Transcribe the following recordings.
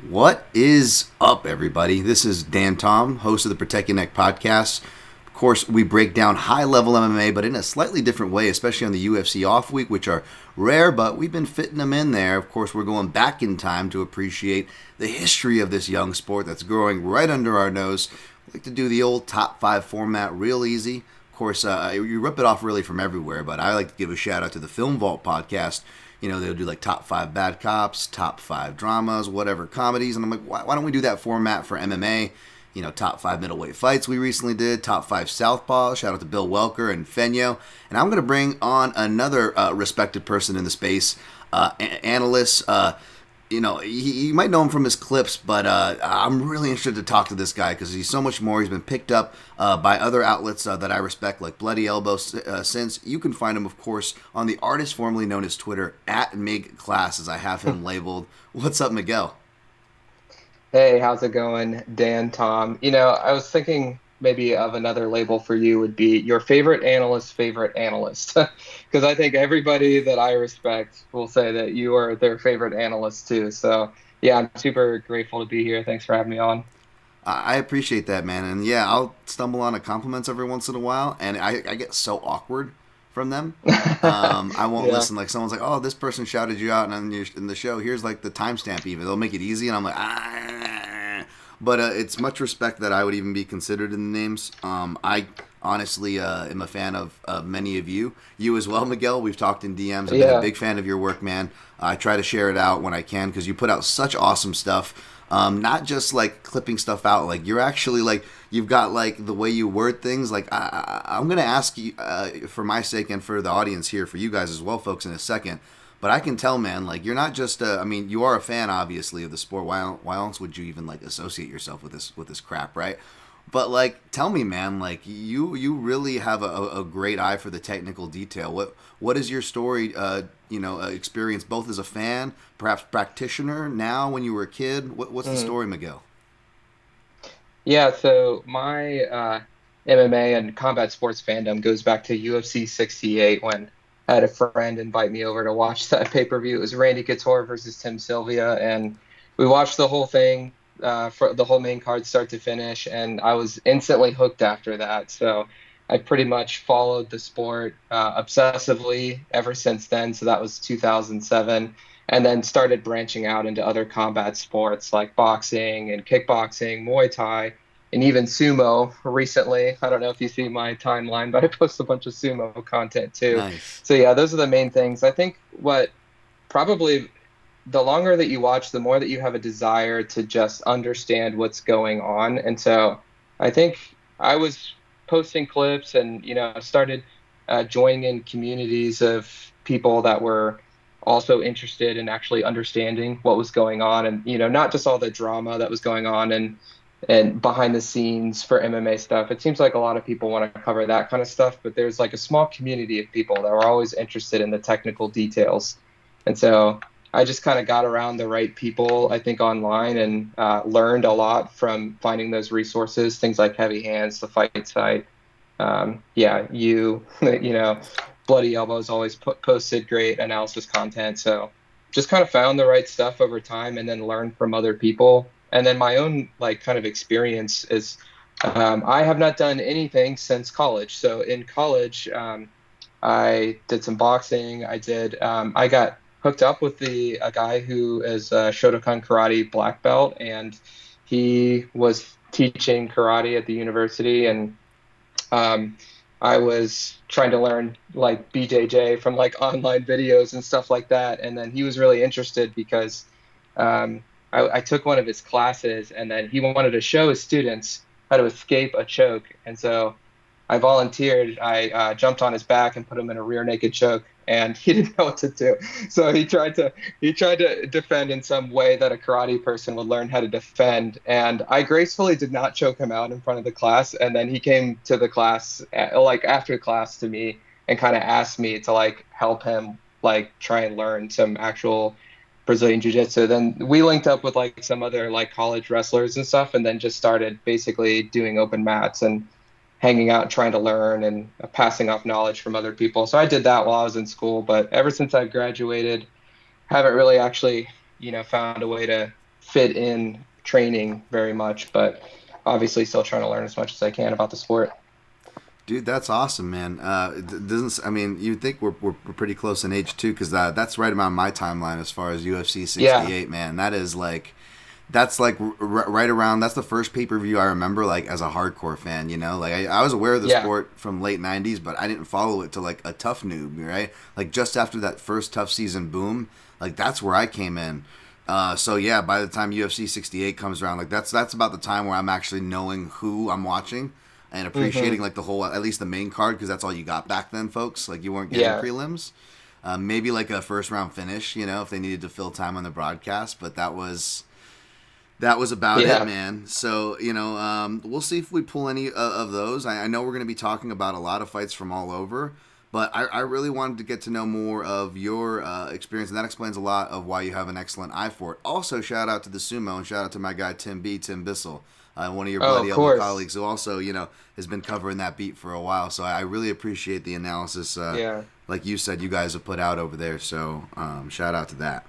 What is up, everybody? This is Dan Tom, host of the Protect Your Neck podcast. Of course, we break down high-level MMA, but in a slightly different way, especially on the UFC off week, which are rare, but we've been fitting them in there. Of course, we're going back in time to appreciate the history of this young sport that's growing right under our nose. We like to do the old top five format real easy. Of course, you rip it off really from everywhere, but I like to give a shout-out to the Film Vault podcast. You know, they'll do like top five bad cops, top five dramas, whatever, comedies. And I'm like, why don't we do that format for MMA? You know, top five middleweight fights we recently did, top five southpaw. Shout out to Bill Welker and Fenyo. And I'm going to bring on another respected person in the space, analyst. You might know him from his clips, but I'm really interested to talk to this guy because he's so much more. He's been picked up by other outlets that I respect, like Bloody Elbow. Since you can find him, of course, on the artist formerly known as Twitter at MigClass, as I have him labeled. What's up, Miguel? Hey, how's it going, Dan, Tom? I was thinking maybe of another label for you would be your favorite analyst. Because I think everybody that I respect will say that you are their favorite analyst too. So, yeah, I'm super grateful to be here. Thanks for having me on. I appreciate that, man. And yeah, I'll stumble on compliments every once in a while, and I get so awkward from them. I won't Yeah. listen. Like someone's like, "Oh, this person shouted you out in the show. Here's like the timestamp. Even they'll make it easy." And I'm like, ah. But it's much respect that I would even be considered in the names. I honestly am a fan of many of you. You as well, Miguel. We've talked in DMs. I've been a Yeah. big fan of your work, man. I try to share it out when I can because you put out such awesome stuff. Not just like clipping stuff out. Like you're actually like you've got like the way you word things. Like I'm gonna ask you for my sake and for the audience here, for you guys as well, folks, in a second. But I can tell, man, like you're not just. I mean, you are a fan, obviously, of the sport. Why else would you even like associate yourself with this crap, right? But like, tell me, man, like you really have a great eye for the technical detail. What is your story? Experience both as a fan, perhaps practitioner now when you were a kid. What's the Mm. story, Miguel? Yeah, so my MMA and combat sports fandom goes back to UFC 68 when I had a friend invite me over to watch that pay-per-view. It was Randy Couture versus Tim Sylvia, and we watched the whole thing for the whole main card start to finish, and I was instantly hooked after that. So I pretty much followed the sport obsessively ever since then. So that was 2007 and then started branching out into other combat sports like boxing and kickboxing, Muay Thai, and even sumo recently. I don't know if you see my timeline, but I post a bunch of sumo content too. Nice. So yeah, those are the main things. I think what probably the longer that you watch, the more that you have a desire to just understand what's going on. And so I think I was posting clips and, started joining in communities of people that were also interested in actually understanding what was going on and, not just all the drama that was going on and behind the scenes for MMA stuff. It seems like a lot of people want to cover that kind of stuff, but there's like a small community of people that were always interested in the technical details. And so I just kind of got around the right people, I think, online and learned a lot from finding those resources, things like Heavy Hands, the fight site. Yeah, Bloody Elbows always posted great analysis content. So just kind of found the right stuff over time and then learned from other people. And then my own like kind of experience is I have not done anything since college. So in college, I did some boxing. I got hooked up with a guy who is a Shotokan karate black belt, and he was teaching karate at the university, and um, I was trying to learn like BJJ from like online videos and stuff like that. And then he was really interested because I took one of his classes, and then he wanted to show his students how to escape a choke. And so I volunteered. I jumped on his back and put him in a rear naked choke, and he didn't know what to do. So he tried to defend in some way that a karate person would learn how to defend. And I gracefully did not choke him out in front of the class. And then he came to the class, like after class, to me and kind of asked me to like help him like try and learn some actual Brazilian Jiu-Jitsu. Then we linked up with like some other like college wrestlers and stuff, and then just started basically doing open mats and hanging out, trying to learn and passing off knowledge from other people. So I did that while I was in school, but ever since I've graduated, haven't really actually, found a way to fit in training very much, but obviously still trying to learn as much as I can about the sport. Dude, that's awesome, man. Doesn't I mean you'd think we're pretty close in age too, because that's right around my timeline as far as UFC Yeah. 68, man. That's like right around. That's the first pay per view I remember like as a hardcore fan. You know, like I was aware of the Yeah. sport from late '90s, but I didn't follow it to like a tough noob, right? Like just after that first tough season boom, like that's where I came in. So yeah, by the time UFC 68 comes around, like that's about the time where I'm actually knowing who I'm watching and Hmm. appreciating like the whole, at least the main card, because that's all you got back then, folks. Like you weren't getting Yeah. prelims. Maybe like a first round finish, you know, if they needed to fill time on the broadcast, but that was about it, Yeah. man. So, we'll see if we pull any of those. I know we're going to be talking about a lot of fights from all over, but I really wanted to get to know more of your experience, and that explains a lot of why you have an excellent eye for it. Also, shout out to the sumo, and shout out to my guy, Tim Bissell, one of your Oh, Bloody of Elbow course. colleagues, who also, has been covering that beat for a while. So I really appreciate the analysis, Yeah. like you said, you guys have put out over there. So shout out to that.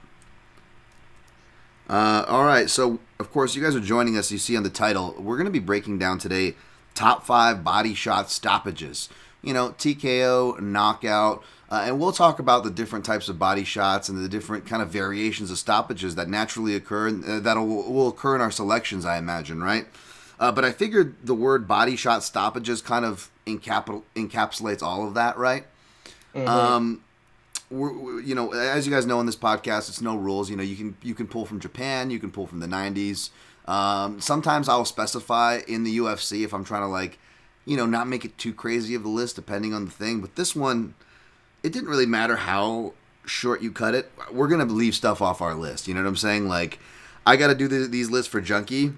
All right, so of course you guys are joining us. You see on the title, we're going to be breaking down today top 5 body shot stoppages. TKO, knockout, and we'll talk about the different types of body shots and the different kind of variations of stoppages that naturally occur and that will occur in our selections, I imagine, right? But I figured the word body shot stoppages kind of encapsulates all of that, right? Hmm. Um, as you guys know in this podcast, it's no rules. You can pull from Japan, you can pull from the '90s. Sometimes I'll specify in the UFC if I'm trying to not make it too crazy of the list, depending on the thing. But this one, it didn't really matter how short you cut it. We're gonna leave stuff off our list. You know what I'm saying? Like, I got to do these lists for Junkie.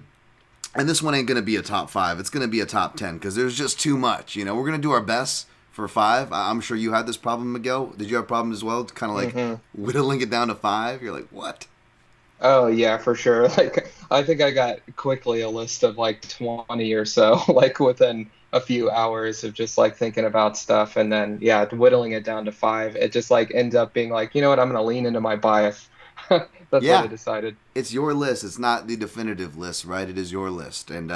And this one ain't going to be a top 5. It's going to be a top 10 because there's just too much. We're going to do our best for 5. I'm sure you had this problem, Miguel. Did you have problems as well? Kind of like Hmm. whittling it down to 5? You're like, what? Oh, yeah, for sure. Like, I think I got quickly a list of like 20 or so, like within a few hours of just like thinking about stuff. And then, yeah, whittling it down to five, it just like ends up being like, you know what, I'm going to lean into my bias. That's what I Yeah, decided. it's your list. It's not the definitive list, right? It is your list. And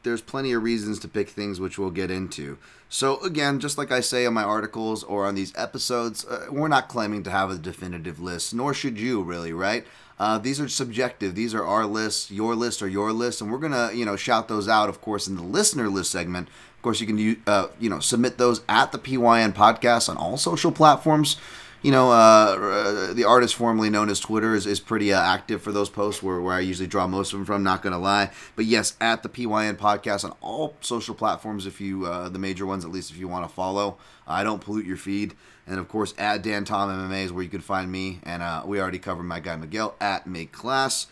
there's plenty of reasons to pick things which we'll get into. So again, just like I say in my articles or on these episodes, we're not claiming to have a definitive list, nor should you really, right? These are subjective. These are our lists, your list, or your list, and we're gonna shout those out, of course, in the listener list segment. Of course, you can submit those at the PYN podcast on all social platforms. The artist formerly known as Twitter is pretty active for those posts where I usually draw most of them from, not going to lie. But yes, at the PYN podcast on all social platforms, if you, the major ones at least, if you want to follow. I don't pollute your feed. And of course, at Dan Tom MMA is where you can find me. And we already covered my guy Miguel at MigClass.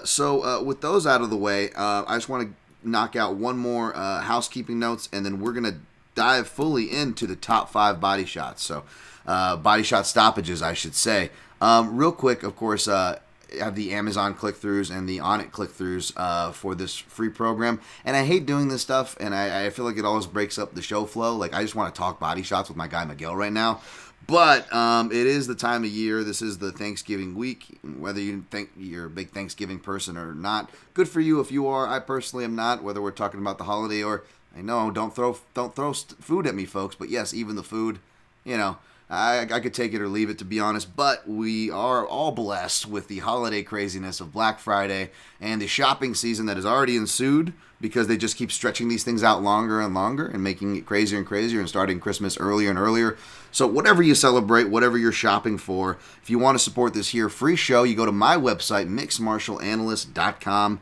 So with those out of the way, I just want to knock out one more housekeeping notes, and then we're going to dive fully into the top 5 body shots. So body shot stoppages, I should say. Real quick, of course, have the Amazon click-throughs and the Onnit click-throughs for this free program. And I hate doing this stuff, and I feel like it always breaks up the show flow. Like, I just want to talk body shots with my guy Miguel right now. But it is the time of year. This is the Thanksgiving week. Whether you think you're a big Thanksgiving person or not, good for you if you are. I personally am not. Whether we're talking about the holiday or I know don't throw food at me, folks. But yes, even the food, you know. I could take it or leave it, to be honest, but we are all blessed with the holiday craziness of Black Friday and the shopping season that has already ensued because they just keep stretching these things out longer and longer and making it crazier and crazier and starting Christmas earlier and earlier. So whatever you celebrate, whatever you're shopping for, if you want to support this here free show, you go to my website, mixedmartialanalyst.com.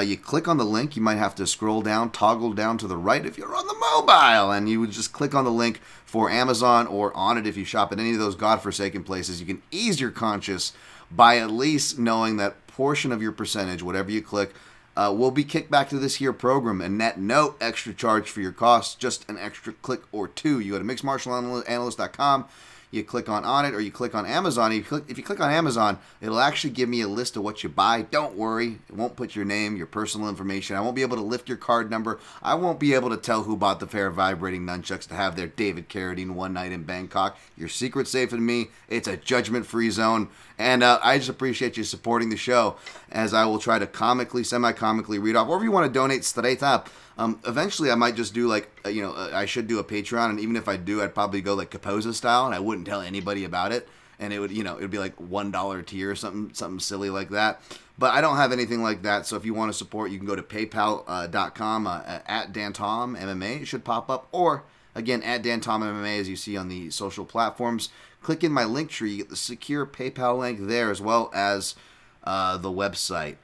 You click on the link. You might have to scroll down, toggle down to the right if you're on the mobile, and you would just click on the link for Amazon or Onnit if you shop at any of those godforsaken places. You can ease your conscience by at least knowing that portion of your percentage, whatever you click, will be kicked back to this here program, and net no extra charge for your costs, just an extra click or two. You go to mixedmartialanalyst.com. you click on it, or you click on Amazon. If you click on Amazon, it'll actually give me a list of what you buy. Don't worry, it won't put your name, your personal information. I won't be able to lift your card number. I won't be able to tell who bought the pair of vibrating nunchucks to have their David Carradine one night in Bangkok. Your secret's safe with me. It's a judgment-free zone. And I just appreciate you supporting the show, as I will try to semi-comically read off. Or if you want to donate straight up, eventually I might just do I should do a Patreon, and even if I do, I'd probably go like Kaposa style, and I wouldn't tell anybody about it. And it would, it would be like $1 tier or something silly like that. But I don't have anything like that. So if you want to support, you can go to paypal.com at DanTom MMA. It should pop up. Or, again, at DanTom MMA, as you see on the social platforms. Click in my link tree. You get the secure PayPal link there, as well as the website.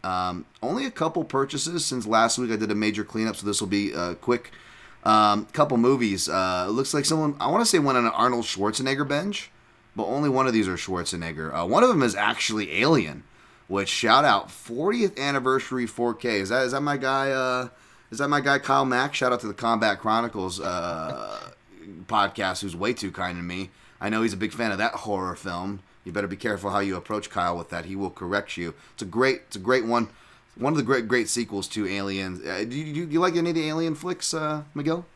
Only a couple purchases since last week. I did a major cleanup, so this will be quick. Couple movies. It looks like someone, I want to say, went on an Arnold Schwarzenegger binge. But only one of these are Schwarzenegger. One of them is actually Alien, which, shout out, 40th anniversary 4K. Is that my guy? Is that my guy Kyle Mack? Shout out to the Combat Chronicles podcast, who's way too kind to me. I know he's a big fan of that horror film. You better be careful how you approach Kyle with that. He will correct you. It's a great one. One of the great sequels to Aliens. Do you like any of the Alien flicks, Miguel?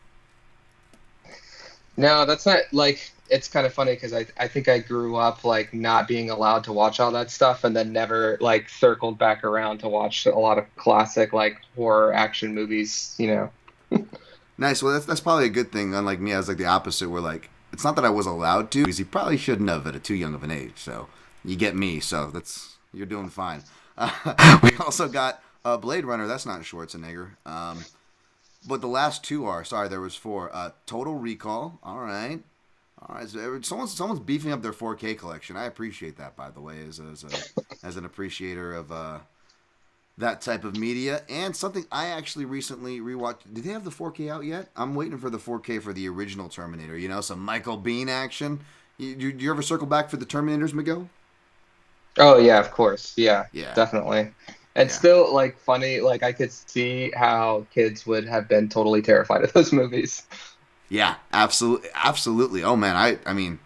No, that's not like. It's kind of funny because I think I grew up like not being allowed to watch all that stuff, and then never like circled back around to watch a lot of classic like horror action movies. Nice. Well, that's probably a good thing. Unlike me, I was like the opposite. Where like it's not that I was allowed to, because he probably shouldn't have at a too young of an age. So you get me. So you're doing fine. We also got Blade Runner. That's not Schwarzenegger. But the last two are. Sorry, there was four. Total Recall. All right. So someone's beefing up their 4K collection. I appreciate that, by the way, as an appreciator of that type of media. And something I actually recently rewatched. Did they have the 4K out yet? I'm waiting for the 4K for the original Terminator. Some Michael Biehn action. You ever circle back for the Terminators, Miguel? Oh yeah, of course. Yeah, Yeah. definitely. And still like funny. Like I could see how kids would have been totally terrified of those movies. Yeah, absolutely. Oh man, I mean,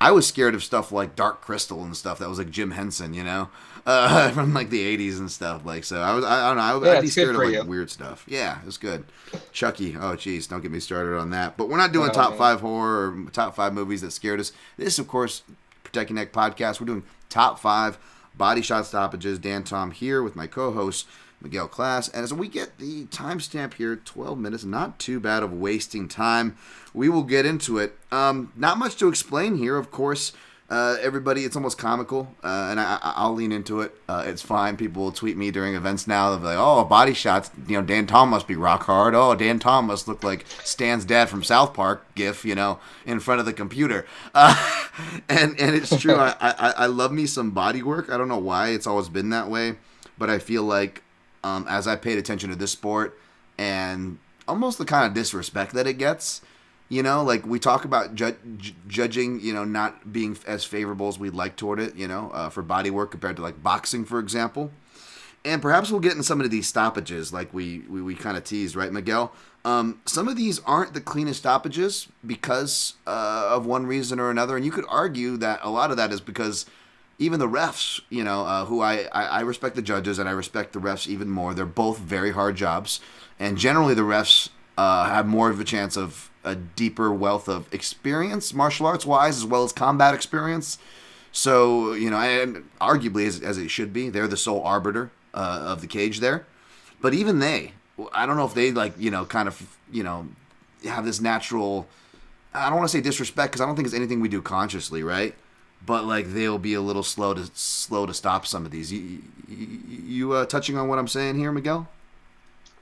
I was scared of stuff like Dark Crystal and stuff that was like Jim Henson, from like the '80s and stuff. Like, so I don't know, I'd be scared of like weird stuff. Yeah, it was good. Chucky, oh geez, don't get me started on that. But we're not doing top 5 horror or top 5 movies that scared us. This, of course, Protect Your Neck podcast. We're doing top 5 body shot stoppages. Dan Tom here with my co-host Miguel Class, and as we get the timestamp here, 12 minutes, not too bad of wasting time. We will get into it. Not much to explain here, of course. Everybody, it's almost comical, and I'll lean into it. It's fine. People will tweet me during events now. They'll be like, "Oh, body shots. Dan Tom must be rock hard. Oh, Dan Tom must look like Stan's dad from South Park." GIF, in front of the computer. And it's true. I love me some body work. I don't know why it's always been that way, but I feel like as I paid attention to this sport and almost the kind of disrespect that it gets, like we talk about judging, not being as favorable as we'd like toward it, for body work compared to like boxing, for example. And perhaps we'll get into some of these stoppages like we kind of teased, right, Miguel? Some of these aren't the cleanest stoppages because of one reason or another. And you could argue that a lot of that is because even the refs, who I respect the judges and I respect the refs even more. They're both very hard jobs. And generally the refs have more of a chance of a deeper wealth of experience, martial arts wise, as well as combat experience. So, and arguably as it should be, they're the sole arbiter of the cage there. But even they, I don't know if they have this natural, I don't want to say disrespect because I don't think it's anything we do consciously, right? But like they'll be a little slow to stop some of these. You touching on what I'm saying here, Miguel?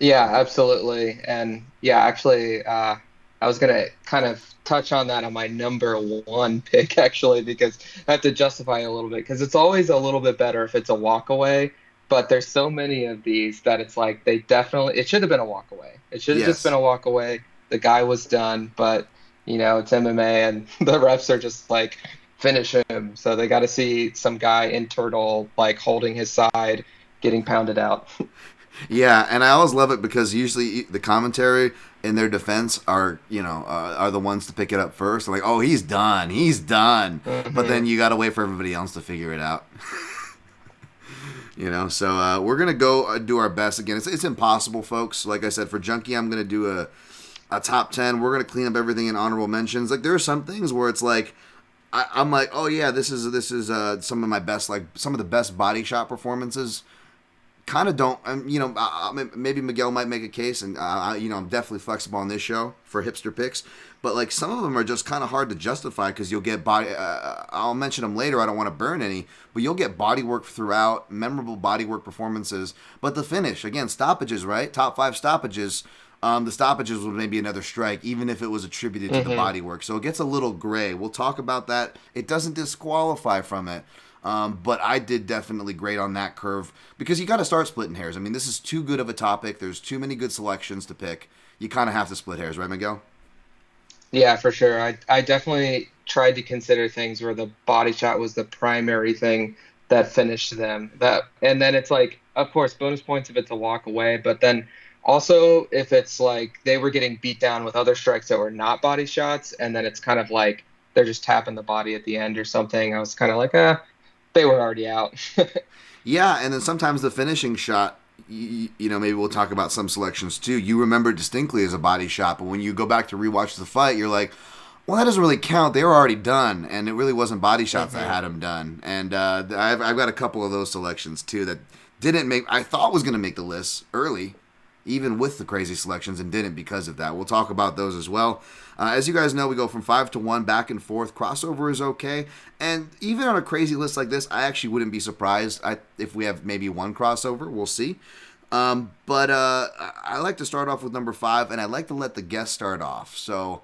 Yeah, absolutely. And yeah, actually, I was gonna kind of touch on that on my number 1 pick actually, because I have to justify it a little bit because it's always a little bit better if it's a walk away. But there's so many of these that it's like it should have been a walk away. It should have just been a walk away. The guy was done, but it's MMA and the refs are just like, finish him. So they got to see some guy in turtle, like holding his side, getting pounded out. Yeah, and I always love it because usually the commentary, in their defense, are the ones to pick it up first. Like, oh, he's done. But then Hmm. you got to wait for everybody else to figure it out. So we're gonna go do our best again. It's impossible, folks. Like I said, for Junkie, I'm gonna do a top 10. We're gonna clean up everything in honorable mentions. Like there are some things where it's like I'm like, oh yeah, this is some of my best, like some of the best body shot performances. Kind of don't, maybe Miguel might make a case, and I'm definitely flexible on this show for hipster picks. But like some of them are just kind of hard to justify because you'll get body. I'll mention them later. I don't want to burn any, but you'll get body work throughout, memorable body work performances. But the finish again, stoppages, right? Top 5 stoppages. The stoppages was maybe another strike, even if it was attributed to the Hmm. body work. So it gets a little gray. We'll talk about that. It doesn't disqualify from it. But I did definitely great on that curve because you got to start splitting hairs. I mean, this is too good of a topic. There's too many good selections to pick. You kind of have to split hairs, right, Miguel? Yeah, for sure. I definitely tried to consider things where the body shot was the primary thing that finished them. That and then it's like, of course, bonus points if it's a walk away, but then also if it's like they were getting beat down with other strikes that were not body shots, and then it's kind of like they're just tapping the body at the end or something. I was kind of like, they were already out. Yeah, and then sometimes the finishing shot, maybe we'll talk about some selections too. You remember distinctly as a body shot, but when you go back to rewatch the fight, you're like, well, that doesn't really count. They were already done, and it really wasn't body shots that Hmm. had them done. And I've got a couple of those selections too that didn't make. I thought was going to make the list early, even with the crazy selections, and didn't because of that. We'll talk about those as well. As you guys know, we go from 5 to 1, back and forth. Crossover is okay, and even on a crazy list like this, I actually wouldn't be surprised if we have maybe one crossover. We'll see. But I like to start off with number 5, and I like to let the guest start off. So,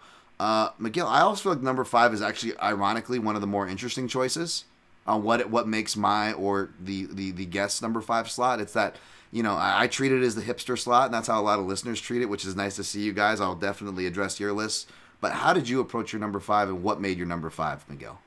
Miguel, I also feel like number 5 is actually, ironically, one of the more interesting choices on what makes my or the guest number 5 slot. It's that I treat it as the hipster slot, and that's how a lot of listeners treat it, which is nice to see you guys. I'll definitely address your list. But how did you approach your number 5, and what made your number 5, Miguel?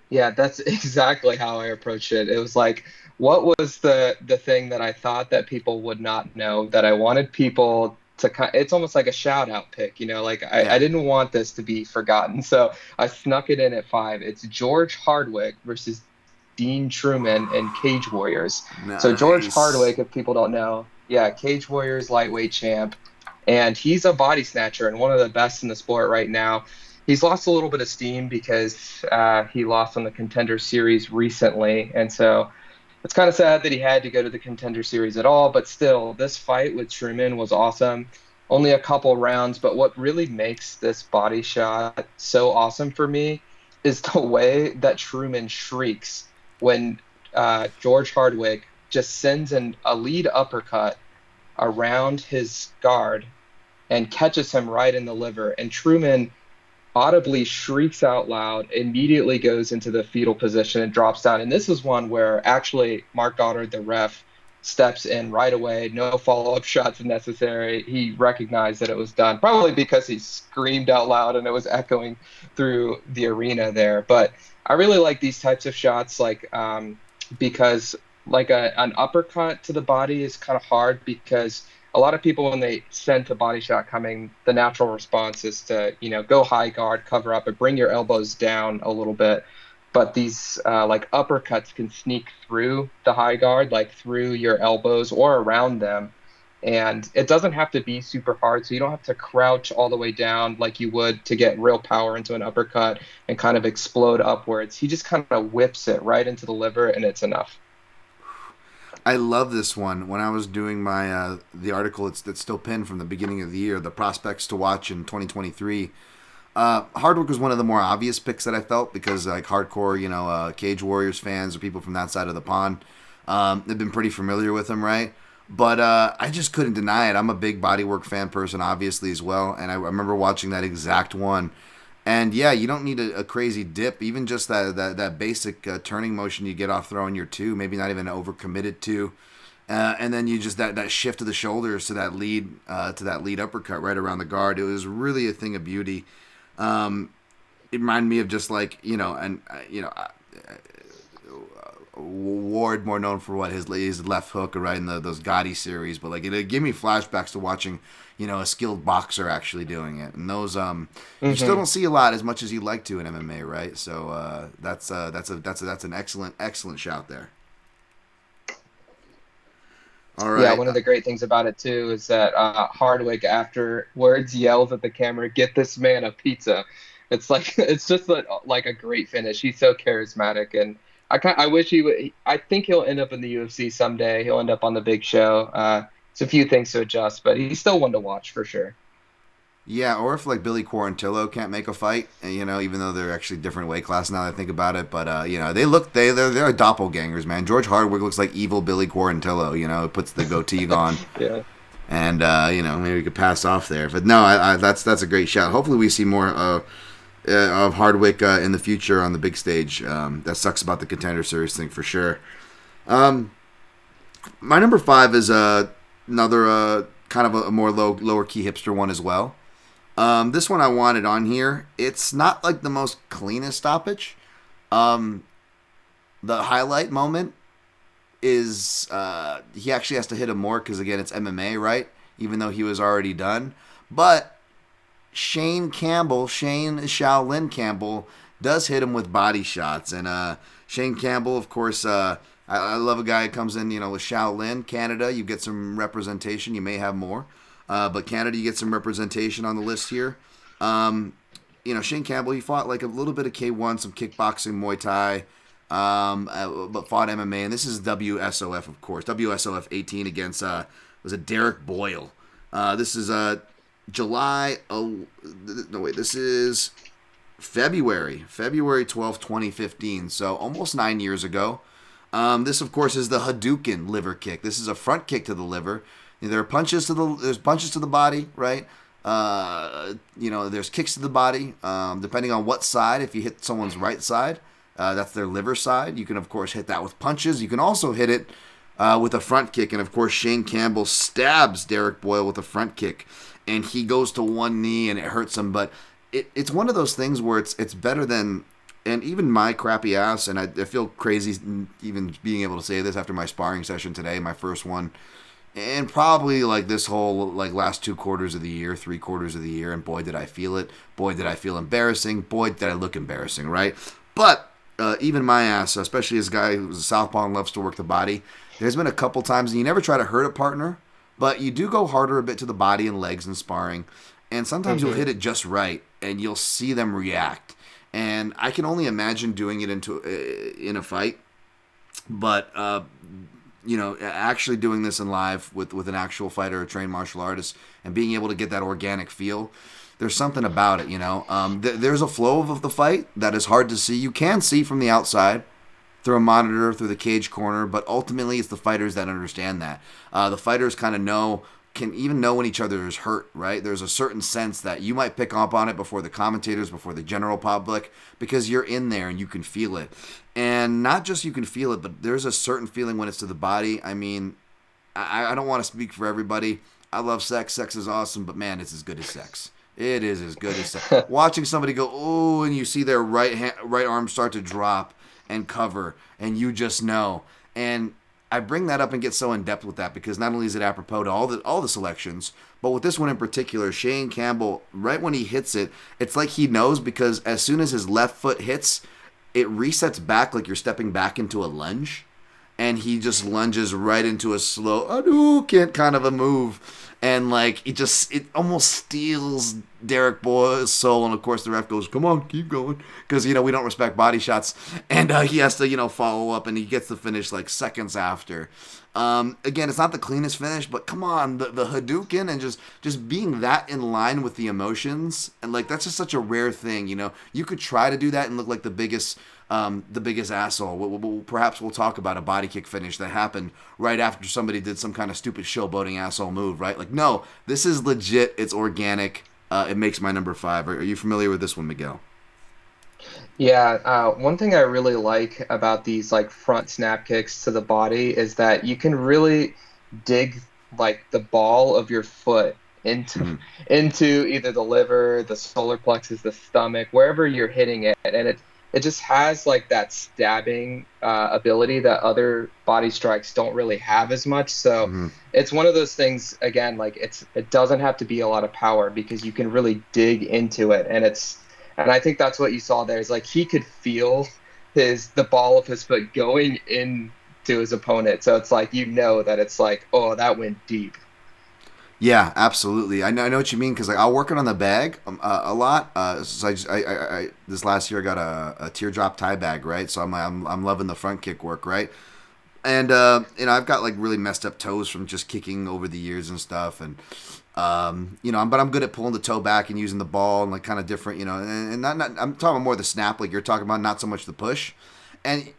Yeah, that's exactly how I approached it. It was like, what was the thing that I thought that people would not know that I wanted people to it's almost like a shout out pick, like I Yeah. didn't want this to be forgotten. So I snuck it in at 5. It's George Hardwick versus Dean Truman in Cage Warriors. So George Nice. Hardwick, if people don't know, yeah, Cage Warriors lightweight champ, and he's a body snatcher and one of the best in the sport right now. He's lost a little bit of steam because he lost on the Contender Series recently, and so it's kind of sad that he had to go to the Contender Series at all. But still, this fight with Truman was awesome. Only a couple rounds, but what really makes this body shot so awesome for me is the way that Truman shrieks when George Hardwick just sends a lead uppercut around his guard and catches him right in the liver. And Truman audibly shrieks out loud, immediately goes into the fetal position and drops down. And this is one where actually Mark Goddard, the ref, steps in right away. No follow up shots necessary. He recognized that it was done, probably because he screamed out loud and it was echoing through the arena there. But I really like these types of shots, because like an uppercut to the body is kind of hard because a lot of people when they sense a body shot coming, the natural response is to, go high guard, cover up, and bring your elbows down a little bit. But these like uppercuts can sneak through the high guard, like through your elbows or around them. And it doesn't have to be super hard, so you don't have to crouch all the way down like you would to get real power into an uppercut and kind of explode upwards. He just kind of whips it right into the liver, and it's enough. I love this one. When I was doing my the article, that's still pinned from the beginning of the year, the prospects to watch in 2023. Hardwick was one of the more obvious picks that I felt because like hardcore, Cage Warriors fans or people from that side of the pond, have been pretty familiar with him, right? But I just couldn't deny it. I'm a big bodywork fan person, obviously as well, and I remember watching that exact one. And yeah, you don't need a crazy dip. Even just that basic turning motion you get off throwing your two, maybe not even overcommitted to, and then you just that shift of the shoulders to that lead uppercut right around the guard. It was really a thing of beauty. It reminded me of just like and Ward, more known for what his left hook, right in those Gotti series, but like it gave me flashbacks to watching, a skilled boxer actually doing it, and those you still Hmm. don't see a lot as much as you'd like to in MMA, right? So that's an excellent shout there. All Yeah, right. one of the great things about it too is that Hardwick afterwards yells at the camera, "Get this man a pizza." It's like it's just like a great finish. He's so charismatic, and I wish he would. I think he'll end up in the UFC someday. He'll end up on the big show. It's a few things to adjust, but he's still one to watch for sure. Yeah, or if like Billy Quarantillo can't make a fight, and, even though they're actually different weight class now that I think about it, but they're doppelgangers, man. George Hardwick looks like evil Billy Quarantillo, puts the goatee on, Yeah. and maybe we could pass off there. But no, that's a great shout. Hopefully, we see more of Hardwick in the future on the big stage. That sucks about the Contender Series thing for sure. Um, my number 5 is another kind of a more lower key hipster one as well. This one I wanted on here. It's not like the most cleanest stoppage. Um, the highlight moment is he actually has to hit him more because again it's MMA, right? Even though he was already done, but Shane Shaolin Campbell does hit him with body shots, and Shane Campbell, of course. I love a guy who comes in, with Shaolin, Canada. You get some representation. You may have more. But Canada, you get some representation on the list here. Shane Campbell, he fought like a little bit of K1, some kickboxing, Muay Thai, but fought MMA. And this is WSOF, of course. WSOF 18 against, was it Derek Boyle? This is July, no wait, this is February 12th, 2015. So almost 9 years ago. This, of course, is the Hadouken liver kick. This is a front kick to the liver. There are there's punches to the body, right? There's kicks to the body. Depending on what side, if you hit someone's right side, that's their liver side. You can, of course, hit that with punches. You can also hit it with a front kick. And, of course, Shane Campbell stabs Derek Boyle with a front kick. And he goes to one knee and it hurts him. But it's one of those things where it's better than... And even my crappy ass, and I feel crazy even being able to say this after my sparring session today, my first one, and probably like this whole like last 2 quarters of the year, 3 quarters of the year, and boy did I feel it. Boy did I feel embarrassing. Boy did I look embarrassing, right? But even my ass, especially as a guy who's a southpaw and loves to work the body, there's been a couple times, and you never try to hurt a partner, but you do go harder a bit to the body and legs in sparring, and sometimes you'll hit it just right, and you'll see them react. And I can only imagine doing it in a fight, but actually doing this in live with an actual fighter, a trained martial artist, and being able to get that organic feel, there's something about it. There's a flow of the fight that is hard to see. You can see from the outside through a monitor, through the cage corner, but ultimately it's the fighters that understand that. The fighters kind of can even know when each other is hurt, right? There's a certain sense that you might pick up on it before the commentators, before the general public, because you're in there and you can feel it. And not just you can feel it, but there's a certain feeling when it's to the body. I mean, I don't want to speak for everybody. I love sex. Sex is awesome, but man, it's as good as sex. It is as good as sex. Watching somebody go, oh, and you see their right arm start to drop and cover, and you just know. And I bring that up and get so in depth with that because not only is it apropos to all the selections, but with this one in particular, Shane Campbell, right when he hits it, it's like he knows because as soon as his left foot hits, it resets back like you're stepping back into a lunge, and he just lunges right into a slow Hadouken kind of a move. And like it almost steals Derek Boyle's soul, and of course the ref goes, "Come on, keep going," because we don't respect body shots, and he has to follow up, and he gets the finish like seconds after. Again, it's not the cleanest finish, but come on, the Hadouken and just being that in line with the emotions, and like that's just such a rare thing. You could try to do that and look like the biggest asshole. Perhaps we'll talk about a body kick finish that happened right after somebody did some kind of stupid showboating asshole move, right? Like, no, this is legit. It's organic. It makes my number 5. Are you familiar with this one, Miguel? Yeah, one thing I really like about these like front snap kicks to the body is that you can really dig like the ball of your foot into Mm-hmm. into either the liver, the solar plexus, the stomach, wherever you're hitting it, and it just has like that stabbing ability that other body strikes don't really have as much. So Mm-hmm. it's one of those things again, like it doesn't have to be a lot of power because you can really dig into it, and I think that's what you saw there is like he could feel the ball of his foot going in to his opponent. So it's like that it's like, oh, that went deep. Yeah, absolutely. I know what you mean because like I'll work it on the bag a lot. So this last year I got a teardrop tie bag, right? So I'm loving the front kick work, right? And I've got like really messed up toes from just kicking over the years and stuff, and but I'm good at pulling the toe back and using the ball and like kind of different, and not I'm talking more the snap like you're talking about, not so much the push, and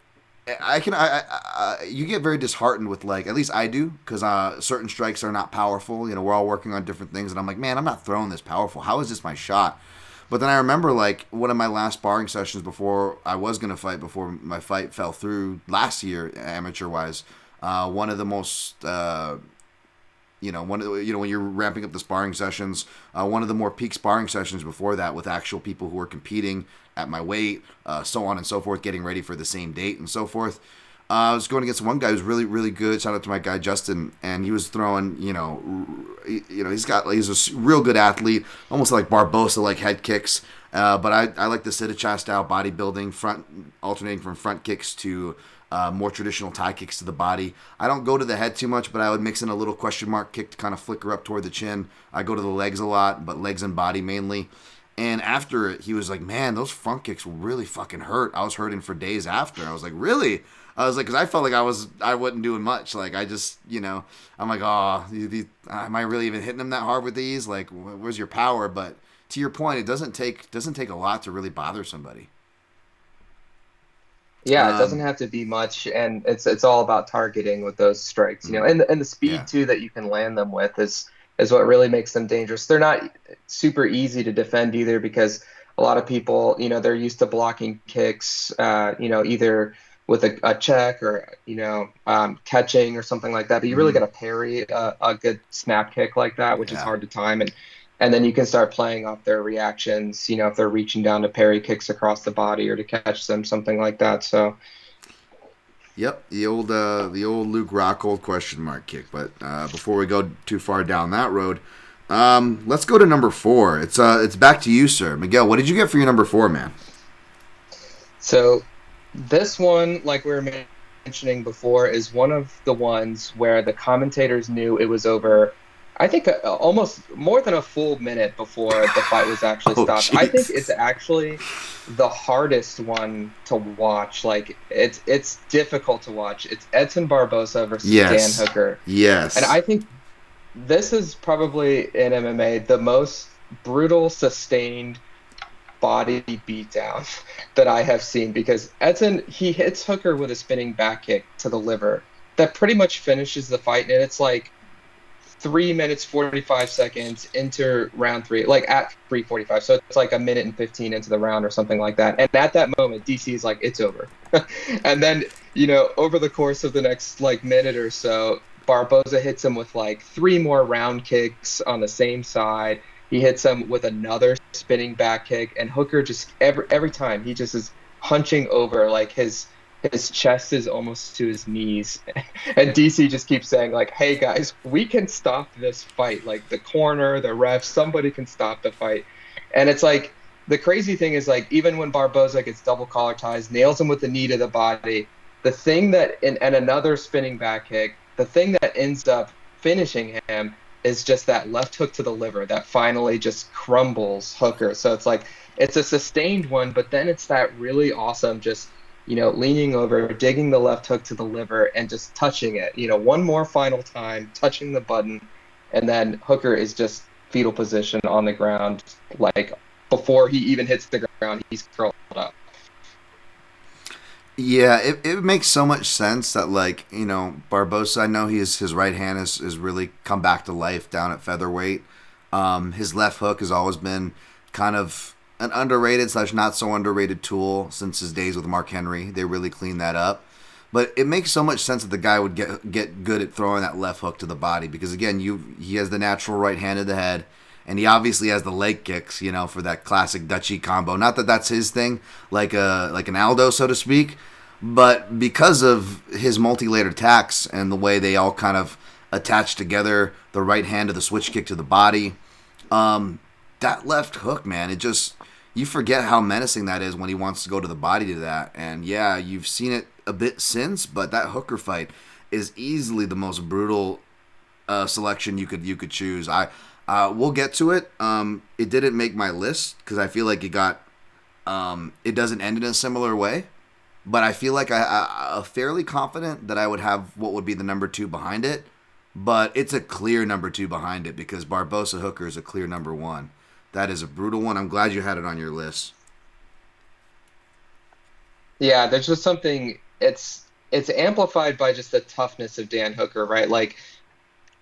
you get very disheartened with like, at least I do, because certain strikes are not powerful. We're all working on different things, and I'm like, man, I'm not throwing this powerful. How is this my shot? But then I remember like one of my last sparring sessions before I was gonna fight, before my fight fell through last year, amateur wise. One of the most when you're ramping up the sparring sessions, one of the more peak sparring sessions before that with actual people who are competing at my weight, so on and so forth, getting ready for the same date and so forth. I was going against one guy who's really, really good. Shout out to my guy Justin, and he was throwing, he's a real good athlete, almost like Barbosa, like head kicks. But I like the Sitacha style bodybuilding, alternating from front kicks to more traditional tie kicks to the body. I don't go to the head too much, but I would mix in a little question mark kick to kind of flicker up toward the chin. I go to the legs a lot, but legs and body mainly. And after it, he was like, man, those front kicks really fucking hurt. I was hurting for days after. I was like, really? I was like, because I felt like I wasn't doing much. Like, I just, I'm like, oh, am I really even hitting them that hard with these? Like, where's your power? But to your point, it doesn't take a lot to really bother somebody. Yeah, it doesn't have to be much, and it's all about targeting with those strikes, and the Yeah. speed too that you can land them with is what really makes them dangerous. They're not super easy to defend either because a lot of people, they're used to blocking kicks, either with a check or catching or something like that. But you really Mm-hmm. got to parry a good snap kick like that, which is Yeah. hard to time, and then you can start playing off their reactions, if they're reaching down to parry kicks across the body or to catch them, something like that. So, Yep, the old Luke Rockhold question mark kick. But before we go too far down that road, let's go to number 4. It's back to you, sir. Miguel, what did you get for your number 4, man? so this one, like we were mentioning before, is one of the ones where the commentators knew it was over. I think almost more than a full minute before the fight was actually Oh, stopped. I think it's jeez. actually the hardest one to watch. Like it's difficult to watch. It's Edson Barbosa versus Dan Yes. Hooker. And Yes. I think this is probably in MMA the most brutal, sustained body beatdown that I have seen because Edson, he hits Hooker with a spinning back kick to the liver that pretty much finishes the fight. And it's like 3 minutes 45 seconds into round three, like at 3:45. So it's like a minute and 15 into the round or something like that. And at that moment, DC is like, it's over. And then, over the course of the next like minute or so, Barboza hits him with like 3 more round kicks on the same side. He hits him with another spinning back kick, and Hooker just every time he just is hunching over, like his chest is almost to his knees. And DC just keeps saying like, hey guys, we can stop this fight. Like the corner, the ref, somebody can stop the fight. And it's like the crazy thing is like even when Barboza gets double collar ties, nails him with the knee to the body, the thing that and another spinning back kick, the thing that ends up finishing him is just that left hook to the liver that finally just crumbles Hooker. So it's like it's a sustained one, but then it's that really awesome just leaning over, digging the left hook to the liver and just touching it, one more final time, touching the button. And then Hooker is just fetal position on the ground. Like before he even hits the ground, he's curled up. Yeah, it makes so much sense that like Barbosa. I know his right hand has really come back to life down at featherweight. His left hook has always been kind of an underrated slash not so underrated tool since his days with Mark Henry. They really cleaned that up. But it makes so much sense that the guy would get good at throwing that left hook to the body because again, he has the natural right hand of the head, And he obviously has the leg kicks, for that classic Dutchy combo. Not that that's his thing, like an Aldo, so to speak, but because of his multi-layered attacks and the way they all kind of attach together, the right hand to the switch kick to the body, that left hook, man, it just, you forget how menacing that is when he wants to go to the body to that. And yeah, you've seen it a bit since, but that hooker fight is easily the most brutal selection you could choose. We'll get to it. It didn't make my list because I feel like it doesn't end in a similar way. But I feel like I'm fairly confident that I would have what would be the number 2 behind it. But it's a clear number 2 behind it because Barbosa Hooker is a clear number 1. That is a brutal one. I'm glad you had it on your list. Yeah, there's just something. It's amplified by just the toughness of Dan Hooker, right? Like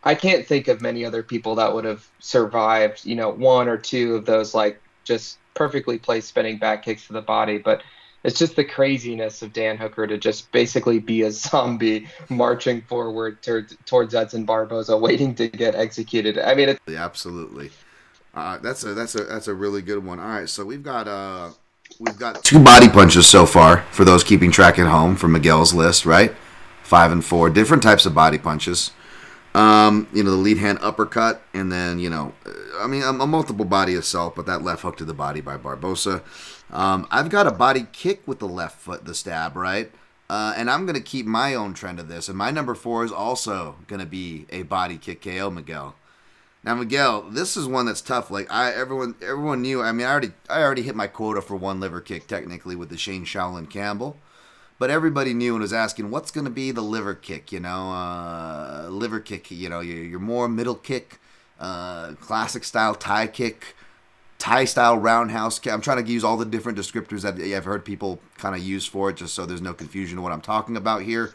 I can't think of many other people that would have survived, one or two of those like just perfectly placed spinning back kicks to the body. But it's just the craziness of Dan Hooker to just basically be a zombie marching forward towards Edson Barboza, waiting to get executed. I mean, Yeah, absolutely. That's a really good one. All right, so we've got 2 body punches so far for those keeping track at home from Miguel's list, right? 5 and 4 different types of body punches. The lead hand uppercut, and then a multiple body assault, but that left hook to the body by Barbosa. I've got a body kick with the left foot, the stab, right? And I'm gonna keep my own trend of this, and my number 4 is also gonna be a body kick KO, Miguel. Now, Miguel, this is one that's tough. Like everyone knew. I mean, I already hit my quota for one liver kick technically with the Shane Shaolin Campbell, but everybody knew and was asking what's going to be the liver kick. Liver kick. Your more middle kick, classic style Thai kick, Thai style roundhouse kick. I'm trying to use all the different descriptors that I've heard people kind of use for it, just so there's no confusion of what I'm talking about here.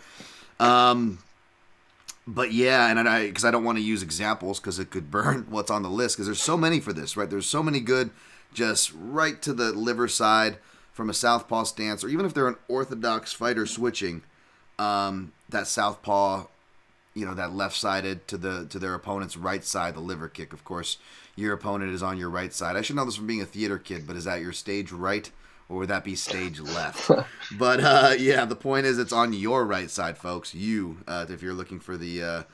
But yeah, and because I don't want to use examples because it could burn what's on the list because there's so many for this, right? There's so many good, just right to the liver side from a southpaw stance, or even if they're an orthodox fighter switching, that southpaw, that left-sided to their opponent's right side, the liver kick. Of course, your opponent is on your right side. I should know this from being a theater kid, but is that your stage right? Or would that be stage left? But yeah, the point is it's on your right side, folks. If you're looking for the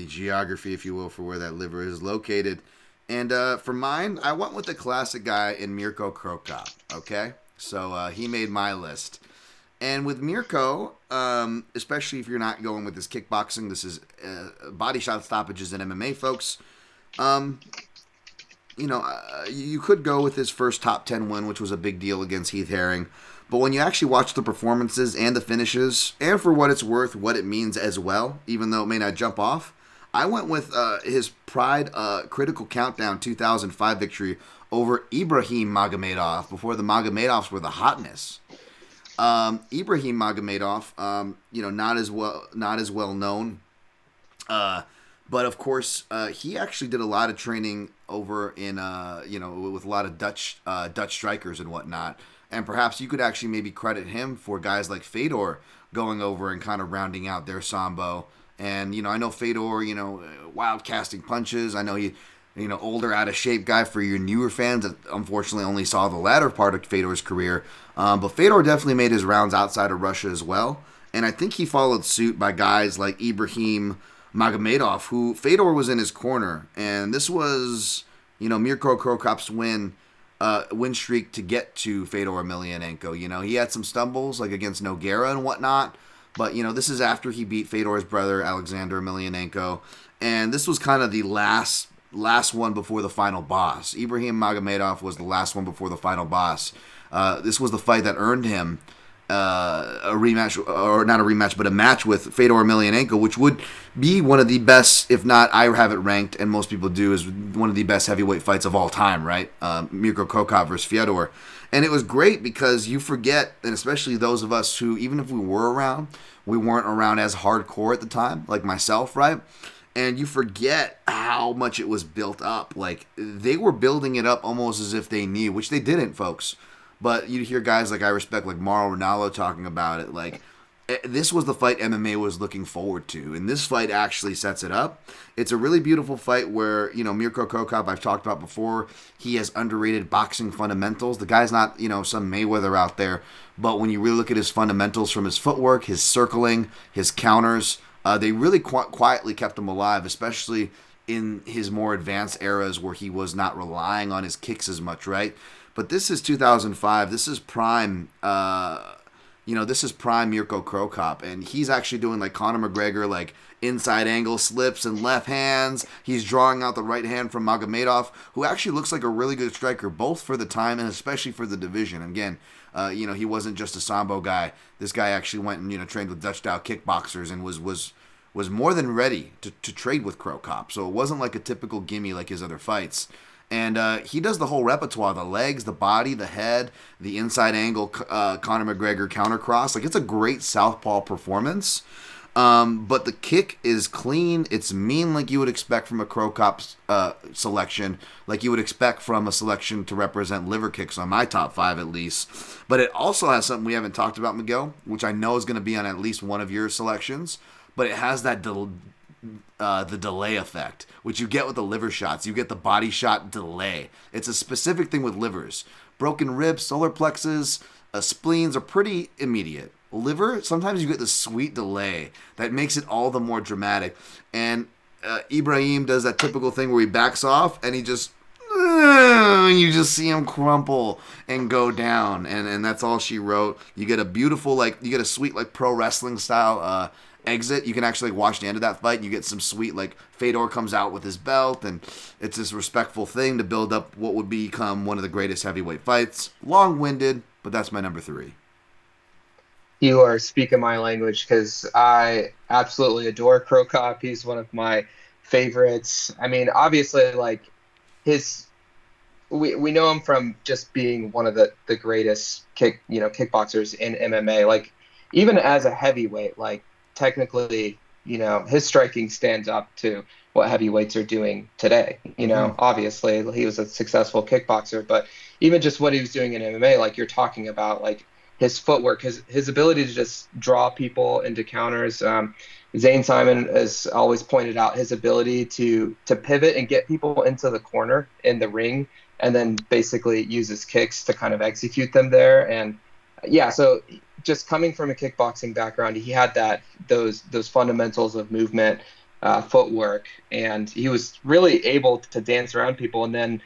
geography, if you will, for where that liver is located. And for mine, I went with the classic guy in Mirko Krokop. Okay, so he made my list. And with Mirko, especially if you're not going with this kickboxing, this is body shot stoppages in MMA, folks. You could go with his first top 10 win, which was a big deal against Heath Herring. But when you actually watch the performances and the finishes, and for what it's worth, what it means as well, even though it may not jump off, I went with his Pride Critical Countdown 2005 victory over Ibrahim Magomedov before the Magomedovs were the hotness. Ibrahim Magomedov, not as well known. But of course, he actually did a lot of training over in, with a lot of Dutch strikers and whatnot. And perhaps you could actually maybe credit him for guys like Fedor going over and kind of rounding out their sambo. And, I know Fedor, wild casting punches. I know he, older, out of shape guy for your newer fans that unfortunately only saw the latter part of Fedor's career. But Fedor definitely made his rounds outside of Russia as well. And I think he followed suit by guys like Ibrahim Magomedov, who Fedor was in his corner. And this was, Mirko Krokop's win streak to get to Fedor Emelianenko. He had some stumbles like against Nogueira and whatnot. But, this is after he beat Fedor's brother, Alexander Emelianenko. And this was kind of the last one before the final boss. Ibrahim Magomedov was the last one before the final boss. This was the fight that earned him a rematch, or not a rematch, but a match with Fedor Emelianenko, which would be one of the best, if not, I have it ranked, and most people do, is one of the best heavyweight fights of all time, right? Mirko Krokop versus Fedor. And it was great because you forget, and especially those of us who, even if we were around, we weren't around as hardcore at the time, like myself, right? And you forget how much it was built up. Like, they were building it up almost as if they knew, which they didn't, folks. But you hear guys like I respect, like Mauro Ranallo, talking about it. Like, this was the fight MMA was looking forward to, and this fight actually sets it up. It's a really beautiful fight where, Mirko Cro Cop, I've talked about before, he has underrated boxing fundamentals. The guy's not, some Mayweather out there, but when you really look at his fundamentals from his footwork, his circling, his counters, they really quietly kept him alive, especially in his more advanced eras where he was not relying on his kicks as much, right? But this is 2005. This is prime. This is prime Mirko Cro Cop, and he's actually doing like Conor McGregor, like inside angle slips and left hands. He's drawing out the right hand from Magomedov, who actually looks like a really good striker, both for the time and especially for the division. Again, he wasn't just a sambo guy. This guy actually went and trained with Dutch style kickboxers and was more than ready to trade with Cro Cop. So it wasn't like a typical gimme like his other fights. And he does the whole repertoire: the legs, the body, the head, the inside angle, Conor McGregor counter cross. Like, it's a great southpaw performance. But the kick is clean. It's mean, like you would expect from a Cro Cop selection, like you would expect from a selection to represent liver kicks on my top 5 at least. But it also has something we haven't talked about, Miguel, which I know is going to be on at least one of your selections. But it has that the delay effect, which you get with the liver shots. You get the body shot delay. It's a specific thing with livers. Broken ribs, solar plexus, spleens are pretty immediate. Liver, sometimes you get the sweet delay that makes it all the more dramatic. And Ibrahim does that typical thing where he backs off and he just, you just see him crumple and go down. And that's all she wrote. You get a beautiful, you get a sweet, pro wrestling style exit. You can actually watch the end of that fight and you get some sweet, Fedor comes out with his belt, and it's this respectful thing to build up what would become one of the greatest heavyweight fights. Long-winded, but that's my number 3. You are speaking my language because I absolutely adore Cro Cop. He's one of my favorites. I mean, obviously, his we know him from just being one of the greatest kickboxers in MMA. Even as a heavyweight, technically, his striking stands up to what heavyweights are doing today. Obviously he was a successful kickboxer, but even just what he was doing in MMA, you're talking about, his footwork, his ability to just draw people into counters. Zane Simon has always pointed out his ability to pivot and get people into the corner in the ring, and then basically use his kicks to kind of execute them there. And yeah, so just coming from a kickboxing background, he had those fundamentals of movement, footwork, and he was really able to dance around people and then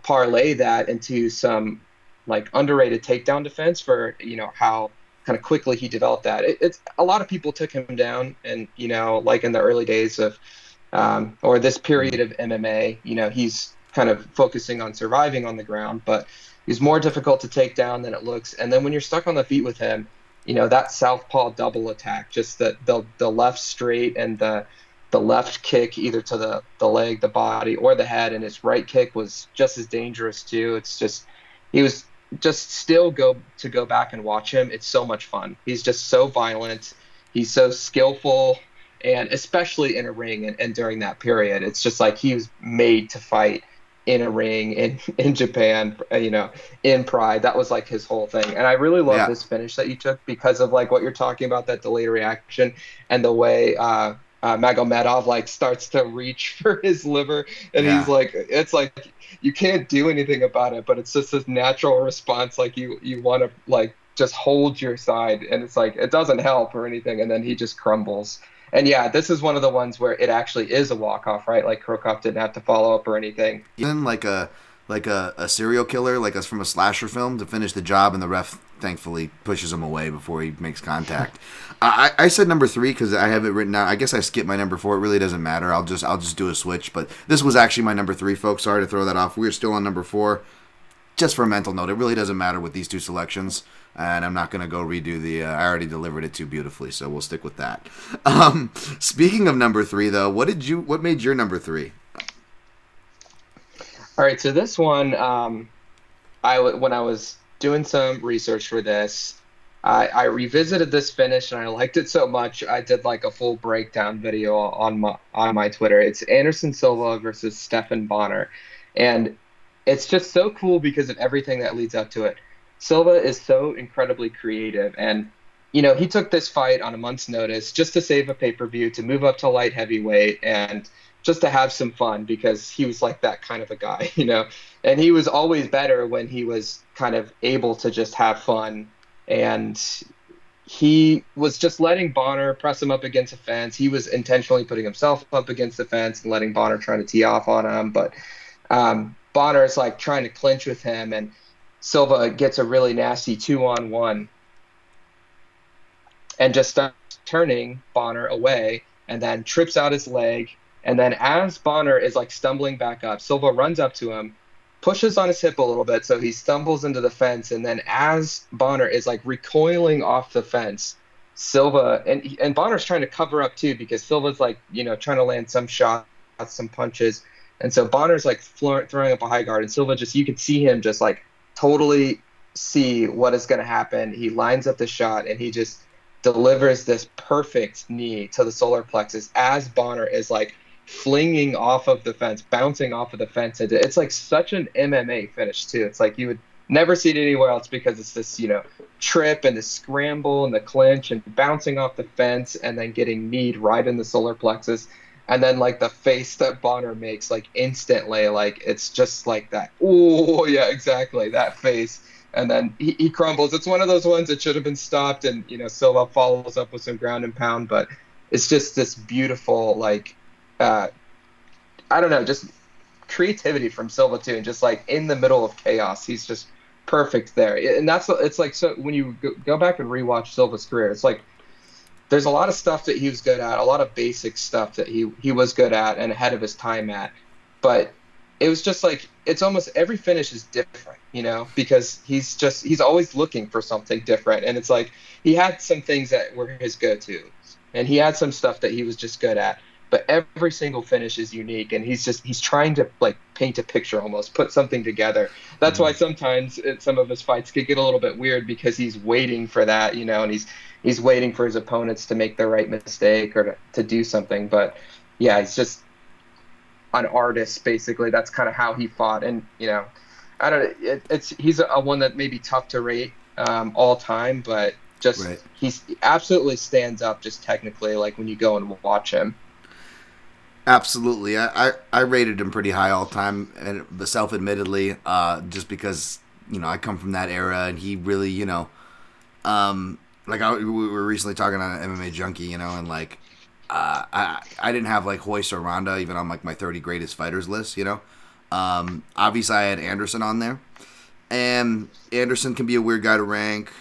parlay that into some underrated takedown defense for how kind of quickly he developed that. It's a lot of people took him down, and in the early days of or this period of MMA, he's kind of focusing on surviving on the ground, but he's more difficult to take down than it looks. And then when you're stuck on the feet with him, that southpaw double attack, just the left straight and the left kick either to the leg, the body, or the head, and his right kick was just as dangerous too. It's just, he was just still go back and watch him. It's so much fun. He's just so violent. He's so skillful, and especially in a ring and during that period, it's just he was made to fight in a ring in Japan, in Pride. That was his whole thing. And I really love this finish that you took because of what you're talking about, that delayed reaction and the way Magomedov starts to reach for his liver, and he's it's you can't do anything about it, but it's just this natural response. You want to just hold your side, and it's it doesn't help or anything, and then he just crumbles. And yeah, this is one of the ones where it actually is a walk-off, right? Cro Cop didn't have to follow up or anything. Even a serial killer, from a slasher film, to finish the job, and the ref thankfully pushes him away before he makes contact. I said number 3 because I have it written out. I guess I skipped my number 4. It really doesn't matter. I'll just do a switch. But this was actually my number 3, folks. Sorry to throw that off. We're still on number 4. Just for a mental note, it really doesn't matter with these 2 selections, and I'm not going to go redo the. I already delivered it too beautifully, so we'll stick with that. Speaking of number 3, though, what made your number 3? All right, so this one, when I was doing some research for this, I revisited this finish, and I liked it so much I did a full breakdown video on my Twitter. It's Anderson Silva versus Stephan Bonner, and it's just so cool because of everything that leads up to it. Silva is so incredibly creative, and he took this fight on a month's notice just to save a pay-per-view, to move up to light heavyweight, and just to have some fun because he was like that kind of a guy, and he was always better when he was kind of able to just have fun. And he was just letting Bonner press him up against the fence. He was intentionally putting himself up against the fence and letting Bonner try to tee off on him. But Bonner is like trying to clinch with him, and Silva gets a really nasty 2-on-1 and just starts turning Bonner away and then trips out his leg. And then as Bonner is like stumbling back up, Silva runs up to him, pushes on his hip a little bit, so he stumbles into the fence. And then as Bonner is like recoiling off the fence, Silva and Bonner's trying to cover up too because Silva's like, trying to land some shots, some punches. And so Bonner's like throwing up a high guard, and Silva just, you could see him just like totally see what is going to happen. He lines up the shot and he just delivers this perfect knee to the solar plexus as Bonner is like flinging off of the fence, bouncing off of the fence. It's like such an MMA finish too. It's like you would never see it anywhere else because it's this, trip and the scramble and the clinch and bouncing off the fence and then getting kneed right in the solar plexus. And then like the face that Bonner makes, like instantly, like it's just like that. Oh yeah, exactly, that face. And then he crumbles. It's one of those ones that should have been stopped, and Silva follows up with some ground and pound. But it's just this beautiful, like, uh, I don't know, just creativity from Silva too, and just like in the middle of chaos, he's just perfect there. And it's like, so when you go back and rewatch Silva's career, it's like there's a lot of stuff that he was good at, a lot of basic stuff that he was good at and ahead of his time at. But it was just like it's almost every finish is different, because he's always looking for something different. And it's like he had some things that were his go-tos, and he had some stuff that he was just good at. But every single finish is unique, and he's trying to like paint a picture, almost put something together. That's why sometimes some of his fights could get a little bit weird because he's waiting for that, and he's waiting for his opponents to make the right mistake or to do something. But yeah, he's just an artist basically. That's kind of how he fought. And I don't he's a one that may be tough to rate all time, but just Right. he absolutely stands up just technically, like when you go and watch him. Absolutely. I rated him pretty high all time, and self admittedly, just because I come from that era, and he really like we were recently talking on an MMA junkie, and like I didn't have like Hoist or Ronda even on like my 30 greatest fighters list, obviously I had Anderson on there, and Anderson can be a weird guy to rank.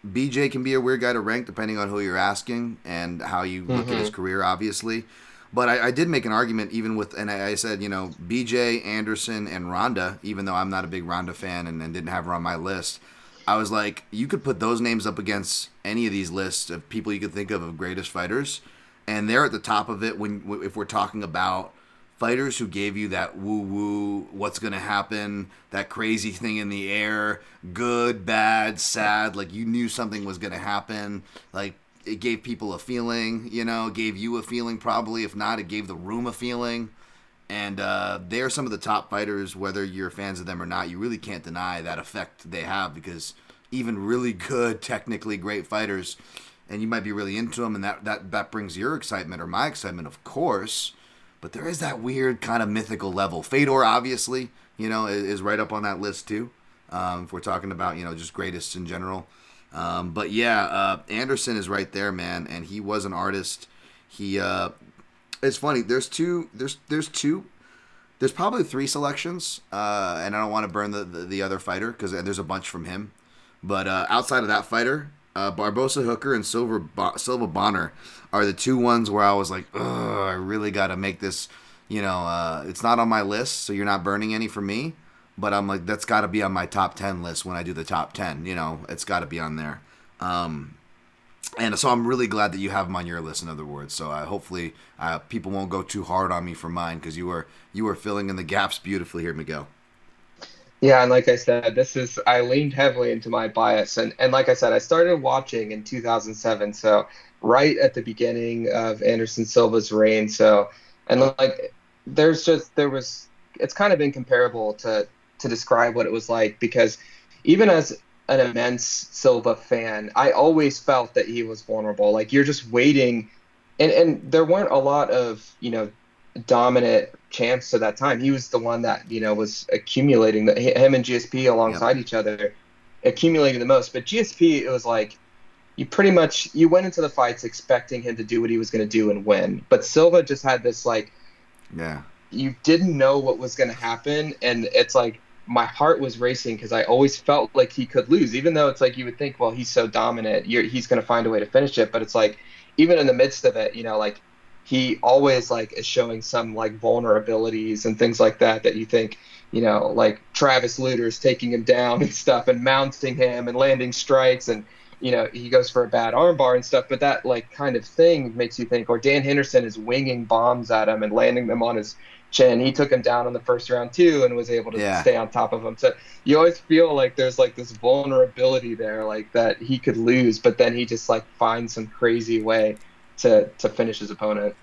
BJ can be a weird guy to rank depending on who you're asking and how you look at his career, obviously. But I did make an argument even with, and I said, BJ, Anderson, and Ronda, even though I'm not a big Ronda fan and didn't have her on my list, I was like, you could put those names up against any of these lists of people you could think of greatest fighters, and they're at the top of it if we're talking about fighters who gave you that woo-woo, what's going to happen, that crazy thing in the air, good, bad, sad, like you knew something was going to happen, like it gave people a feeling, gave you a feeling probably, if not, it gave the room a feeling, and they're some of the top fighters, whether you're fans of them or not, you really can't deny that effect they have, because even really good, technically great fighters, and you might be really into them, and that brings your excitement or my excitement, of course. But there is that weird kind of mythical level. Fedor, obviously, is right up on that list too. If we're talking about, just greatest in general. But yeah, Anderson is right there, man, and he was an artist. It's funny. There's probably three selections, and I don't want to burn the other fighter because there's a bunch from him. But outside of that fighter, Barbosa Hooker and Silva Bonner are the two ones where I was like, ugh, I really got to make this, it's not on my list, so you're not burning any for me. But I'm like, that's got to be on my top 10 list when I do the top 10. It's got to be on there. And so I'm really glad that you have them on your list, in other words. So hopefully people won't go too hard on me for mine, because you are filling in the gaps beautifully here, Miguel. Yeah, and like I said, I leaned heavily into my bias, and like I said, I started watching in 2007, so right at the beginning of Anderson Silva's reign. So, and like it's kind of incomparable to describe what it was like, because even as an immense Silva fan, I always felt that he was vulnerable. Like you're just waiting, and there weren't a lot of, dominant champs at that time. He was the one that, was accumulating him and GSP Yep. alongside each other, accumulating the most. But GSP, it was like you went into the fights expecting him to do what he was going to do and win. But Silva just had this like Yeah. you didn't know what was going to happen, and it's like my heart was racing because I always felt like he could lose, even though it's like you would think, well, he's so dominant, he's going to find a way to finish it. But it's like even in the midst of it, like he always like is showing some like vulnerabilities and things like that that you think, like Travis Luter's taking him down and stuff and mounting him and landing strikes, and he goes for a bad armbar and stuff, but that like kind of thing makes you think, or Dan Henderson is winging bombs at him and landing them on his chin. He took him down in the first round too and was able to Yeah. stay on top of him. So you always feel like there's like this vulnerability there, like that he could lose, but then he just like finds some crazy way to finish his opponent.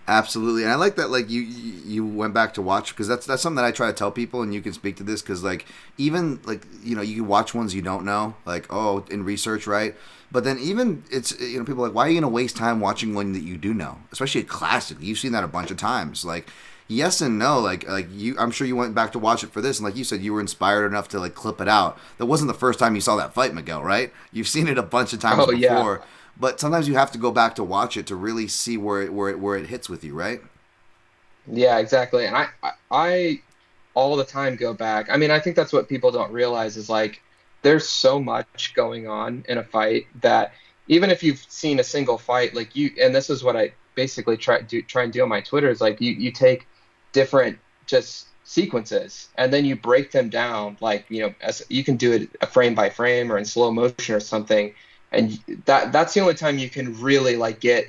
Absolutely, and I like that. Like you went back to watch, because that's something that I try to tell people, and you can speak to this because like even like you can watch ones you don't know, like in research, right? But then even it's people are like, why are you gonna waste time watching one that you do know, especially a classic? You've seen that a bunch of times. Like yes and no. Like you, I'm sure you went back to watch it for this, and like you said, you were inspired enough to like clip it out. That wasn't the first time you saw that fight, Miguel, right? You've seen it a bunch of times Oh yeah. before. But sometimes you have to go back to watch it to really see where it hits with you, right? Yeah, exactly. And I all the time go back. I mean, I think that's what people don't realize is like there's so much going on in a fight that even if you've seen a single fight, like and this is what I basically try and do on my Twitter is like you take different just sequences and then you break them down like, as you can do it a frame by frame or in slow motion or something, and that's the only time you can really like get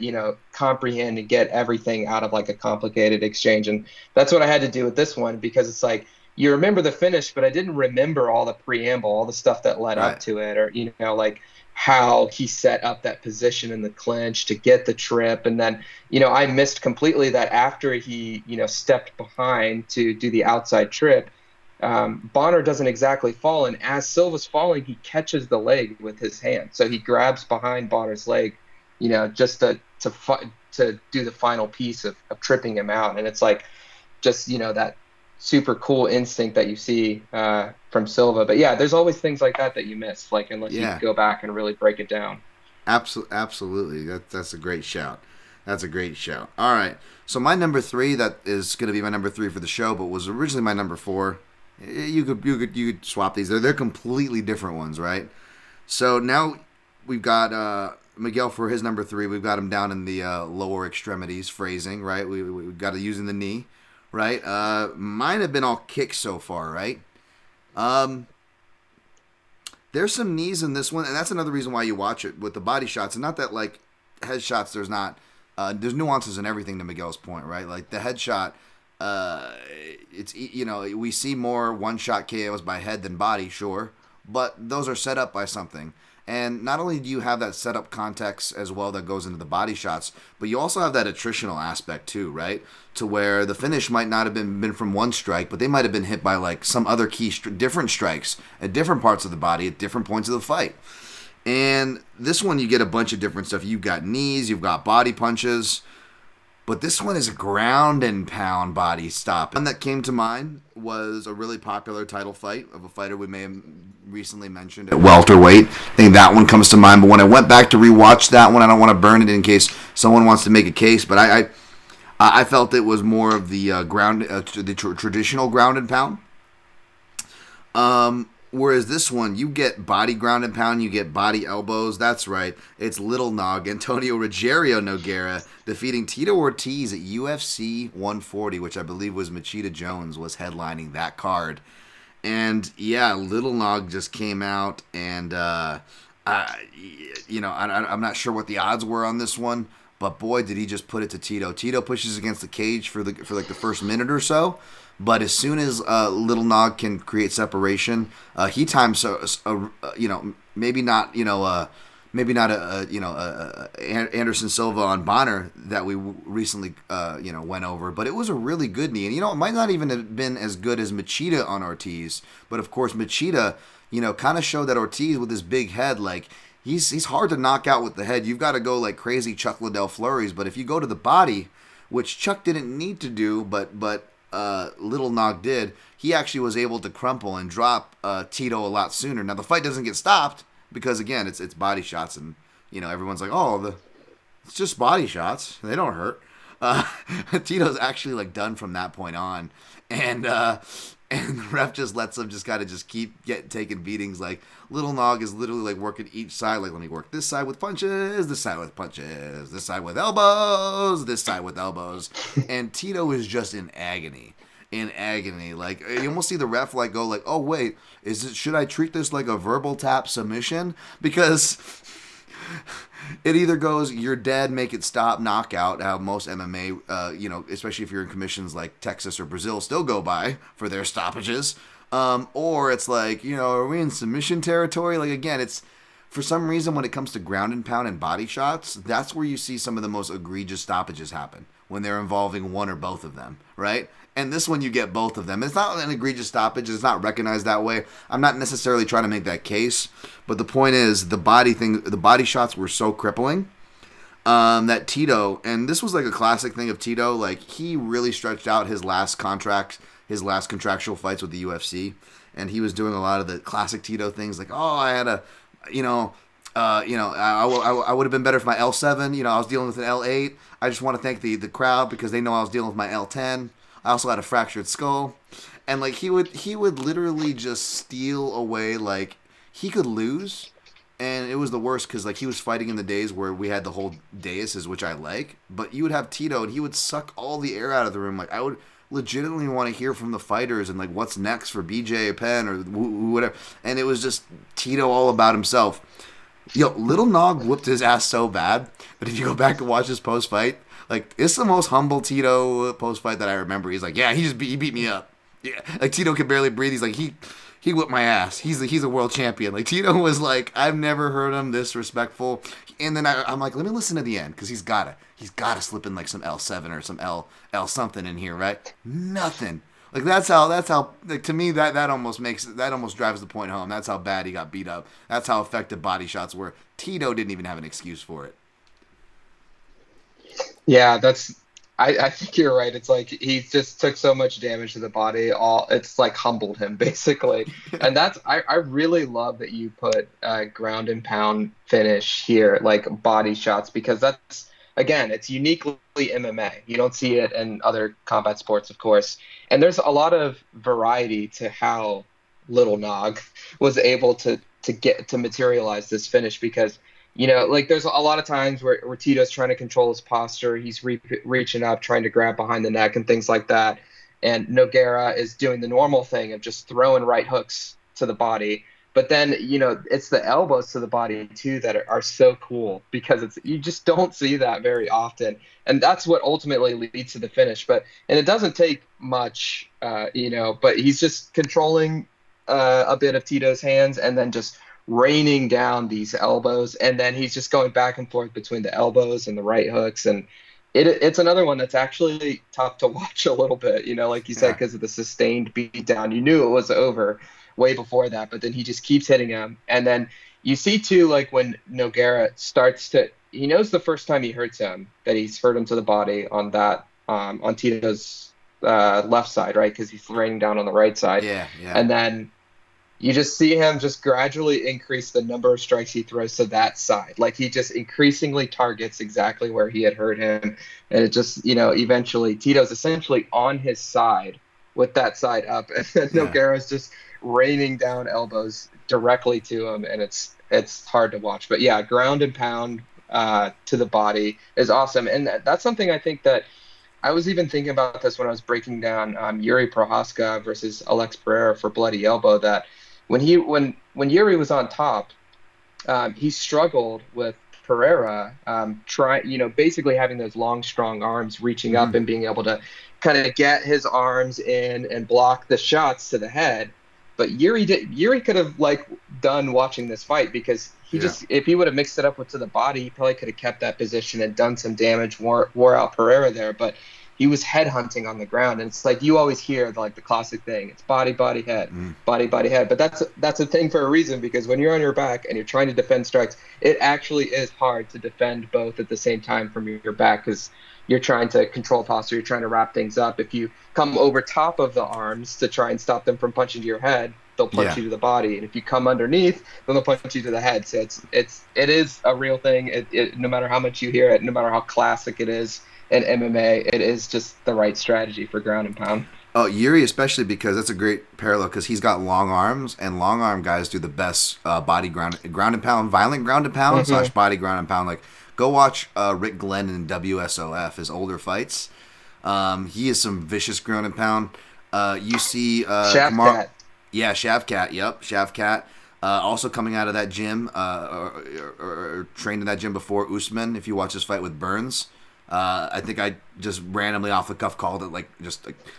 comprehend and get everything out of like a complicated exchange. And that's what I had to do with this one, because it's like you remember the finish but I didn't remember all the preamble, all the stuff that led up Right. to it, or like how he set up that position in the clinch to get the trip. And then I missed completely that after he stepped behind to do the outside trip, Bonner doesn't exactly fall, and as Silva's falling, he catches the leg with his hand. So he grabs behind Bonner's leg, just to do the final piece of tripping him out. And it's like just that super cool instinct that you see from Silva. But yeah, there's always things like that you miss, like unless you Yeah. go back and really break it down. Absolutely. That's a great shout. That's a great shout. All right. So my number 3, that is going to be my number 3 for the show, but was originally my number 4. You could swap these. They're completely different ones, right? So now we've got Miguel for his number 3. We've got him down in the lower extremities, phrasing, right? We've got it using the knee, right? Mine have been all kicks so far, right? Um, there's some knees in this one, and that's another reason why you watch it with the body shots. And not that like headshots, there's nuances in everything, to Miguel's point, right? Like the headshot, it's we see more one shot KOs by head than body, sure, but those are set up by something. And not only do you have that setup context as well that goes into the body shots, but you also have that attritional aspect too, right? To where the finish might not have been from one strike, but they might have been hit by like some other key different strikes at different parts of the body at different points of the fight. And this one you get a bunch of different stuff. You've got knees, you've got body punches, but this one is a ground and pound body stop. One that came to mind was a really popular title fight of a fighter we may have recently mentioned at welterweight. I think that one comes to mind. But when I went back to rewatch that one, I don't want to burn it in case someone wants to make a case. But I felt it was more of the traditional ground and pound. Whereas this one, you get body ground and pound, you get body elbows. That's right. It's Little Nog, Antonio Ruggiero Nogueira, defeating Tito Ortiz at UFC 140, which I believe was Machida Jones was headlining that card. And yeah, Little Nog just came out, and I'm not sure what the odds were on this one, but boy, did he just put it to Tito. Tito pushes against the cage for like the first minute or so. But as soon as Little Nog can create separation, he times maybe not Anderson Silva on Bonner that we recently went over, but it was a really good knee, and it might not even have been as good as Machida on Ortiz, but of course Machida, kind of showed that Ortiz with his big head, like he's hard to knock out with the head. You've got to go like crazy Chuck Liddell flurries, but if you go to the body, which Chuck didn't need to do, but Little Nog did, he actually was able to crumple and drop Tito a lot sooner. Now the fight doesn't get stopped because again it's body shots, and everyone's like, oh, it's just body shots, they don't hurt. Tito's actually like done from that point on, and the ref just lets him just keep taking beatings. Like Little Nog is literally like working each side. Like, let me work this side with punches, this side with punches, this side with elbows, this side with elbows, and Tito is just in agony. Like you almost see the ref like go like, oh wait, should I treat this like a verbal tap submission? Because it either goes, you're dead, make it stop, knockout, how most MMA, especially if you're in commissions like Texas or Brazil, still go by for their stoppages. Or it's like, are we in submission territory? Like, again, it's, for some reason, when it comes to ground and pound and body shots, that's where you see some of the most egregious stoppages happen, when they're involving one or both of them, right? And this one, you get both of them. It's not an egregious stoppage. It's not recognized that way. I'm not necessarily trying to make that case. But the point is, the body shots were so crippling that Tito, and this was like a classic thing of Tito, like he really stretched out his last contractual fights with the UFC. And he was doing a lot of the classic Tito things like, oh, I had I would have been better for my L7. I was dealing with an L8. I just want to thank the crowd because they know I was dealing with my L10. I also had a fractured skull, and like he would literally just steal away. Like he could lose, and it was the worst because like he was fighting in the days where we had the whole daises, which I like. But you would have Tito, and he would suck all the air out of the room. Like I would legitimately want to hear from the fighters and like what's next for BJ Penn or whatever. And it was just Tito all about himself. Little Nog whooped his ass so bad, but if you go back and watch his post fight. Like, it's the most humble Tito post-fight that I remember. He's like, yeah, he beat me up. Yeah, like, Tito could barely breathe. He's like, he whipped my ass. He's a world champion. Like, Tito was like, I've never heard him this respectful. And then I'm like, let me listen to the end, because he's gotta slip in, like, some L7 or some L something in here, right? Nothing. Like, that's how, like, to me, that almost drives the point home. That's how bad he got beat up. That's how effective body shots were. Tito didn't even have an excuse for it. Yeah, I think you're right. It's like he just took so much damage to the body. It's like humbled him basically. And I really love that you put ground and pound finish here, like body shots, because that's, again, it's uniquely MMA. You don't see it in other combat sports, of course. And there's a lot of variety to how Little Nog was able to get to materialize this finish, because like there's a lot of times where Tito's trying to control his posture. He's reaching up, trying to grab behind the neck and things like that. And Nogueira is doing the normal thing of just throwing right hooks to the body. But then, it's the elbows to the body, too, that are so cool, because you just don't see that very often. And that's what ultimately leads to the finish. And it doesn't take much, but he's just controlling a bit of Tito's hands and then just raining down these elbows, and then he's just going back and forth between the elbows and the right hooks, and it's another one that's actually tough to watch a little bit, like you said, because of the sustained beat down. You knew it was over way before that, but then he just keeps hitting him. And then you see too, like when Nogueira he knows the first time he hurts him that he's hurt him to the body on that on Tito's left side, right, because he's raining down on the right side. And then you just see him just gradually increase the number of strikes he throws to that side. Like he just increasingly targets exactly where he had hurt him. And it just, eventually Tito's essentially on his side with that side up. And then Nogueira's just raining down elbows directly to him. And it's hard to watch. But yeah, ground and pound to the body is awesome. And that's something I think that I was even thinking about this when I was breaking down Yuri Prohaska versus Alex Pereira for Bloody Elbow, that when Yuri was on top, he struggled with Pereira, basically having those long, strong arms, reaching up and being able to kind of get his arms in and block the shots to the head. But Yuri could have done watching this fight, because if he would have mixed it up to the body, he probably could have kept that position and done some damage, wore out Pereira there. But he was head hunting on the ground. And it's like you always hear like the classic thing, it's body, head, Mm. body, head. But that's a thing for a reason, because when you're on your back and you're trying to defend strikes, it actually is hard to defend both at the same time from your back, because you're trying to control posture, you're trying to wrap things up. If you come over top of the arms to try and stop them from punching to your head, they'll punch Yeah. you to the body. And if you come underneath, then they'll punch you to the head. So it is a real thing. No matter how much you hear it, no matter how classic it is in MMA, it is just the right strategy for ground and pound. Oh, Yuri especially, because that's a great parallel, because he's got long arms, and long arm guys do the best body ground and pound, violent ground and pound slash body ground and pound. Like, go watch Rick Glenn in WSOF, his older fights. He is some vicious ground and pound. You see Shaft Cat. Yeah, Shavkat. Yep, Shavkat. Also coming out of that gym, or trained in that gym before Usman. If you watch his fight with Burns, I think I just randomly off the cuff called it like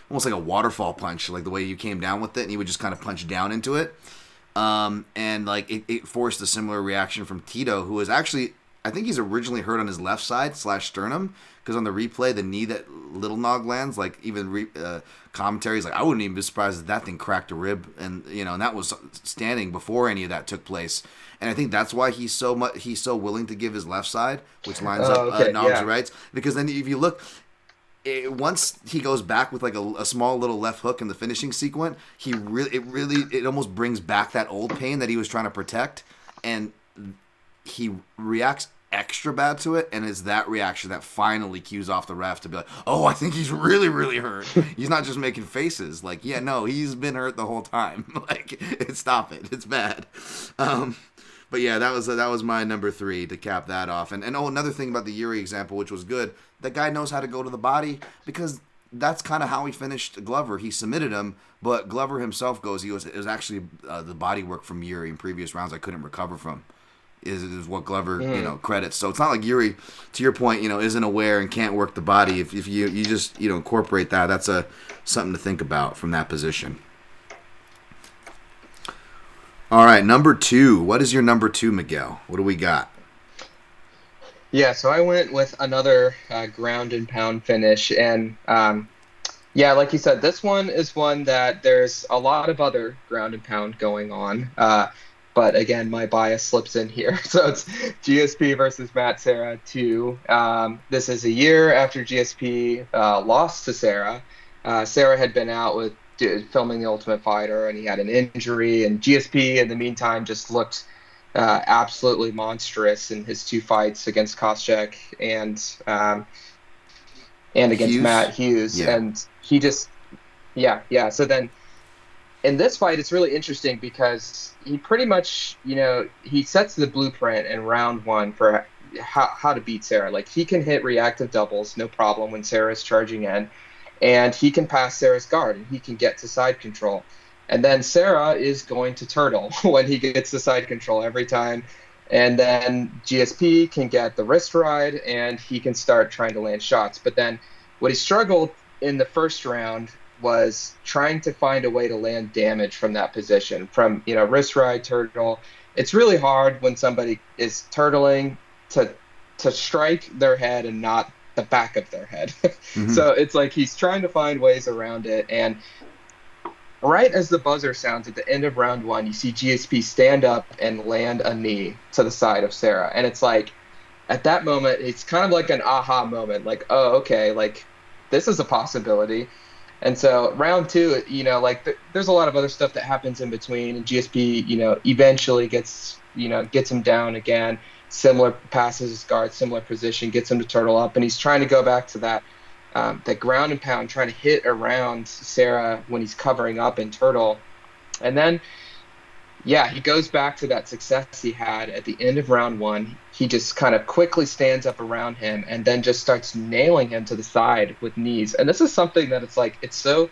almost like a waterfall punch, like the way you came down with it, and he would just kind of punch down into it. And like it forced a similar reaction from Tito, who was actually, I think he's originally hurt on his left side / sternum, because on the replay, the knee that Little Nog lands, like even commentaries, like I wouldn't even be surprised if that thing cracked a rib, and and that was standing before any of that took place. And I think that's why he's so willing to give his left side, which lines up Nog's rights, because then if you look, once he goes back with like a small little left hook in the finishing sequence, it almost brings back that old pain that he was trying to protect, and he reacts extra bad to it, and it's that reaction that finally cues off the ref to be like, oh, I think he's really, really hurt. He's not just making faces. Like, yeah, no, he's been hurt the whole time. Like, stop it. It's bad. But yeah, that was my number 3 to cap that off. And another thing about the Yuri example, which was good, that guy knows how to go to the body, because that's kind of how he finished Glover. He submitted him, but Glover himself goes, it was actually the body work from Yuri in previous rounds I couldn't recover from. Is what Glover credits. So it's not like Yuri, to your point, isn't aware and can't work the body. If you just incorporate that, that's something to think about from that position. All right, number 2. What is your number 2, Miguel? What do we got? Yeah, so I went with another ground and pound finish, and yeah, like you said, this one is one that there's a lot of other ground and pound going on. But again, my bias slips in here. So it's GSP versus Matt Serra 2. This is a year after GSP lost to Serra. Serra had been out with filming The Ultimate Fighter, and he had an injury. And GSP, in the meantime, just looked absolutely monstrous in his 2 fights against Koscheck and against Hughes? Matt Hughes. Yeah. And he just, yeah. So then, in this fight, it's really interesting because he pretty much, he sets the blueprint in round 1 for how to beat Serra. Like, he can hit reactive doubles, no problem, when Serra is charging in, and he can pass Serra's guard, and he can get to side control. And then Serra is going to turtle when he gets to side control every time. And then GSP can get the wrist ride, and he can start trying to land shots. But then what he struggled in the first round was trying to find a way to land damage from that position, from wrist ride, turtle. It's really hard when somebody is turtling to strike their head and not the back of their head. Mm-hmm. So it's like he's trying to find ways around it. And right as the buzzer sounds at the end of round 1, you see GSP stand up and land a knee to the side of Serra. And it's like, at that moment, it's kind of like an aha moment. Like, oh, okay, like this is a possibility. And so round 2, there's a lot of other stuff that happens in between, and GSP, eventually gets him down again. Similar passes his guard, similar position, gets him to turtle up, and he's trying to go back to that ground and pound, trying to hit around Serra when he's covering up in turtle. And then, he goes back to that success he had at the end of round 1. He just kind of quickly stands up around him and then just starts nailing him to the side with knees. And this is something that it's so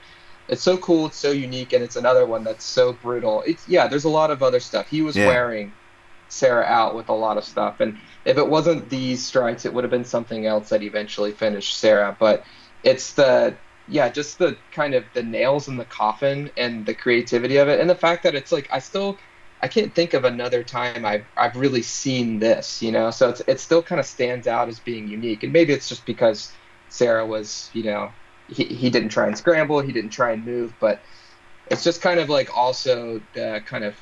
cool, it's so unique, and it's another one that's so brutal. There's a lot of other stuff. He was wearing Serra out with a lot of stuff, and if it wasn't these strikes, it would have been something else that eventually finished Serra. But it's just the kind of the nails in the coffin and the creativity of it, and the fact that it's like I can't think of another time I've really seen this, so it still kind of stands out as being unique. And maybe it's just because Sarah was, he didn't try and scramble, he didn't try and move, but it's just kind of like also kind of,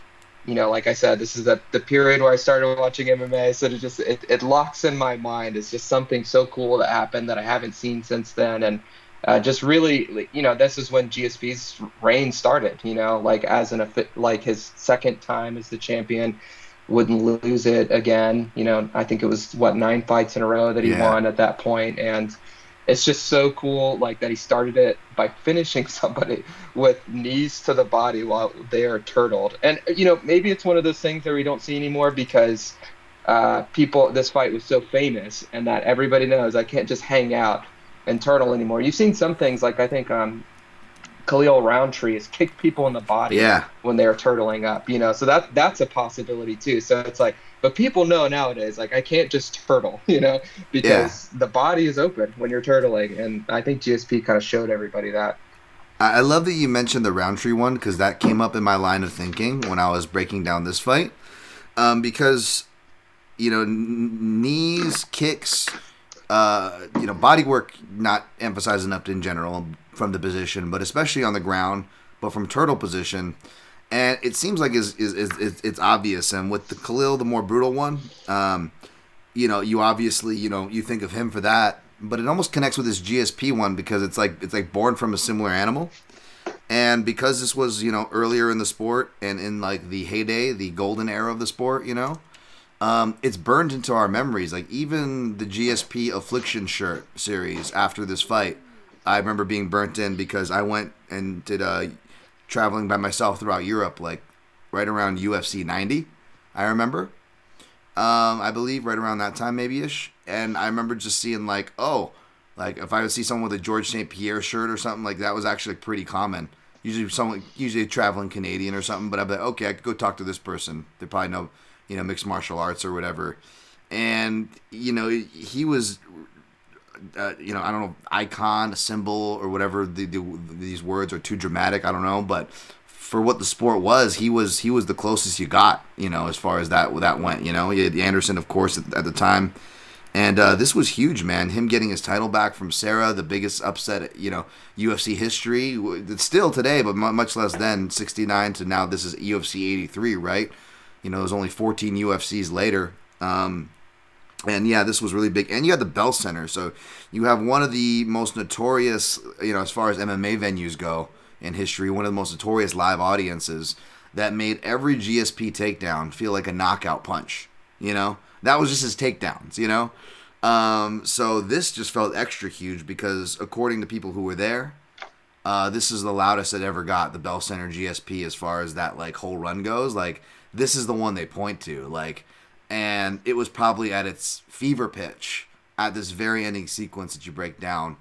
like I said, this is the period where I started watching MMA. So it locks in my mind. It's just something so cool that happened that I haven't seen since then. And just really, this is when GSP's reign started, like like his second time as the champion, wouldn't lose it again. I think it was 9 fights in a row that he Yeah. won at that point. And it's just so cool, like that he started it by finishing somebody with knees to the body while they are turtled. And maybe it's one of those things that we don't see anymore because this fight was so famous and that everybody knows I can't just hang out and turtle anymore. You've seen some things like I think Khalil Roundtree has kicked people in the body Yeah. when they're turtling up, so that's a possibility too. So it's like, but people know nowadays, like I can't just turtle, Yeah. because the body is open when you're turtling. And I think GSP kind of showed everybody that. I love that you mentioned the Roundtree one because that came up in my line of thinking when I was breaking down this fight. Because, knees, kicks, body work not emphasized enough in general from the position, but especially on the ground, but from turtle position. And it seems like it's obvious. And with the Khalil, the more brutal one, you obviously, you think of him for that, but it almost connects with this GSP one because it's like born from a similar animal. And because this was, earlier in the sport and in like the heyday, the golden era of the sport, it's burned into our memories. Like even the GSP Affliction shirt series after this fight, I remember being burnt in because I went and did traveling by myself throughout Europe, like right around UFC 90. I remember, I believe right around that time maybe ish, and I remember just seeing like, oh, like if I would see someone with a George St. Pierre shirt or something like that was actually pretty common. Usually a traveling Canadian or something, but I'd be like, okay, I could go talk to this person. They probably know, mixed martial arts or whatever. And, he was, I don't know, icon, a symbol, or whatever these words are too dramatic. I don't know, but for what the sport was, he was the closest you got, as far as that went. You had Anderson, of course, at the time. And this was huge, man. Him getting his title back from Sarah, the biggest upset, UFC history. It's still today, but much less then. 69 to now, this is UFC 83, right? It was only 14 UFCs later. And yeah, this was really big. And you had the Bell Center, so you have one of the most notorious, as far as MMA venues go in history, one of the most notorious live audiences that made every GSP takedown feel like a knockout punch. That was just his takedowns, So this just felt extra huge because according to people who were there, this is the loudest it ever got, the Bell Center GSP, as far as that like whole run goes. Like this is the one they point to, like, and it was probably at its fever pitch at this very ending sequence that you break down.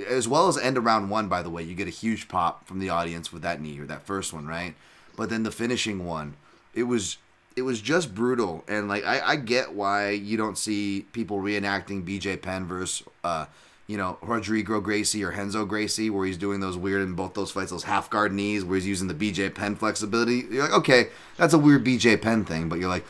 As well as end of round one, by the way, you get a huge pop from the audience with that knee or that first one, right? But then the finishing one, it was just brutal. And like I get why you don't see people reenacting BJ Penn versus Rodrigo Gracie or Renzo Gracie, where he's doing those weird in both those fights, those half guard knees where he's using the BJ Penn flexibility. You're like, okay, that's a weird BJ Penn thing, but you're like,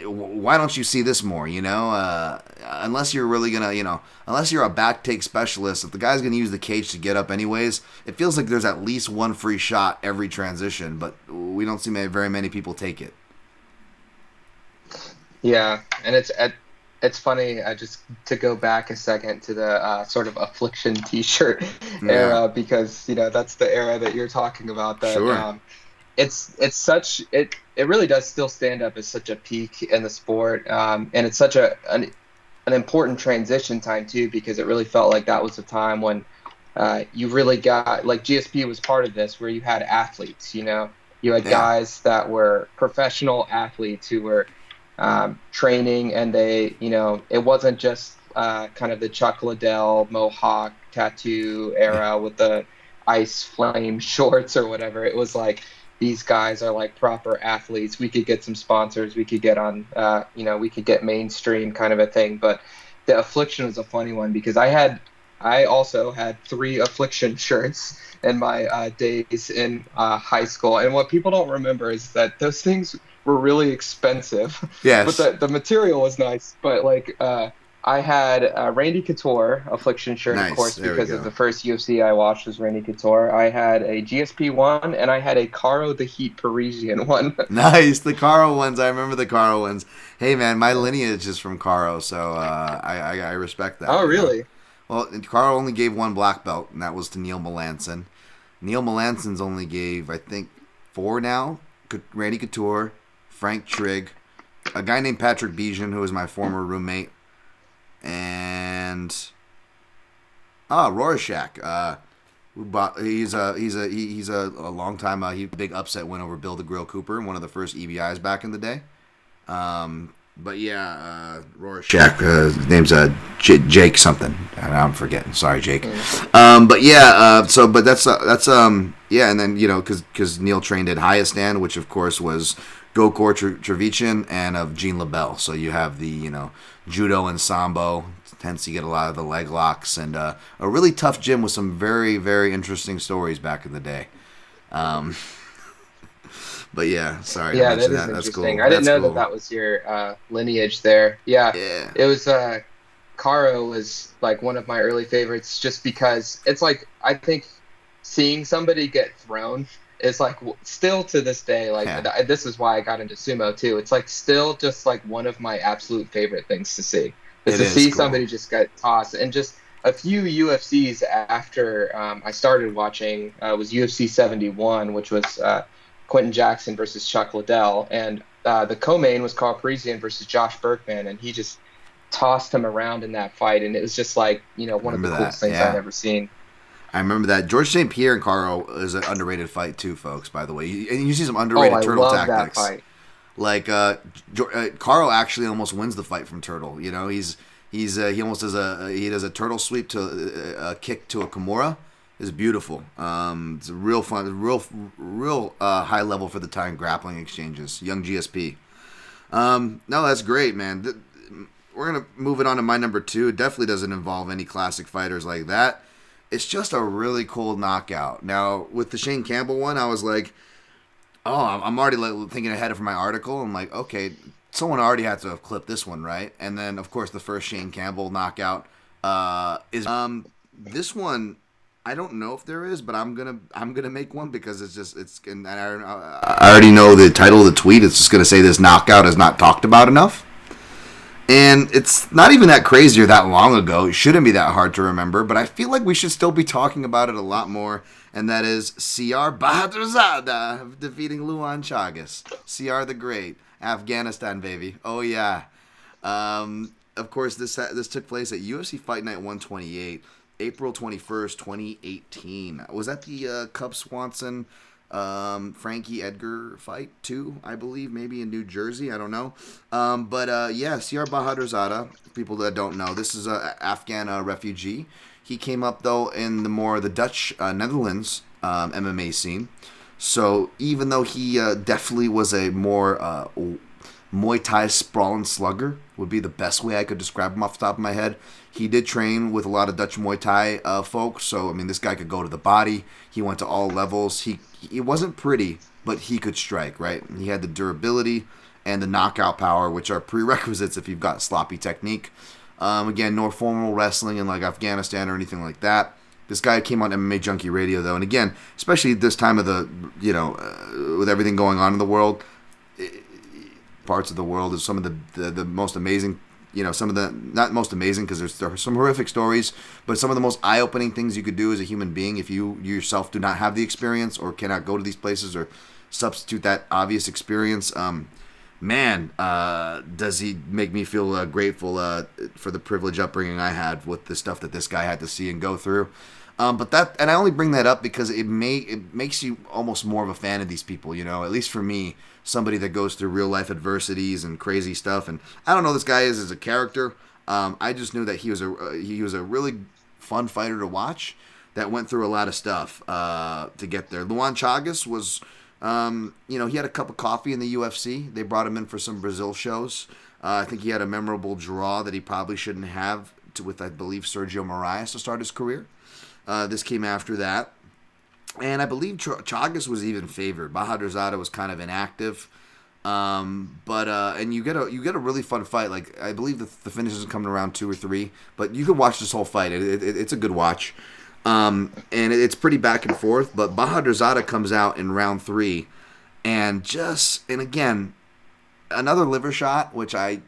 why don't you see this more? Unless you're really gonna, unless you're a back take specialist, if the guy's gonna use the cage to get up anyways, it feels like there's at least one free shot every transition, but we don't see very many people take it. Yeah, and it's funny. Just to go back a second to the sort of Affliction T-shirt Yeah, era, because that's the era that you're talking about. That sure. it really does still stand up as such a peak in the sport, and it's such an important transition time too, because it really felt like that was a time when you really got, like, GSP was part of this, where you had athletes. You had Yeah, guys that were professional athletes who were training, and it wasn't just kind of the Chuck Liddell Mohawk tattoo yeah, era with the ice flame shorts or whatever. It was like, these guys are like proper athletes. We could get some sponsors. We could get on, we could get mainstream kind of a thing. But the Affliction was a funny one because I also had 3 Affliction shirts in my days in high school. And what people don't remember is that those things were really expensive, but yes, the material was nice. But like, I had Randy Couture affliction shirt, of Nice. course, There we because of go. the first UFC I watched was Randy Couture. I had a GSP one, and I had a Caro the Heat Parisian one. Nice. The Caro ones. I remember the Caro ones. Hey, man, my lineage is from Caro, so I respect that, Oh, you know. really? Well, Caro only gave one black belt, and that was to Neil Melanson. Neil Melanson's only gave, I think, four now. Randy Couture, Frank Trigg, a guy named Patrick Bijan, who was my former roommate, and Rorschach. He's a long time big upset win over Bill the Grill Cooper, one of the first EBIs back in the day. But yeah, Rorschach. His name's Jake something. I'm forgetting. Sorry, Jake. But yeah. But that's yeah, and then because Neil trained at highest stand, which of course was Gokor Trevichen and of Gene LaBelle. So you have the judo and sambo. Hence, you get a lot of the leg locks and a really tough gym with some very, very interesting stories back in the day. But yeah, sorry to Yeah, that mention is that. That's interesting. cool. I didn't That's know that cool. that was your lineage there. Yeah, Yeah. it was Caro was like one of my early favorites just because it's like I think seeing somebody get thrown is like still to this day like Yeah. this is why I got into sumo too. It's like still just like one of my absolute favorite things to see is It to is see cool. somebody just get tossed and just a few UFCs after I started watching was UFC 71, which was Quentin Jackson versus Chuck Liddell, and the co-main was Carl Parisian versus Josh Berkman, and he just tossed him around in that fight, and it was just like one of Remember the that? coolest things I'd Yeah. ever seen. I remember that. George St. Pierre and Caro is an underrated fight too, folks. By the way, and you see some Oh, underrated I Turtle love that tactics. fight. Like Caro actually almost wins the fight from Turtle. He almost does a turtle sweep to a kick to a Kimura. Is beautiful. It's a real fun, real high level for the time grappling exchanges. Young GSP. No, that's great, man. We're gonna move it on to my number two. It definitely doesn't involve any classic fighters like that. It's just a really cool knockout. Now with the Shane Campbell one, I was like, oh, I'm already thinking ahead of my article. I'm like, okay, someone already had to have clipped this one, right? And then, of course, the first Shane Campbell knockout is this one. I don't know if there is, but I'm gonna make one because and I already know the title of the tweet. It's just gonna say this knockout is not talked about enough. And it's not even that crazy or that long ago. It shouldn't be that hard to remember, but I feel like we should still be talking about it a lot more. And that is CR Bahadurzada defeating Luan Chagas. CR the Great. Afghanistan, baby. Oh, yeah. Of course, this took place at UFC Fight Night 128, April 21st, 2018. Was that the Cub Swanson Frankie Edgar fight too, I believe, maybe in New Jersey. I don't know. But yeah, CR Bahadurzada, people that don't know, this is a Afghan refugee. He came up though in the Dutch Netherlands MMA scene. So even though he definitely was a more Muay Thai sprawling slugger, would be the best way I could describe him off the top of my head. He did train with a lot of Dutch Muay Thai folks, so I mean, this guy could go to the body. He went to all levels. He wasn't pretty, but he could strike, right? He had the durability and the knockout power, which are prerequisites if you've got sloppy technique. Again, no formal wrestling in like Afghanistan or anything like that. This guy came on MMA Junkie Radio though, and again, especially this time of the with everything going on in the world, parts of the world is some of the most amazing. Some of the not most amazing because there are some horrific stories, but some of the most eye-opening things you could do as a human being if you yourself do not have the experience or cannot go to these places or substitute that obvious experience. Man, does he make me feel grateful for the privileged upbringing I had with the stuff that this guy had to see and go through. And I only bring that up because it makes you almost more of a fan of these people, at least for me, somebody that goes through real life adversities and crazy stuff. And I don't know who this guy is as a character. I just knew that he was a really fun fighter to watch that went through a lot of stuff to get there. Luan Chagas was, he had a cup of coffee in the UFC. They brought him in for some Brazil shows. I think he had a memorable draw that he probably shouldn't have with, I believe, Sergio Moraes to start his career. This came after that. And I believe Chagas was even favored. Bahadurzada was kind of inactive. But and you get a really fun fight. Like I believe the finish is coming around 2 or 3, but you can watch this whole fight. It's a good watch. And it's pretty back and forth. But Bahadurzada comes out in round 3, and again another liver shot, which I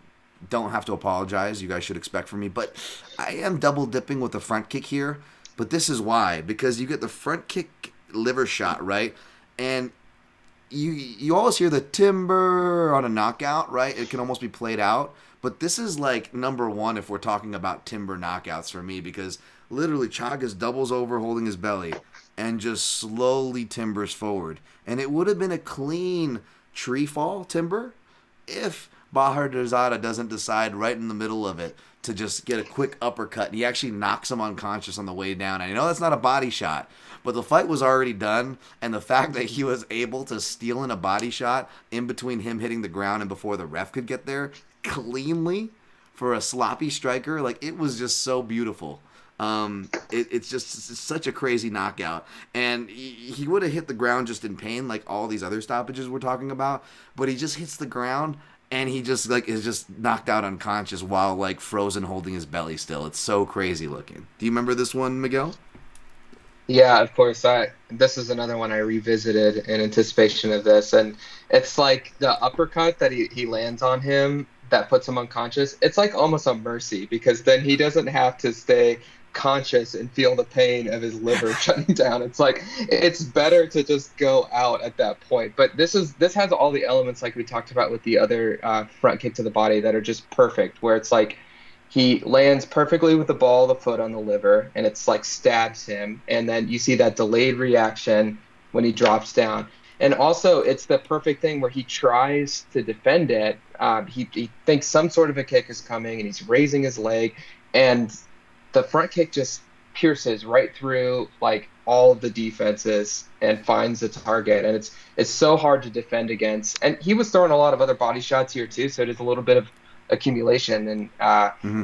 don't have to apologize. You guys should expect from me, but I am double dipping with the front kick here. But this is why, because you get the front kick liver shot, right, and you always hear the timber on a knockout, right? It can almost be played out. But this is like number one if we're talking about timber knockouts for me, because literally Chagas doubles over holding his belly and just slowly timbers forward. And it would have been a clean tree fall timber if Bahadurzada doesn't decide right in the middle of it to just get a quick uppercut. And he actually knocks him unconscious on the way down. And I know that's not a body shot, but the fight was already done. And the fact that he was able to steal in a body shot in between him hitting the ground and before the ref could get there cleanly for a sloppy striker, like, it was just so beautiful. It's just such a crazy knockout, and he would have hit the ground just in pain like all these other stoppages we're talking about, but he just hits the ground and he just like is just knocked out unconscious while like frozen holding his belly still. It's so crazy looking. Do you remember this one, Miguel? Yeah, of course. This is another one I revisited in anticipation of this, and it's like the uppercut that he lands on him that puts him unconscious. It's like almost a mercy because then he doesn't have to stay conscious and feel the pain of his liver shutting down. It's like it's better to just go out at that point. But this has all the elements like we talked about with the other front kick to the body that are just perfect, where it's like he lands perfectly with the ball of the foot on the liver, and it's like stabs him. And then you see that delayed reaction when he drops down. And also, it's the perfect thing where he tries to defend it. He thinks some sort of a kick is coming, and he's raising his leg, and the front kick just pierces right through like all of the defenses and finds the target. And it's so hard to defend against. And he was throwing a lot of other body shots here too, so it is a little bit of accumulation, and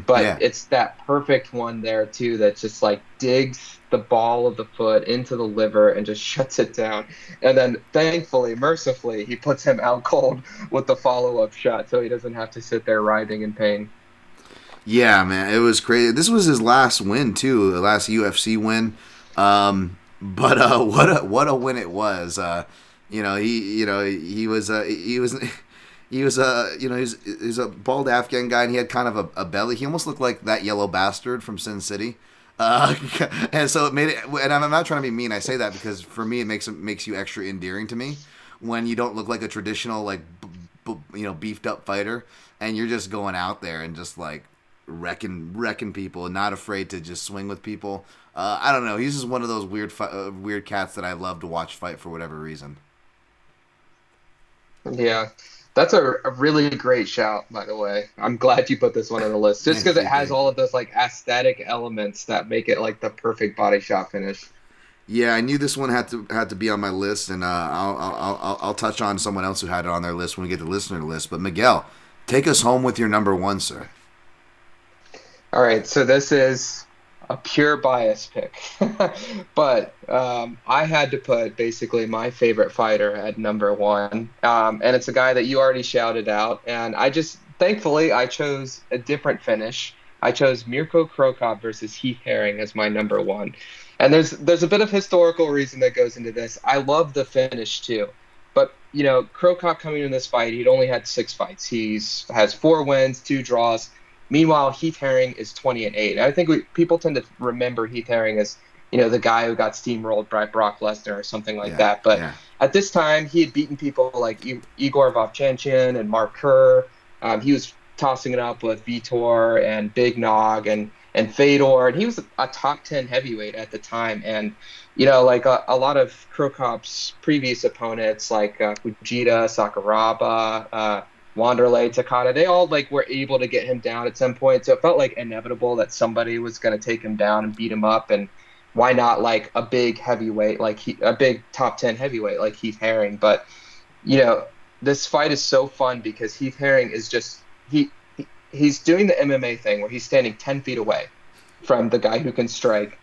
but Yeah. it's that perfect one there too that just like digs the ball of the foot into the liver and just shuts it down. And then thankfully, mercifully, he puts him out cold with the follow-up shot so he doesn't have to sit there writhing in pain. Yeah, man, it was crazy. This was his last win too, the last UFC win. But what a win it was. He's a bald Afghan guy, and he had kind of a belly. He almost looked like that yellow bastard from Sin City. And so it made it. And I'm not trying to be mean. I say that because for me, it makes you extra endearing to me when you don't look like a traditional like beefed up fighter, and you're just going out there and just like wrecking people and not afraid to just swing with people. I don't know. He's just one of those weird cats that I love to watch fight for whatever reason. Yeah, that's a really great shout, by the way. I'm glad you put this one on the list, just because Thank it you, has thank all you. of those like aesthetic elements that make it like the perfect body shot finish. Yeah, I knew this one had to be on my list, and I'll touch on someone else who had it on their list when we get to listener list. But Miguel, take us home with your number one, sir. All right, so this is a pure bias pick, but I had to put basically my favorite fighter at number one, and it's a guy that you already shouted out, and thankfully I chose a different finish. I chose Mirko Krokop versus Heath Herring as my number one, and there's a bit of historical reason that goes into this. I love the finish too. But Krokop coming in this fight, he'd only had 6 fights. He's has 4 wins, 2 draws. Meanwhile, Heath Herring is 20-8. I think people tend to remember Heath Herring as, the guy who got steamrolled by Brock Lesnar or something like Yeah, that. But yeah. at this time, he had beaten people like Igor Vovchanchin and Mark Kerr. He was tossing it up with Vitor and Big Nog and Fedor, and he was a top 10 heavyweight at the time. And like a lot of Krokop's previous opponents, like Fujita, Sakuraba, Wanderlei, Takada, they all like were able to get him down at some point. So it felt like inevitable that somebody was going to take him down and beat him up. And why not like a big heavyweight, a big top 10 heavyweight like Heath Herring? But this fight is so fun because Heath Herring is just he's doing the MMA thing where he's standing 10 feet away from the guy who can strike,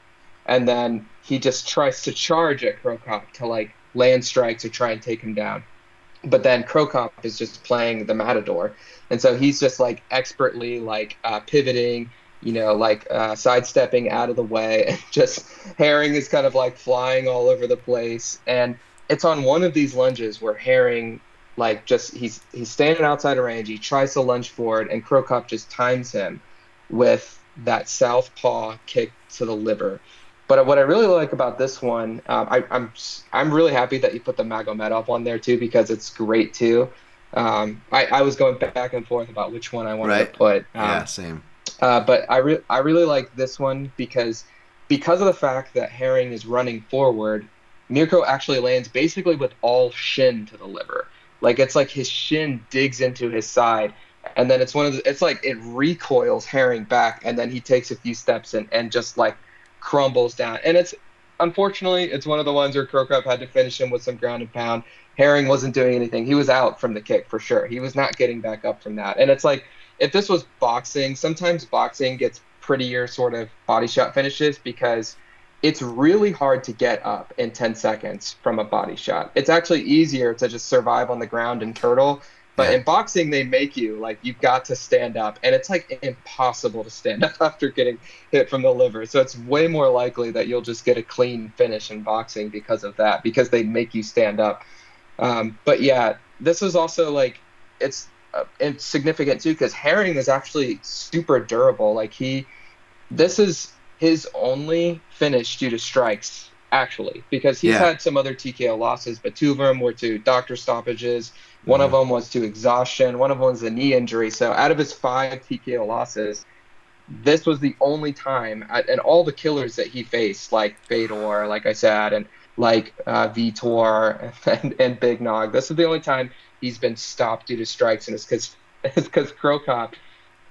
and then he just tries to charge at Krokop to like land strikes or try and take him down. but then Crow Cop is just playing the Matador, and so he's just like expertly like pivoting, like sidestepping out of the way, and just Herring is kind of like flying all over the place, and it's on one of these lunges where Herring like just he's standing outside of range, he tries to lunge forward, and Crow Cop just times him with that southpaw kick to the liver. But what I really like about this one, I'm really happy that you put the Magomed on there too because it's great too. I was going back and forth about which one I wanted to Right? put, Yeah, same. but I really like this one because of the fact that Herring is running forward, Mirko actually lands basically with all shin to the liver. Like it's like his shin digs into his side, and then it's like it recoils Herring back, and then he takes a few steps and just like crumbles down. And it's unfortunately it's one of the ones where Krokop had to finish him with some ground and pound. Herring wasn't doing anything. He was out from the kick for sure. He was not getting back up from that. And it's like if this was boxing, sometimes boxing gets prettier sort of body shot finishes because it's really hard to get up in 10 seconds from a body shot. It's actually easier to just survive on the ground and turtle. But Yeah. in boxing, they make you like you've got to stand up, and it's like impossible to stand up after getting hit from the liver. So it's way more likely that you'll just get a clean finish in boxing because of that, because they make you stand up. But yeah, this is also like it's significant too because Herring is actually super durable. This is his only finish due to strikes, actually, because he's Yeah. had some other TKO losses, but two of them were to doctor stoppages. One of Hmm. them was to exhaustion. One of them was a knee injury. So out of his five TKO losses, this was the only time, and all the killers that he faced, like Fedor, like I said, and like Vitor and Big Nog, this is the only time he's been stopped due to strikes, and it's because Krokop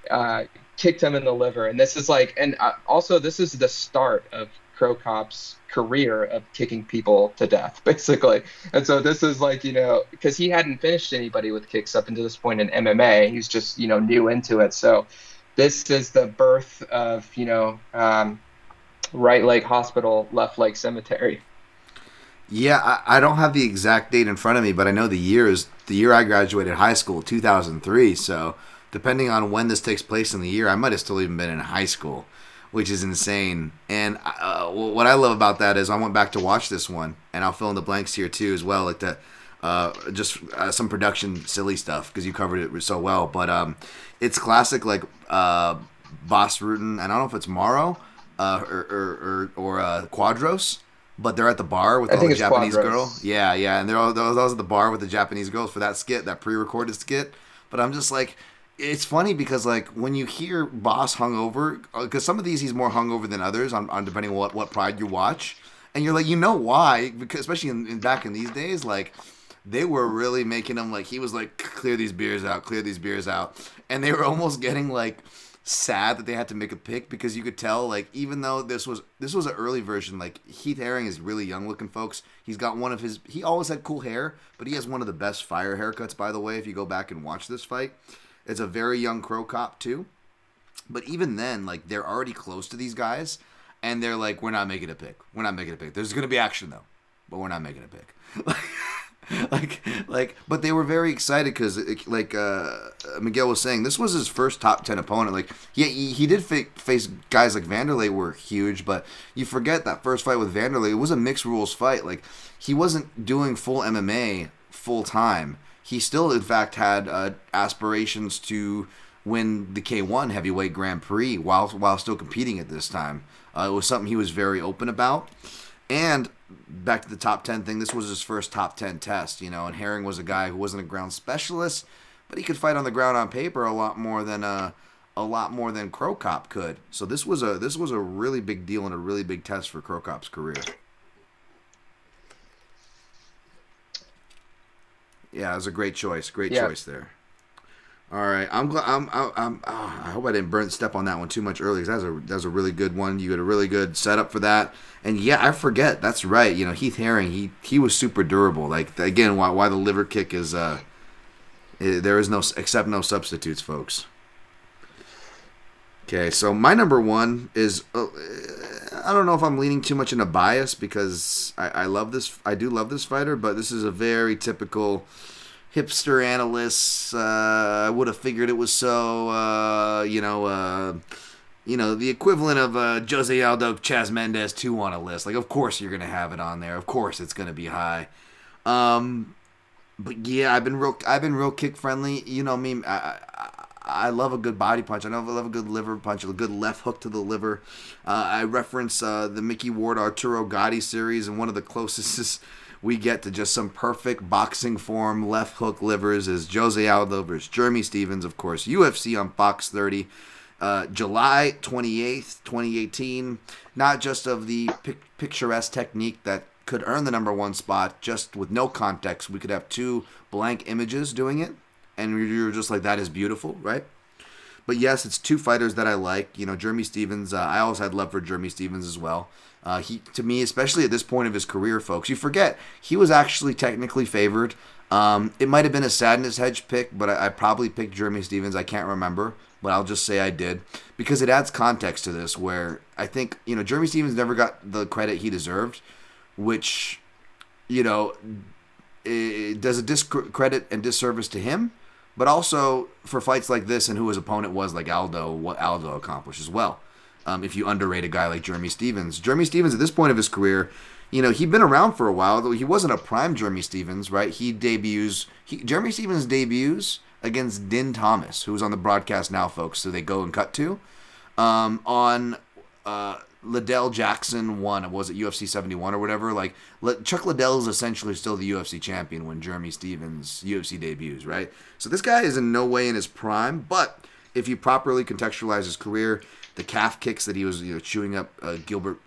uh, kicked him in the liver. And this is like, and also this is the start of Krokop's career of kicking people to death, basically. And so this is like, because he hadn't finished anybody with kicks up until this point in MMA. He's just, new into it. So this is the birth of, right leg hospital, left leg cemetery. Yeah, I don't have the exact date in front of me, but I know the year I graduated high school, 2003. So depending on when this takes place in the year, I might have still even been in high school, which is insane. And what I love about that is I went back to watch this one, and I'll fill in the blanks here too as well, like the just some production silly stuff because you covered it so well. But it's classic like Boss Rutan. I don't know if it's Morrow or Quadros, but they're at the bar with I all think the it's Japanese girl. Quadros. Yeah, yeah, and they're all those at the bar with the Japanese girls for that skit, that pre-recorded skit. But I'm just like, it's funny because like when you hear Boss hungover, because some of these he's more hungover than others on depending on what Pride you watch, and you're like, why? Because especially in back in these days, like they were really making him like he was like clear these beers out, and they were almost getting like sad that they had to make a pick because you could tell like even though this was an early version, like Heath Herring is really young looking, folks. He's got he always had cool hair, but he has one of the best fire haircuts, by the way. If you go back and watch this fight, it's a very young Crow Cop too. But even then, like they're already close to these guys, and they're like, we're not making a pick. We're not making a pick. There's gonna be action though, but we're not making a pick. But they were very excited because, like Miguel was saying, this was his first top 10 opponent. Like, he did face guys like Vanderlei were huge, but you forget that first fight with Vanderlei, it was a mixed rules fight. Like, he wasn't doing full MMA full time. He still, in fact, had aspirations to win the K1 heavyweight Grand Prix while still competing at this time. It was something he was very open about. And back to the top 10 thing, this was his first top 10 test, and Herring was a guy who wasn't a ground specialist, but he could fight on the ground on paper a lot more than Crow Cop could. So this was a really big deal and a really big test for Crow Cop's career. Yeah, it was a great choice. Great Yeah. choice there. All right, I'm glad. I hope I didn't step on that one too much earlier because that's a really good one. You had a really good setup for that, and yeah, I forget. That's right. Heath Herring, he was super durable. Like again, why the liver kick is there is no no substitutes, folks. Okay, so my number one is I don't know if I'm leaning too much into bias because I love this. I do love this fighter, but this is a very typical hipster analysts, I would have figured it was so, the equivalent of Jose Aldo, Chaz Mendez 2 on a list. Like, of course you're going to have it on there. Of course it's going to be high. But yeah, I've been real kick friendly. You know me. I love a good body punch. I love a good liver punch, a good left hook to the liver. I reference the Mickey Ward Arturo Gatti series, and one of the closest we get to just some perfect boxing form left hook livers is Jose Aldo versus Jeremy Stevens, of course, UFC on Fox 30. July 28th, 2018. Not just of the picturesque technique that could earn the number one spot, just with no context. We could have two blank images doing it, and you're just like, that is beautiful, right? But yes, it's two fighters that I like. Jeremy Stevens, I always had love for Jeremy Stevens as well. To me, especially at this point of his career, folks, you forget, he was actually technically favored. It might have been a sadness hedge pick, but I probably picked Jeremy Stevens. I can't remember, but I'll just say I did because it adds context to this where I think, Jeremy Stevens never got the credit he deserved, which, it does a discredit and disservice to him, but also for fights like this and who his opponent was, like Aldo, what Aldo accomplished as well. If you underrate a guy like Jeremy Stevens. Jeremy Stevens, at this point of his career, he'd been around for a while, though he wasn't a prime Jeremy Stevens, right? Jeremy Stevens debuts against Din Thomas, who's on the broadcast now, folks, so they go and cut to, on Liddell Jackson 1, was it UFC 71 or whatever? Like, Chuck Liddell is essentially still the UFC champion when Jeremy Stevens UFC debuts, right? So this guy is in no way in his prime, but if you properly contextualize his career, the calf kicks that he was chewing up Gilbert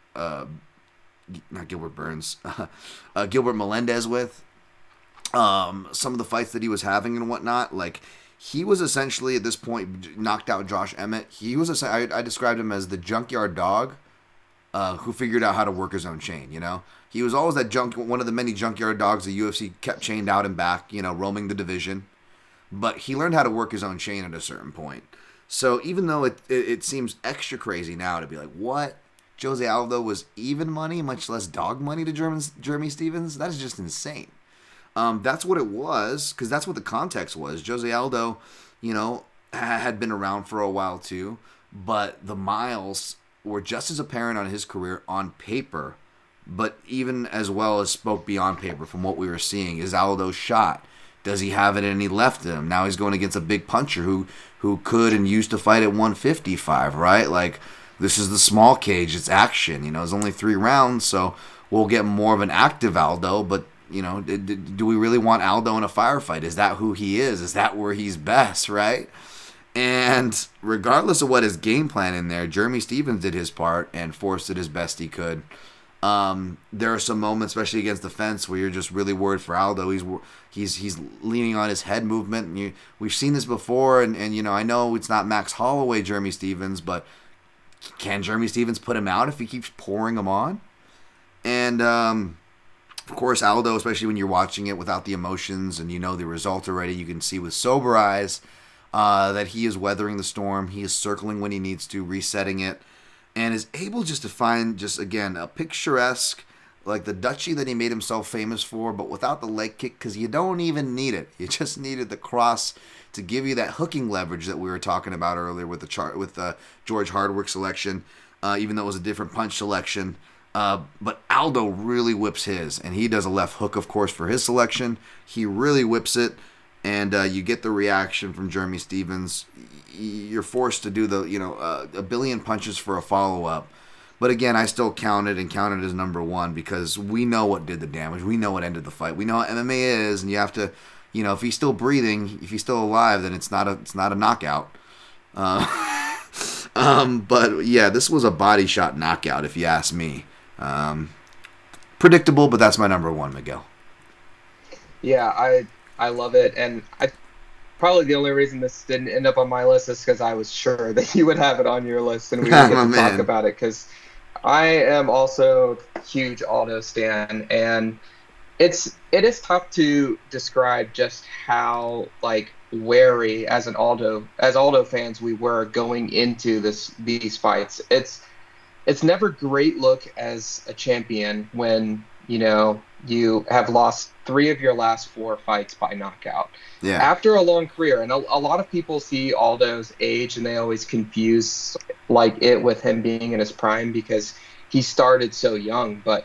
Melendez with, some of the fights that he was having and whatnot, like, he was essentially at this point knocked out Josh Emmett. I described him as the junkyard dog who figured out how to work his own chain. He was always one of the many junkyard dogs the UFC kept chained out and back, roaming the division. But he learned how to work his own chain at a certain point. So even though it seems extra crazy now to be like, what? Jose Aldo was even money, much less dog money to Jeremy Stevens? That is just insane. That's what it was, because that's what the context was. Jose Aldo, had been around for a while too, but the miles were just as apparent on his career on paper, but even as well as spoke beyond paper from what we were seeing. Is Aldo shot? Does he have it and he left him? Now he's going against a big puncher who could and used to fight at 155, right? Like, this is the small cage. It's action. It's only 3 rounds, so we'll get more of an active Aldo, but do we really want Aldo in a firefight? Is that who he is? Is that where he's best, right? And regardless of what his game plan in there, Jeremy Stevens did his part and forced it as best he could. There are some moments, especially against the fence, where you're just really worried for Aldo. He's leaning on his head movement, and we've seen this before. And I know it's not Max Holloway, Jeremy Stevens, but can Jeremy Stevens put him out if he keeps pouring him on? And of course, Aldo, especially when you're watching it without the emotions and the result already, you can see with sober eyes that he is weathering the storm. He is circling when he needs to, resetting it, and is able just to find, just again, a picturesque, like the Dutchie that he made himself famous for, but without the leg kick, because you don't even need it. You just needed the cross to give you that hooking leverage that we were talking about earlier with the George Hardwick selection, even though it was a different punch selection. But Aldo really whips his, and he does a left hook, of course, for his selection. He really whips it, and you get the reaction from Jeremy Stevens. You're forced to do a billion punches for a follow-up. But again, I still count it as number one because we know what did the damage. We know what ended the fight. We know what MMA is, and you have to, if he's still breathing, if he's still alive, then it's not a knockout. But yeah, this was a body shot knockout, if you ask me. Predictable, but that's my number one, Miguel. Yeah, I love it, and probably the only reason this didn't end up on my list is because I was sure that you would have it on your list and we would get to talk about it, because I am also a huge Aldo stan, and it is tough to describe just how wary as Aldo fans we were going into these fights. It's never great look as a champion when you have lost three of your last four fights by knockout. Yeah. After a long career, and a lot of people see Aldo's age and they always confuse like it with him being in his prime because he started so young, but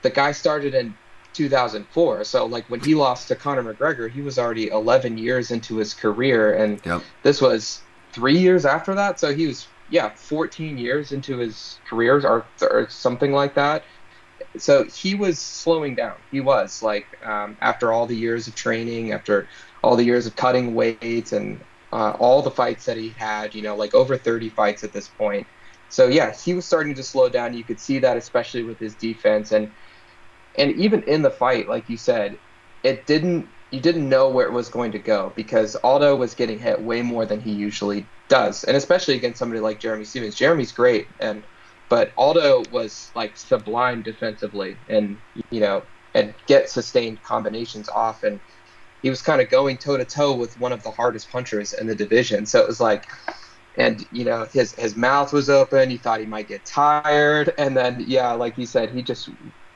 the guy started in 2004. So like when he lost to Conor McGregor, he was already 11 years into his career, and Yep. this was 3 years after that. So he was, yeah, 14 years into his careers or something like that. So he was slowing down. He was like, after all the years of training, after all the years of cutting weight and all the fights that he had, like over 30 fights at this point. So yeah, he was starting to slow down. You could see that especially with his defense, and even in the fight, like you said, you didn't know where it was going to go because Aldo was getting hit way more than he usually does. And especially against somebody like Jeremy Stevens. Jeremy's great, but Aldo was like sublime defensively and and get sustained combinations off, and he was kind of going toe to toe with one of the hardest punchers in the division. So it was like, and his mouth was open. You thought he might get tired, and then yeah, like you said, he just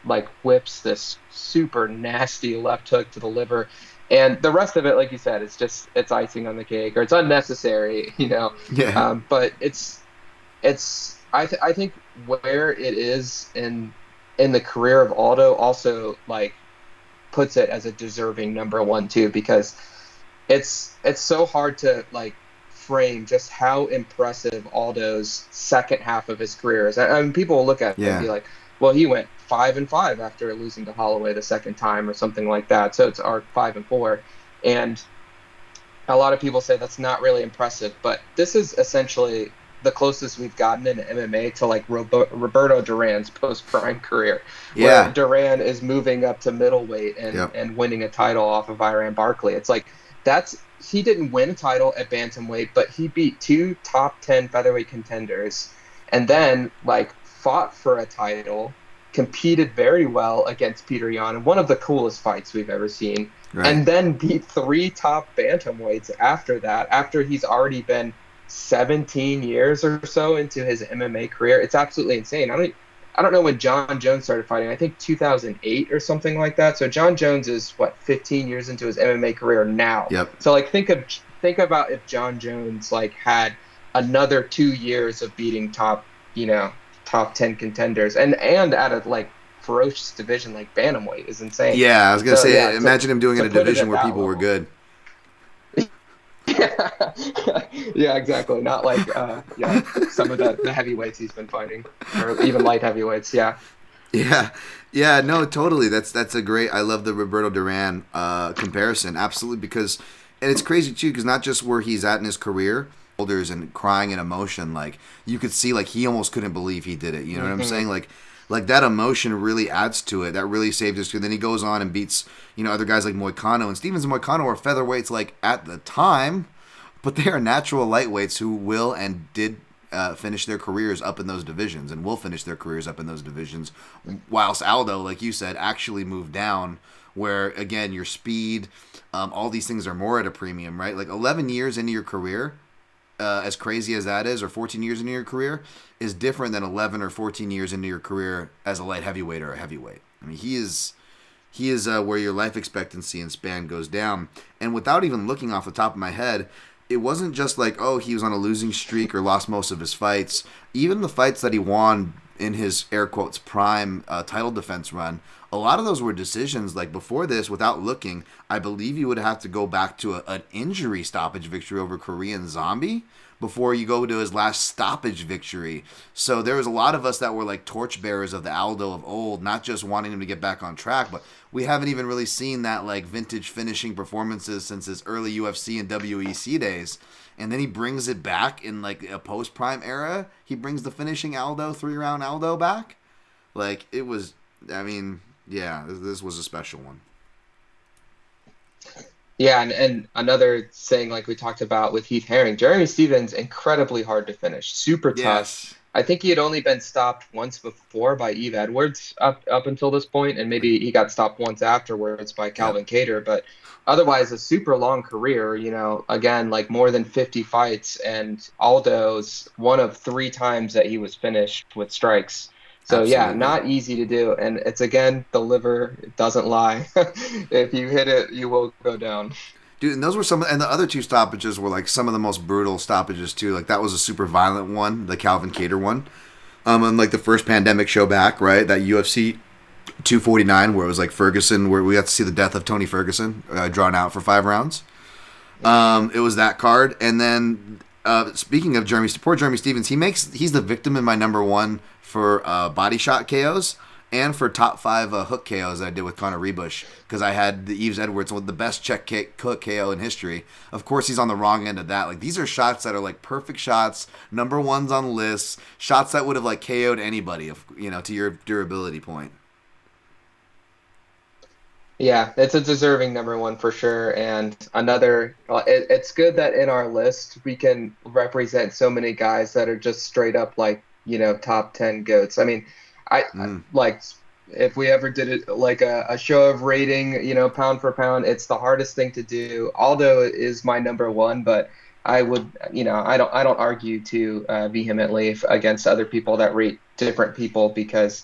like whips this super nasty left hook to the liver, and the rest of it, like you said, it's icing on the cake, or it's unnecessary, Yeah. but I think where it is in the career of Aldo also like puts it as a deserving number one too, because it's so hard to like frame just how impressive Aldo's second half of his career is. I mean, people will look at it and be Yeah. like, well, he went 5-5 after losing to Holloway the second time or something like that. So it's our 5-4. And a lot of people say that's not really impressive, but this is essentially the closest we've gotten in MMA to like Roberto Duran's post-prime career, where Yeah. Duran is moving up to middleweight and Yep. winning a title off of Iran Barkley. It's like he didn't win a title at bantamweight, but he beat two top 10 featherweight contenders, and then like fought for a title, competed very well against Peter Yan in one of the coolest fights we've ever seen, Right. and then beat three top bantamweights after that, after he's already been 17 years or so into his MMA career. It's absolutely insane. I don't know when John Jones started fighting. I think 2008 or something like that. So John Jones is what, 15 years into his MMA career now. Yep. So like think about if John Jones like had another 2 years of beating top 10 contenders and at a like ferocious division like bantamweight is insane. Yeah, I was gonna So yeah, say, imagine him doing it to in a put it division at where that people were level. good. Yeah, yeah, exactly. Not like yeah, some of the heavyweights he's been fighting, or even light heavyweights. Yeah. Yeah, yeah, no, totally. That's a great. I love the Roberto Duran comparison, absolutely, because and it's crazy too, because not just where he's at in his career, shoulders and crying in emotion, like you could see, like he almost couldn't believe he did it. You know what I'm Hmm. saying? Like that emotion really adds to it. That really saved his career. Then he goes on and beats other guys like Moicano and Stevens and Moicano were featherweights like at the time, but they are natural lightweights who will and did finish their careers up in those divisions and will finish their careers up in those divisions. Whilst Aldo, like you said, actually moved down, where again your speed, all these things are more at a premium, right? Like 11 years into your career, as crazy as that is, or 14 years into your career, is different than 11 or 14 years into your career as a light heavyweight or a heavyweight. I mean, he is where your life expectancy and span goes down. And without even looking off the top of my head, it wasn't just like, oh, he was on a losing streak or lost most of his fights. Even the fights that he won in his air quotes prime title defense run, a lot of those were decisions. Like before this, without looking, I believe you would have to go back to an injury stoppage victory over Korean Zombie before you go to his last stoppage victory. So there was a lot of us that were like torchbearers of the Aldo of old, not just wanting him to get back on track, but we haven't even really seen that like vintage finishing performances since his early UFC and WEC days. And then he brings it back in like a post prime era. He brings the finishing Aldo, 3 round Aldo back. Like it was, I mean, yeah, this was a special one. Yeah, and another thing like we talked about with Heath Herring, Jeremy Stevens, incredibly hard to finish, super tough. Yes. I think he had only been stopped once before by Eve Edwards up until this point, and maybe he got stopped once afterwards by Yep. Calvin Cater, but otherwise a super long career, again, like more than 50 fights, and Aldo's one of three times that he was finished with strikes. So yeah, Absolutely. not easy to do. And it's again, the liver doesn't lie. If you hit it, you will go down. Dude, and those were some, and the other two stoppages were like some of the most brutal stoppages too. Like that was a super violent one, the Calvin Cater one. And like the first pandemic show back, right? That UFC 249, where it was like Ferguson, where we got to see the death of Tony Ferguson, drawn out for 5 rounds. It was that card, and then speaking of poor Jeremy Stevens, he's the victim in my number one for body shot KOs and for top 5 hook KOs that I did with Conor Rebush because I had the Yves Edwards, the best hook KO in history. Of course, he's on the wrong end of that. Like these are shots that are like perfect shots, number ones on lists, shots that would have like KO'd anybody, to your durability point. Yeah, it's a deserving number one for sure. And it's good that in our list we can represent so many guys that are just straight up like, top 10 goats. I mean, like if we ever did it like a show of rating, pound for pound, it's the hardest thing to do. Aldo is my number one, but I would, I don't argue too vehemently against other people that rate different people because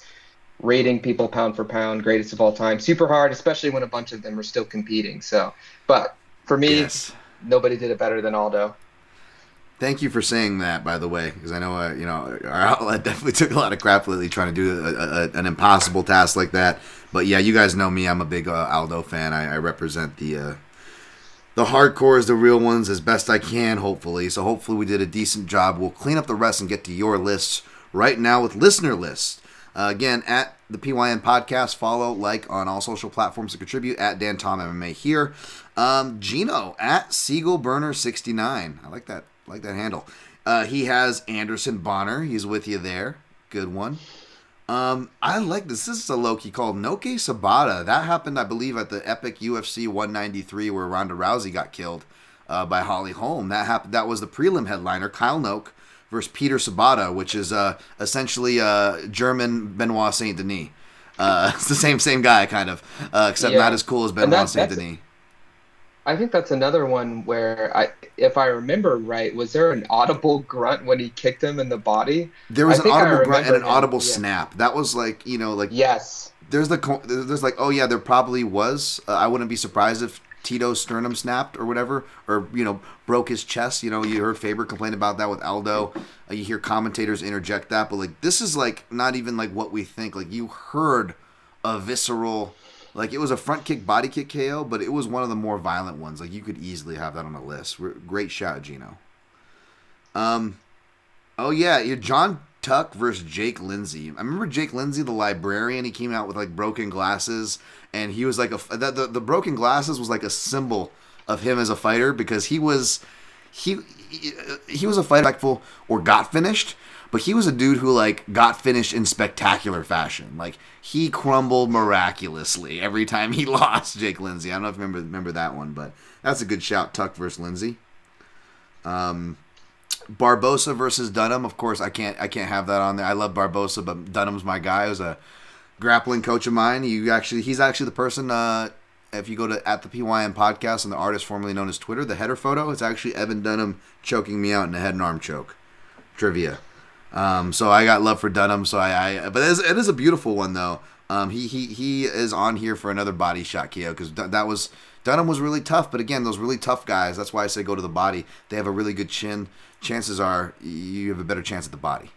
rating people pound for pound, greatest of all time, super hard, especially when a bunch of them are still competing. So, but for me, Yes. nobody did it better than Aldo. Thank you for saying that, by the way, because I know our outlet definitely took a lot of crap lately trying to do an impossible task like that. But yeah, you guys know me; I'm a big Aldo fan. I represent the hardcores, the real ones, as best I can, hopefully. So hopefully we did a decent job. We'll clean up the rest and get to your lists right now with listener lists. Again, at the PYN Podcast, follow, like on all social platforms to contribute, at Dan Tom MMA here. Gino, at SiegelBurner69. I like that handle. He has Anderson Bonner. He's with you there. Good one. I like this. This is a low-key called Noke Sabata. That happened, I believe, at the epic UFC 193 where Ronda Rousey got killed by Holly Holm. That happened. That was the prelim headliner, Kyle Noke versus Peter Sabata, which is essentially German Benoit Saint Denis. It's the same guy, kind of, except not Yeah. as cool as And Benoit Saint Denis. I think that's another one where if I remember right, was there an audible grunt when he kicked him in the body? There I was an think I audible grunt and remember an him. audible Yeah. snap. That was like, like Yes. there's like, oh yeah, there probably was. I wouldn't be surprised if Tito's sternum snapped or whatever, or broke his chest. You heard Faber complain about that with Aldo. You hear commentators interject that, but like this is like not even like what we think. Like you heard a visceral, like it was a front kick body kick KO, but it was one of the more violent ones. Like you could easily have that on a list. Great shot, Gino. Oh yeah, John Tuck versus Jake Lindsay. I remember Jake Lindsay, the librarian. He came out with like broken glasses, and he was like the broken glasses was like a symbol of him as a fighter because he was a fighter respectful or got finished, but he was a dude who like got finished in spectacular fashion. Like he crumbled miraculously every time he lost. Jake Lindsay. I don't know if you remember that one, but that's a good shout. Tuck versus Lindsay. Barbosa versus Dunham. Of course, I can't have that on there. I love Barbosa, but Dunham's my guy. He was a grappling coach of mine. He's actually the person. If you go to at the PYM Podcast and the artist formerly known as Twitter, the header photo, it's actually Evan Dunham choking me out in a head and arm choke. Trivia. So I got love for Dunham. So but it is a beautiful one though. He is on here for another body shot KO because Dunham was really tough. But again, those really tough guys. That's why I say go to the body. They have a really good chin. Chances are you have a better chance at the body.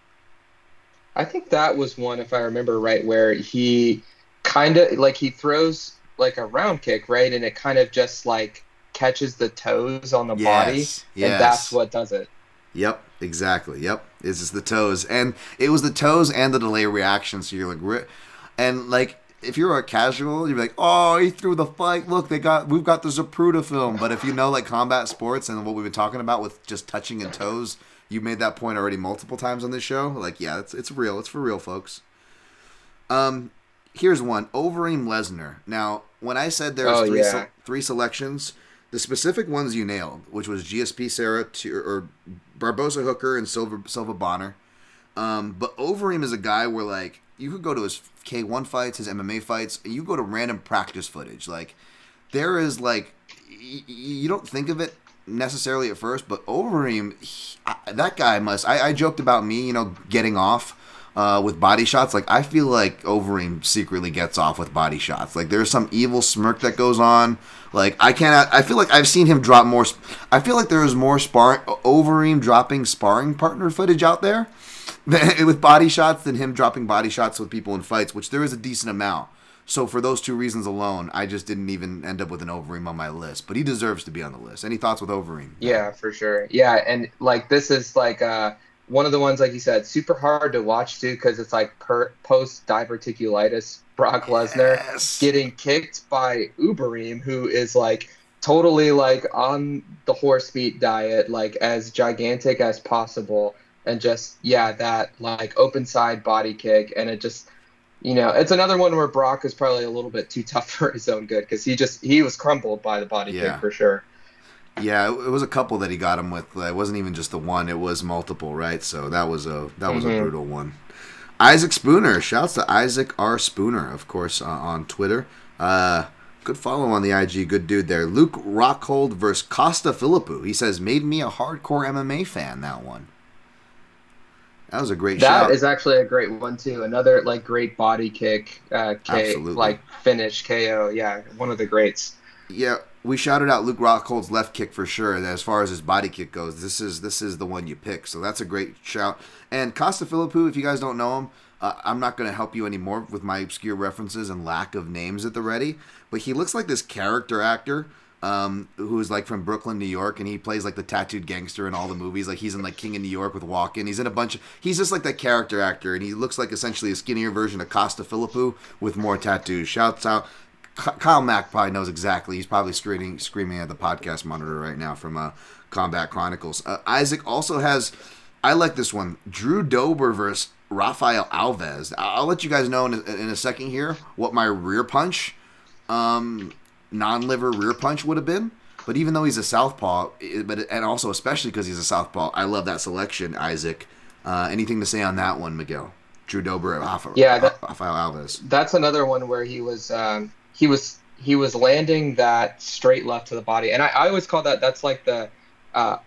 I think that was one, if I remember right, where he kind of like he throws like a round kick, right? And it kind of just like catches the toes on the body, and that's Yes. what does it. Yep, exactly. Yep, it's just the toes, and it was the toes and the delay reaction. So you're like, and like if you're a casual, you're like, oh, he threw the fight. Look, we've got the Zapruder film. But if you know like combat sports and what we've been talking about with just touching and toes, you made that point already multiple times on this show. Like, yeah, it's real. It's for real, folks. Here's one: Overeem Lesnar. Now, when I said there's three selections, the specific ones you nailed, which was GSP Sarah or Barbosa Hooker and Silva Bonner. But Overeem is a guy where like you could go to his K1 fights, his MMA fights, and you go to random practice footage. Like there is like you don't think of it necessarily at first, but Overeem, that guy must. I joked about me, getting off with body shots. Like, I feel like Overeem secretly gets off with body shots. Like, there's some evil smirk that goes on. Like, I feel like I've seen him drop more. I feel like there is more Overeem dropping sparring partner footage out there with body shots than him dropping body shots with people in fights, which there is a decent amount. So for those two reasons alone, I just didn't even end up with an Overeem on my list. But he deserves to be on the list. Any thoughts with Overeem? Yeah, for sure. Yeah, and like this is like one of the ones, like you said, super hard to watch too, because it's like post diverticulitis Brock Lesnar getting kicked by Ubereem, who is like totally like on the horse meat diet, like as gigantic as possible, and just that like open side body kick, and it just it's another one where Brock is probably a little bit too tough for his own good, because he was crumbled by the body kick for sure. Yeah, it was a couple that he got him with. It wasn't even just the one; it was multiple, right? So that was a brutal one. Isaac Spooner, shouts to Isaac R. Spooner, of course, on Twitter. Good follow on the IG, good dude there. Luke Rockhold versus Costa Philippou. He says, made me a hardcore MMA fan. That one. That was a great shout. That is actually a great one too. Another like great body kick, like finish KO. Yeah, one of the greats. Yeah, we shouted out Luke Rockhold's left kick for sure. And as far as his body kick goes, this is the one you pick. So that's a great shout. And Costa Philippou, if you guys don't know him, I'm not going to help you anymore with my obscure references and lack of names at the ready. But he looks like this character actor who's like from Brooklyn, New York, and he plays like the tattooed gangster in all the movies. Like he's in like King of New York with Walken. He's in a bunch of. He's just like that character actor, and he looks like essentially a skinnier version of Costa Philippou with more tattoos. Shouts out. Kyle Mack probably knows exactly. He's probably screaming at the podcast monitor right now from Combat Chronicles. Isaac also has. I like this one. Drew Dober versus Rafael Alves. I'll let you guys know in a second here what my rear punch. Non-liver rear punch would have been, but even though he's a southpaw, and also especially because he's a southpaw, I love that selection, Isaac. Anything to say on that one, Miguel? Drew Dober and Rafael Alves. That's another one where he was landing that straight left to the body, and I always call that's like the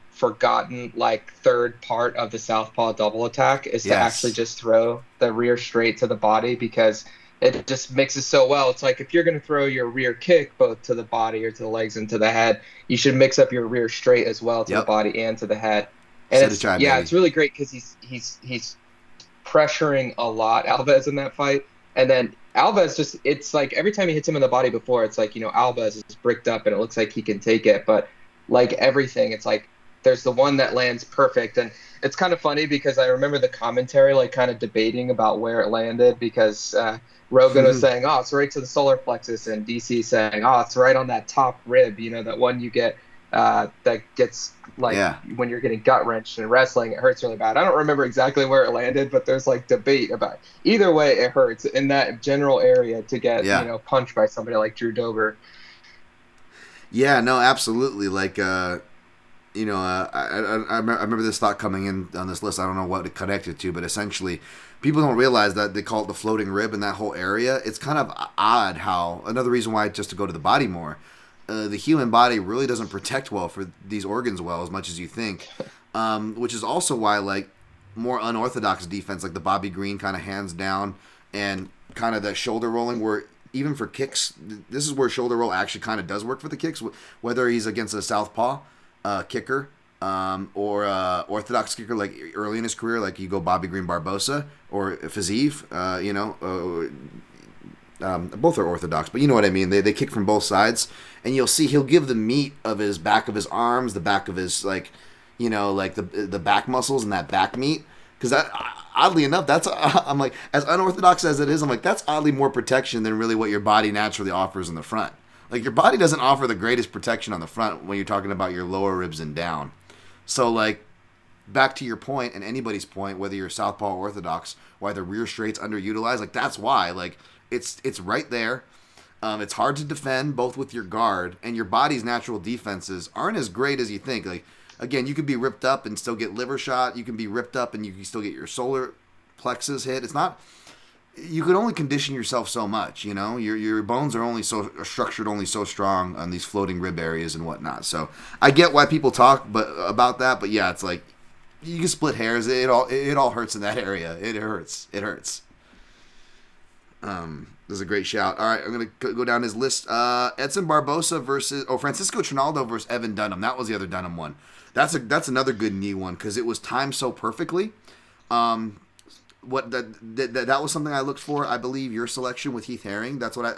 forgotten like third part of the southpaw double attack is to actually just throw the rear straight to the body, because it just mixes so well. It's like if you're going to throw your rear kick both to the body or to the legs and to the head, you should mix up your rear straight as well to the body and to the head. And it's really great because he's pressuring a lot, Alves, in that fight. And then Alves it's like every time he hits him in the body before, it's like, Alves is bricked up and it looks like he can take it. But like everything, it's like there's the one that lands perfect. And it's kind of funny because I remember the commentary like kind of debating about where it landed, because Rogan was saying, oh, it's right to the solar plexus, and DC saying, oh, it's right on that top rib, that one you get that gets like when you're getting gut wrenched in wrestling, it hurts really bad. I don't remember exactly where it landed, but there's like debate about it. Either way, it hurts in that general area to get punched by somebody like Drew Dober. Yeah, no, absolutely. Like I remember this thought coming in on this list. I don't know what it connected to, but essentially, people don't realize that they call it the floating rib in that whole area. It's kind of odd how, another reason why just to go to the body more, the human body really doesn't protect well for these organs well as much as you think, which is also why like more unorthodox defense, like the Bobby Green kind of hands down and kind of the shoulder rolling, where even for kicks, this is where shoulder roll actually kind of does work for the kicks, whether he's against a southpaw kicker or orthodox kicker like early in his career, like you go Bobby Green Barbosa or Fiziev, both are orthodox, but you know what I mean. They kick from both sides, and you'll see he'll give the meat of his back of his arms, the back of his like the back muscles and that back meat. Because that, oddly enough, I'm like, as unorthodox as it is, I'm like, that's oddly more protection than really what your body naturally offers in the front. Like, your body doesn't offer the greatest protection on the front when you're talking about your lower ribs and down. So, like, back to your point and anybody's point, whether you're southpaw or orthodox, why the rear straight's underutilized, like, that's why. Like, it's right there. It's hard to defend, both with your guard, and your body's natural defenses aren't as great as you think. Like, again, you could be ripped up and still get liver shot. You can be ripped up and you can still get your solar plexus hit. It's not... You can only condition yourself so much, you know? Your bones are structured only so strong on these floating rib areas and whatnot. So I get why people talk about that, but yeah, it's like you can split hairs. It all hurts in that area. It hurts. It hurts. This is a great shout. All right, I'm going to go down his list. Edson Barbosa Francisco Trinaldo versus Evan Dunham. That was the other Dunham one. That's another good knee one because it was timed so perfectly. That was something I looked for. I believe your selection with Heath Herring. That's what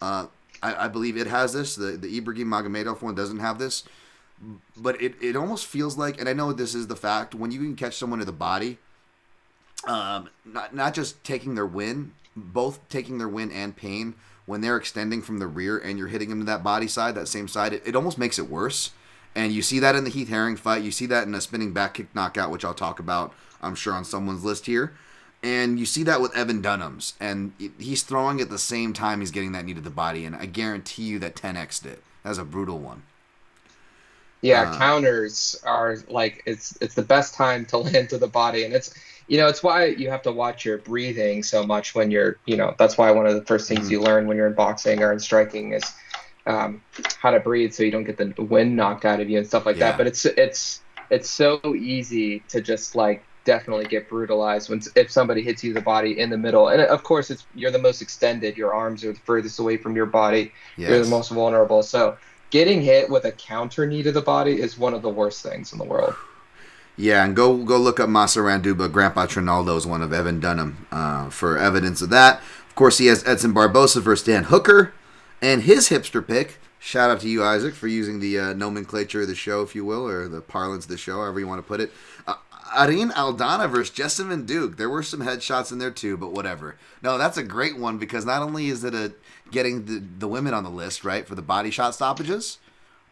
I believe it has this. The Ibrahim Magomedov one doesn't have this. But it almost feels like, and I know this is the fact, when you can catch someone to the body, not just taking their win, both taking their win and pain, when they're extending from the rear and you're hitting them to that body side, that same side, it almost makes it worse. And you see that in the Heath Herring fight. You see that in a spinning back kick knockout, which I'll talk about, I'm sure, on someone's list here. And you see that with Evan Dunham's. And he's throwing at the same time he's getting that knee to the body. And I guarantee you that 10x'd it. That's a brutal one. Yeah, counters are like it's the best time to land to the body, and it's why you have to watch your breathing so much when you're that's why one of the first things you learn when you're in boxing or in striking is how to breathe so you don't get the wind knocked out of you and stuff like that. But it's so easy to just like definitely get brutalized if somebody hits you in the body in the middle, and of course you're the most extended, your arms are the furthest away from your body, you're the most vulnerable, so getting hit with a counter knee to the body is one of the worst things in the world. Yeah, and go look up Masa Randuba, Grandpa Trinaldo's one of Evan Dunham for evidence of that. Of course, he has Edson Barbosa versus Dan Hooker, and his hipster pick. Shout out to you, Isaac, for using the nomenclature of the show, if you will, or the parlance of the show, however you want to put it. Irene Aldana versus Jessamine Duke. There were some headshots in there too, but whatever. No, that's a great one because not only is it getting the women on the list, right, for the body shot stoppages,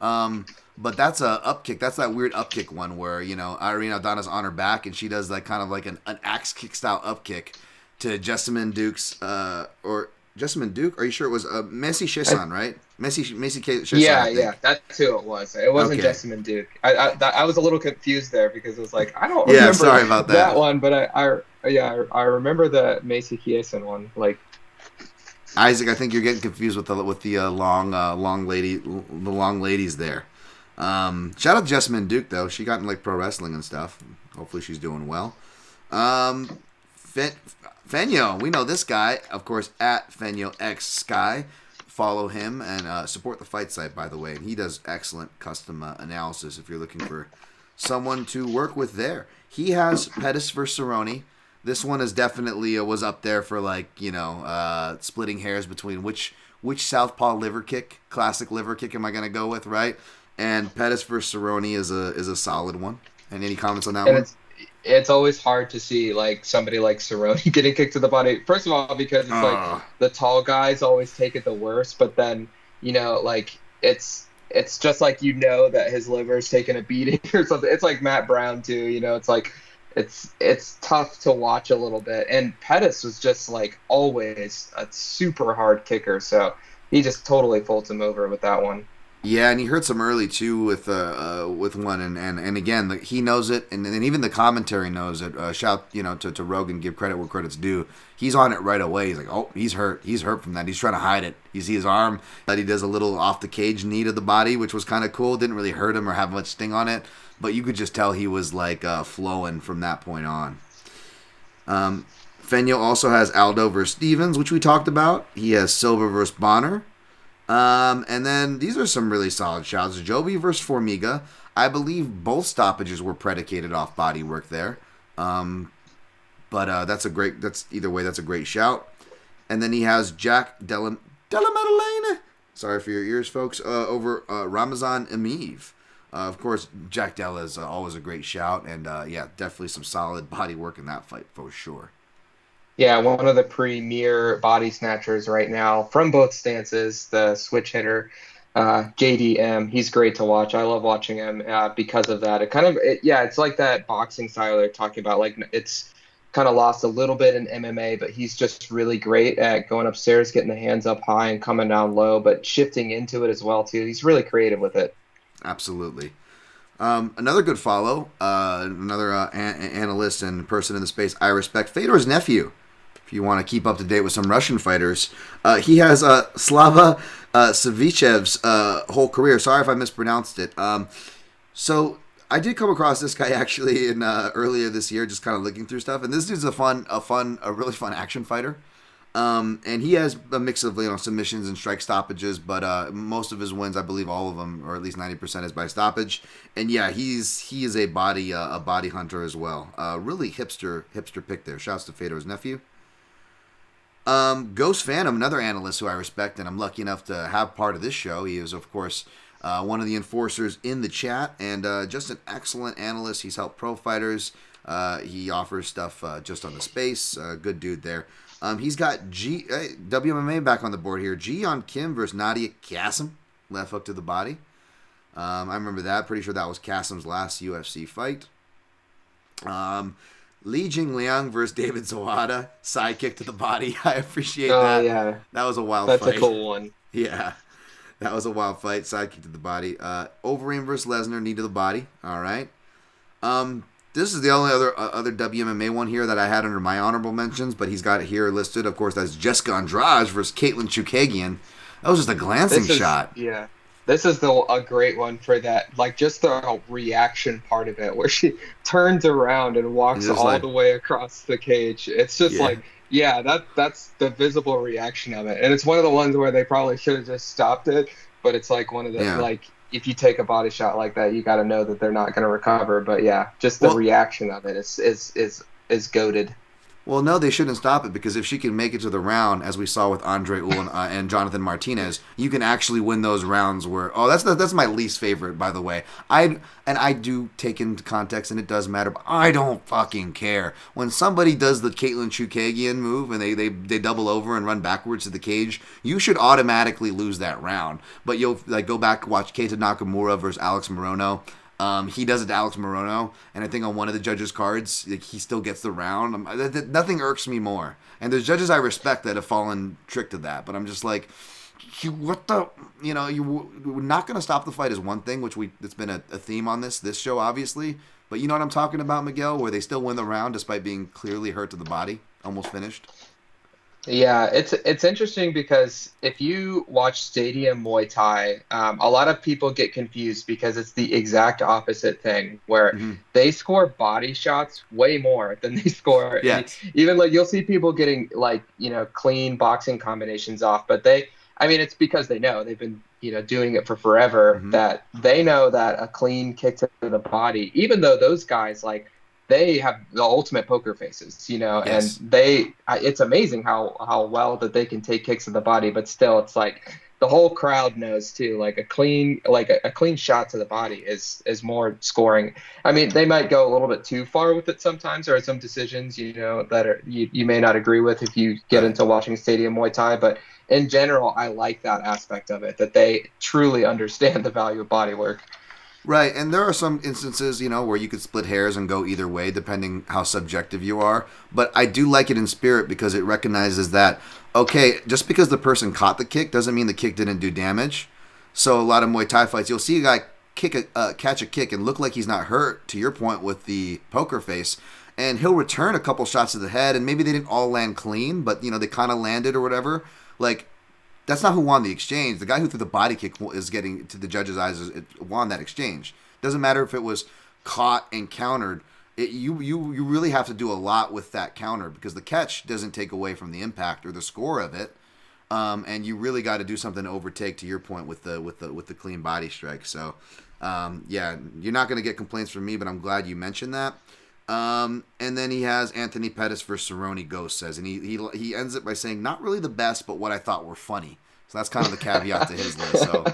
but that's a up kick. That's that weird up kick one where, Irene Aldana's on her back and she does like kind of like an axe kick style up kick to Jessamine Duke's, or Jessamine Duke? Are you sure it was Messi Chiasson, right? Messi Chiasson. Yeah, that's who it was. It wasn't Jessamine Duke. I was a little confused there because it was like I don't remember sorry about that one, but I remember the Messi Chiasson one. Like Isaac, I think you're getting confused with the long ladies there. Shout out to Jessamine Duke though. She got in like pro wrestling and stuff. Hopefully she's doing well. Fenyo, we know this guy, of course, at Fenyo X Sky. Follow him and support the fight site, by the way. And he does excellent custom analysis if you're looking for someone to work with there. He has Pettis versus Cerrone. This one is definitely was up there for splitting hairs between which southpaw liver kick, classic liver kick, am I going to go with, right? And Pettis versus Cerrone is a solid one. And any comments on that one? It's always hard to see like somebody like Cerrone getting kicked to the body. First of all, because it's like the tall guys always take it the worst, but then like it's just like that his liver's taking a beating or something. It's like Matt Brown too. It's like it's tough to watch a little bit. And Pettis was just like always a super hard kicker, so he just totally folds him over with that one. Yeah, and he hurts him early too with one, and again he knows it, and even the commentary knows it. Shout to Rogan, give credit where credit's due. He's on it right away. He's like, oh, he's hurt from that. He's trying to hide it. You see his arm that he does a little off the cage knee to the body, which was kind of cool. Didn't really hurt him or have much sting on it, but you could just tell he was like flowing from that point on. Fenyo also has Aldo versus Stevens, which we talked about. He has Silva versus Bonner. And then these are some really solid shots. Joby versus Formiga. I believe both stoppages were predicated off body work there. But that's a great shout. And then he has Jack Della Maddalena. Sorry for your ears, folks. Over Ramazan Emeev. Of course, Jack Della is always a great shout. And definitely some solid body work in that fight for sure. Yeah, one of the premier body snatchers right now from both stances, the switch hitter, JDM. He's great to watch. I love watching him because of that. It's like that boxing style they're talking about. Like it's kind of lost a little bit in MMA, but he's just really great at going upstairs, getting the hands up high and coming down low, but shifting into it as well too. He's really creative with it. Absolutely. Another good follow, another analyst and person in the space I respect, Fedor's nephew. If you want to keep up to date with some Russian fighters, he has Slava Savichev's whole career. Sorry if I mispronounced it. So I did come across this guy actually in earlier this year, just kind of looking through stuff. And this dude's a really fun action fighter. And he has a mix of submissions and strike stoppages, but most of his wins, I believe, all of them, or at least 90%, is by stoppage. And yeah, he is a body hunter as well. Really hipster pick there. Shouts to Fedor's nephew. Ghost Phantom, another analyst who I respect and I'm lucky enough to have part of this show. He is, of course, one of the enforcers in the chat, and just an excellent analyst. He's helped pro fighters. He offers stuff just on the space. Good dude there. He's got WMMA back on the board here. Ji-Yeon Kim versus Nadia Kassem. Left hook to the body. I remember that. Pretty sure that was Kassem's last UFC fight. Li Jingliang versus David Zawada. Side kick to the body. I appreciate that. Oh, yeah. That was a wild fight. That's a cool one. Yeah. That was a wild fight. Side kick to the body. Overeem versus Lesnar. Knee to the body. All right. This is the only other WMMA one here that I had under my honorable mentions, but he's got it here listed. Of course, that's Jessica Andrade versus Caitlin Chookagian. That was just a glancing shot. Yeah. This is a great one for that, like just the reaction part of it, where she turns around and walks all the way across the cage. It's just that's the visible reaction of it. And it's one of the ones where they probably should have just stopped it, but it's like one of the, if you take a body shot like that, you got to know that they're not going to recover. But yeah, just the reaction of it is goated. Well, no, they shouldn't stop it, because if she can make it to the round, as we saw with Andre Ullin and Jonathan Martinez, you can actually win those rounds where... Oh, that's my least favorite, by the way. I do take into context, and it does matter, but I don't fucking care. When somebody does the Caitlin Chookagian move and they double over and run backwards to the cage, you should automatically lose that round. But you'll go back and watch Keita Nakamura versus Alex Morono. He does it to Alex Morono, and I think on one of the judges' cards, he still gets the round. Nothing irks me more. And there's judges I respect that have fallen trick to that, but I'm just like, what the, we're not going to stop the fight is one thing, which it's been a theme on this show, obviously. But you know what I'm talking about, Miguel, where they still win the round despite being clearly hurt to the body, almost finished. Yeah, it's interesting because if you watch Stadium Muay Thai, a lot of people get confused because it's the exact opposite thing where they score body shots way more than they score. Yeah. Even you'll see people getting clean boxing combinations off, but it's because they know they've been doing it for forever, that they know that a clean kick to the body, even though those guys they have the ultimate poker faces, yes. And it's amazing how well that they can take kicks to the body, but still it's the whole crowd knows too, a clean shot to the body is more scoring. I mean, they might go a little bit too far with it sometimes, or some decisions, that you may not agree with if you get into watching Stadium Muay Thai, but in general, I like that aspect of it, that they truly understand the value of body work. Right, and there are some instances, where you could split hairs and go either way, depending how subjective you are. But I do like it in spirit because it recognizes that, okay, just because the person caught the kick doesn't mean the kick didn't do damage. So a lot of Muay Thai fights, you'll see a guy catch a kick and look like he's not hurt, to your point with the poker face, and he'll return a couple shots to the head, and maybe they didn't all land clean, but, they kind of landed or whatever. That's not who won the exchange. The guy who threw the body kick is getting, to the judge's eyes, won that exchange. Doesn't matter if it was caught and countered. You really have to do a lot with that counter, because the catch doesn't take away from the impact or the score of it. And you really got to do something to overtake, to your point, with the clean body strike. So, yeah, you're not going to get complaints from me, but I'm glad you mentioned that. And then he has Anthony Pettis versus Cerrone, Ghost says, and he ends it by saying, not really the best, but what I thought were funny. So that's kind of the caveat to his list. So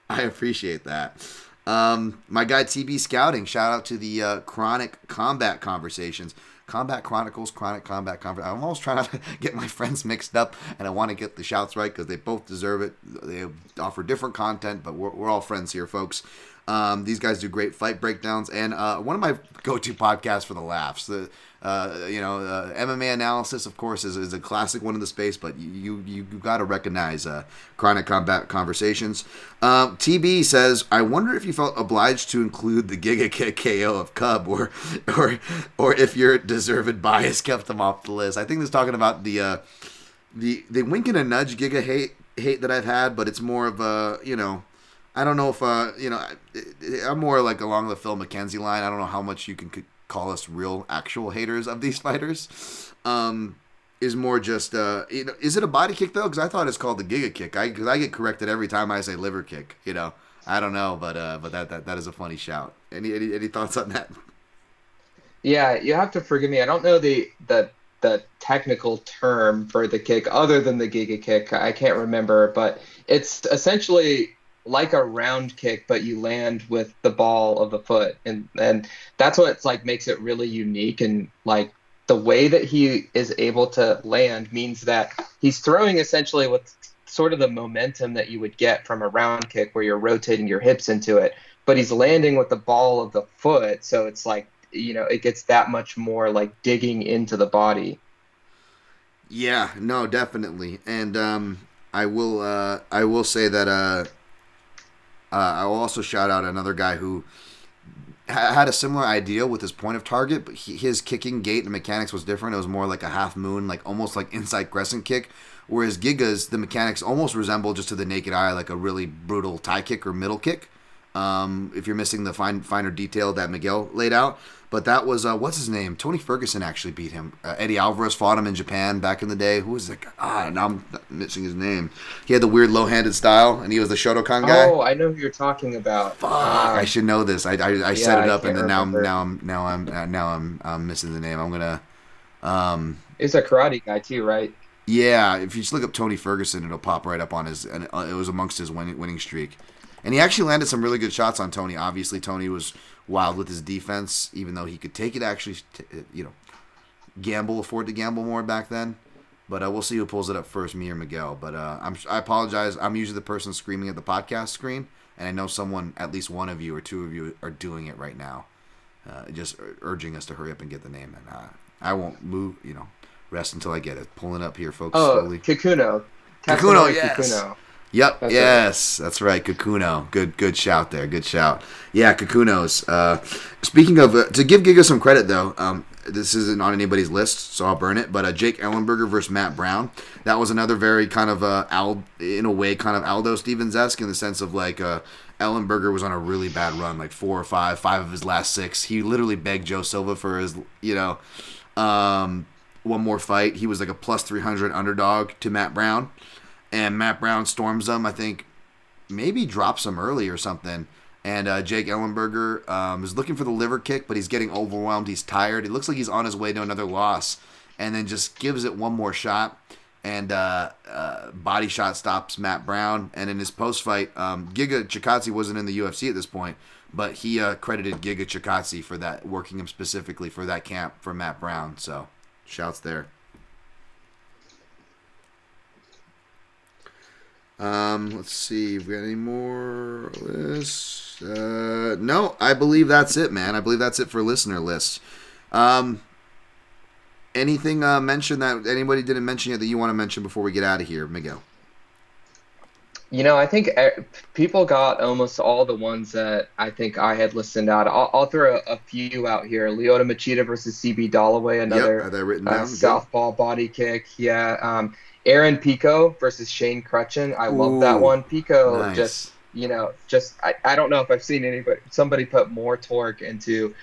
I appreciate that. My guy TB Scouting, shout out to the Chronic Combat Conversations. Combat Chronicles, Chronic Combat Conversations. I'm always trying to get my friends mixed up, and I want to get the shouts right because they both deserve it. They offer different content, but we're all friends here, folks. These guys do great fight breakdowns, and one of my go-to podcasts for the laughs. The MMA analysis, of course, is a classic one in the space, but you got to recognize Chronic Combat Conversations. TB says, I wonder if you felt obliged to include the Giga Kick KO of Cub, or if your deserved bias kept them off the list. I think this is talking about the wink and a nudge Giga hate that I've had, but it's more of a, I don't know if I'm more like along the Phil McKenzie line. I don't know how much you can call us real actual haters of these fighters. Is more just is it a body kick though? Because I thought it's called the Giga kick. Because I get corrected every time I say liver kick. I don't know, but that is a funny shout. Any thoughts on that? Yeah, you have to forgive me. I don't know the technical term for the kick other than the Giga kick. I can't remember, but it's essentially like a round kick, but you land with the ball of the foot, and that's what it's like makes it really unique. And like the way that he is able to land means that he's throwing essentially with sort of the momentum that you would get from a round kick where you're rotating your hips into it, but he's landing with the ball of the foot, so it's like it gets that much more like digging into the body. Yeah, no, definitely. And I will say that I will also shout out another guy who had a similar idea with his point of target, but his kicking gait and mechanics was different. It was more like a half moon, like almost like inside crescent kick. Whereas Giga's, the mechanics almost resemble just to the naked eye like a really brutal tie kick or middle kick. If you're missing the finer detail that Miguel laid out. But that was, what's his name? Tony Ferguson actually beat him. Eddie Alvarez fought him in Japan back in the day. Who was that guy? Now I'm missing his name. He had the weird low-handed style, and he was the Shotokan guy. Oh, I know who you're talking about. Fuck, I should know this. I Yeah, set it I up, and can't then remember. I'm missing the name. I'm gonna, He's a karate guy too, right? yeah. If you just look up Tony Ferguson, it'll pop right up on his, and it was amongst his winning streak. And he actually landed some really good shots on Tony. Obviously, Tony was wild with his defense, even though he could take it. Actually, afford to gamble more back then. But we'll see who pulls it up first, me or Miguel. But I apologize. I'm usually the person screaming at the podcast screen, and I know someone, at least one of you or two of you, are doing it right now, just urging us to hurry up and get the name. And I won't move. Rest until I get it. Pulling up here, folks, Oh, slowly. Kikuno. Kakuno, Tatsunori yes. Kikuno. Yep. That's right. Yes, that's right. Kakuno. Good shout there. Good shout. Yeah, Kakunos. Speaking of, to give Giga some credit though, this isn't on anybody's list, so I'll burn it. But Jake Ellenberger versus Matt Brown. That was another very kind of in a way, kind of Aldo Stevens-esque in the sense of like Ellenberger was on a really bad run, like 5 of his last 6. He literally begged Joe Silva for his, one more fight. He was like a plus 300 underdog to Matt Brown. And Matt Brown storms him. I think maybe drops him early or something. And Jake Ellenberger is looking for the liver kick, but he's getting overwhelmed. He's tired. It looks like he's on his way to another loss. And then just gives it one more shot. And body shot stops Matt Brown. And in his post-fight, Giga Chikadze wasn't in the UFC at this point, but he credited Giga Chikadze for that, working him specifically for that camp for Matt Brown. So, shouts there. Let's see. If we got any more lists? No, I believe that's it, man. I believe that's it for listener lists. Anything mentioned that anybody didn't mention yet that you want to mention before we get out of here, Miguel? I think people got almost all the ones that I think I had listened out. I'll throw a few out here. Lyoto Machida versus CB Dollaway, Yep, I another had that written down. Good. southpaw body kick. Yeah. Aaron Pico versus Shane Crutchin. I love that Ooh, one. Pico nice. I don't know if I've seen somebody put more torque into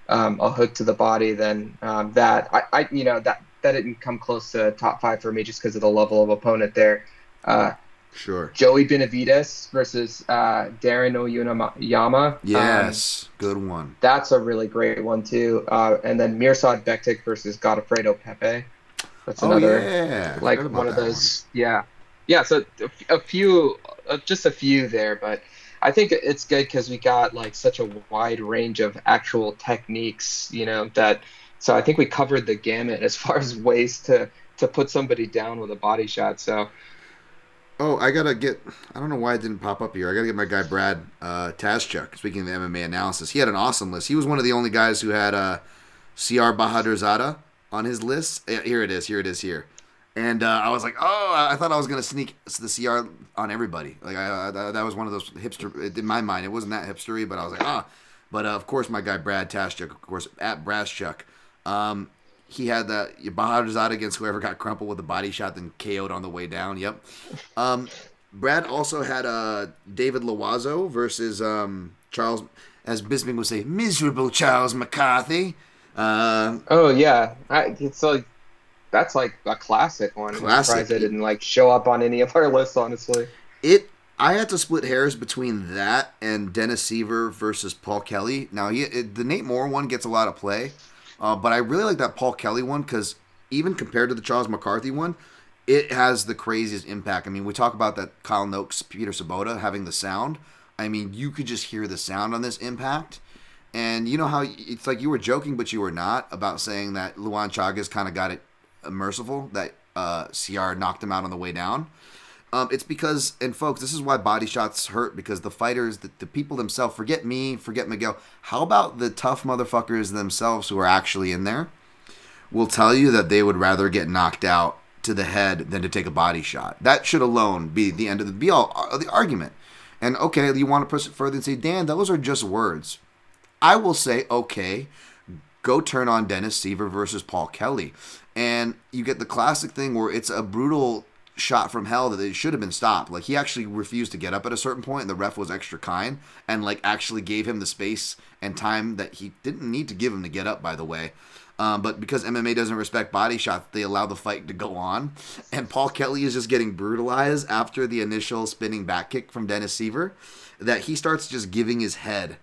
a hook to the body than that. That didn't come close to top 5 for me just because of the level of opponent there. Uh, Sure. Joey Benavides versus Darren Oyunama. Yes, good one. That's a really great one too. And then Mirsad Bektik versus Godofredo Pepe. That's Oh another yeah, I like forgot about one of that one. those. Yeah, yeah. So a few, just a few there, but I think it's good because we got like such a wide range of actual techniques. That. So I think we covered the gamut as far as ways to put somebody down with a body shot. So. Oh, I gotta get. I don't know why it didn't pop up here. I gotta get my guy Brad Tazchuk. Speaking of the MMA analysis, he had an awesome list. He was one of the only guys who had CR Bahadurzada on his list. Here it is. Here it is. Here. And I was like, oh, I thought I was gonna sneak the CR on everybody. Like that was one of those hipster. In my mind, it wasn't that hipstery, but I was like, ah. But of course, my guy Brad Tazchuk, of course, at Braschuk. He had the Bahadurzada against whoever got crumpled with a body shot, then KO'd on the way down. Yep. Brad also had David Loiseau versus Charles, as Bisping would say, miserable Charles McCarthy. Uh, Oh yeah, it's like that's like a classic one. I'm surprised it classic. didn't like show up on any of our lists, honestly. It. I had to split hairs between that and Dennis Seaver versus Paul Kelly. Now, the Nate Moore one gets a lot of play, but I really like that Paul Kelly one because even compared to the Charles McCarthy one, it has the craziest impact. I mean, we talk about that Kyle Noakes, Peter Sabota having the sound. I mean, you could just hear the sound on this impact. And you know how it's like you were joking, but you were not about saying that Luan Chagas kind of got it merciful, that CR knocked him out on the way down. It's because, and folks, this is why body shots hurt, because the fighters, the people themselves, forget me, forget Miguel. How about the tough motherfuckers themselves who are actually in there? Will tell you that they would rather get knocked out to the head than to take a body shot. That should alone be the end of the be all of the argument. And okay, you want to push it further and say, Dan, those are just words. I will say, okay, go turn on Dennis Seaver versus Paul Kelly. And you get the classic thing where it's a brutal shot from hell that it should have been stopped. Like, he actually refused to get up at a certain point, and the ref was extra kind and, like, actually gave him the space and time that he didn't need to give him to get up, by the way. But because MMA doesn't respect body shots, they allow the fight to go on. And Paul Kelly is just getting brutalized after the initial spinning back kick from Dennis Seaver, that he starts just giving his head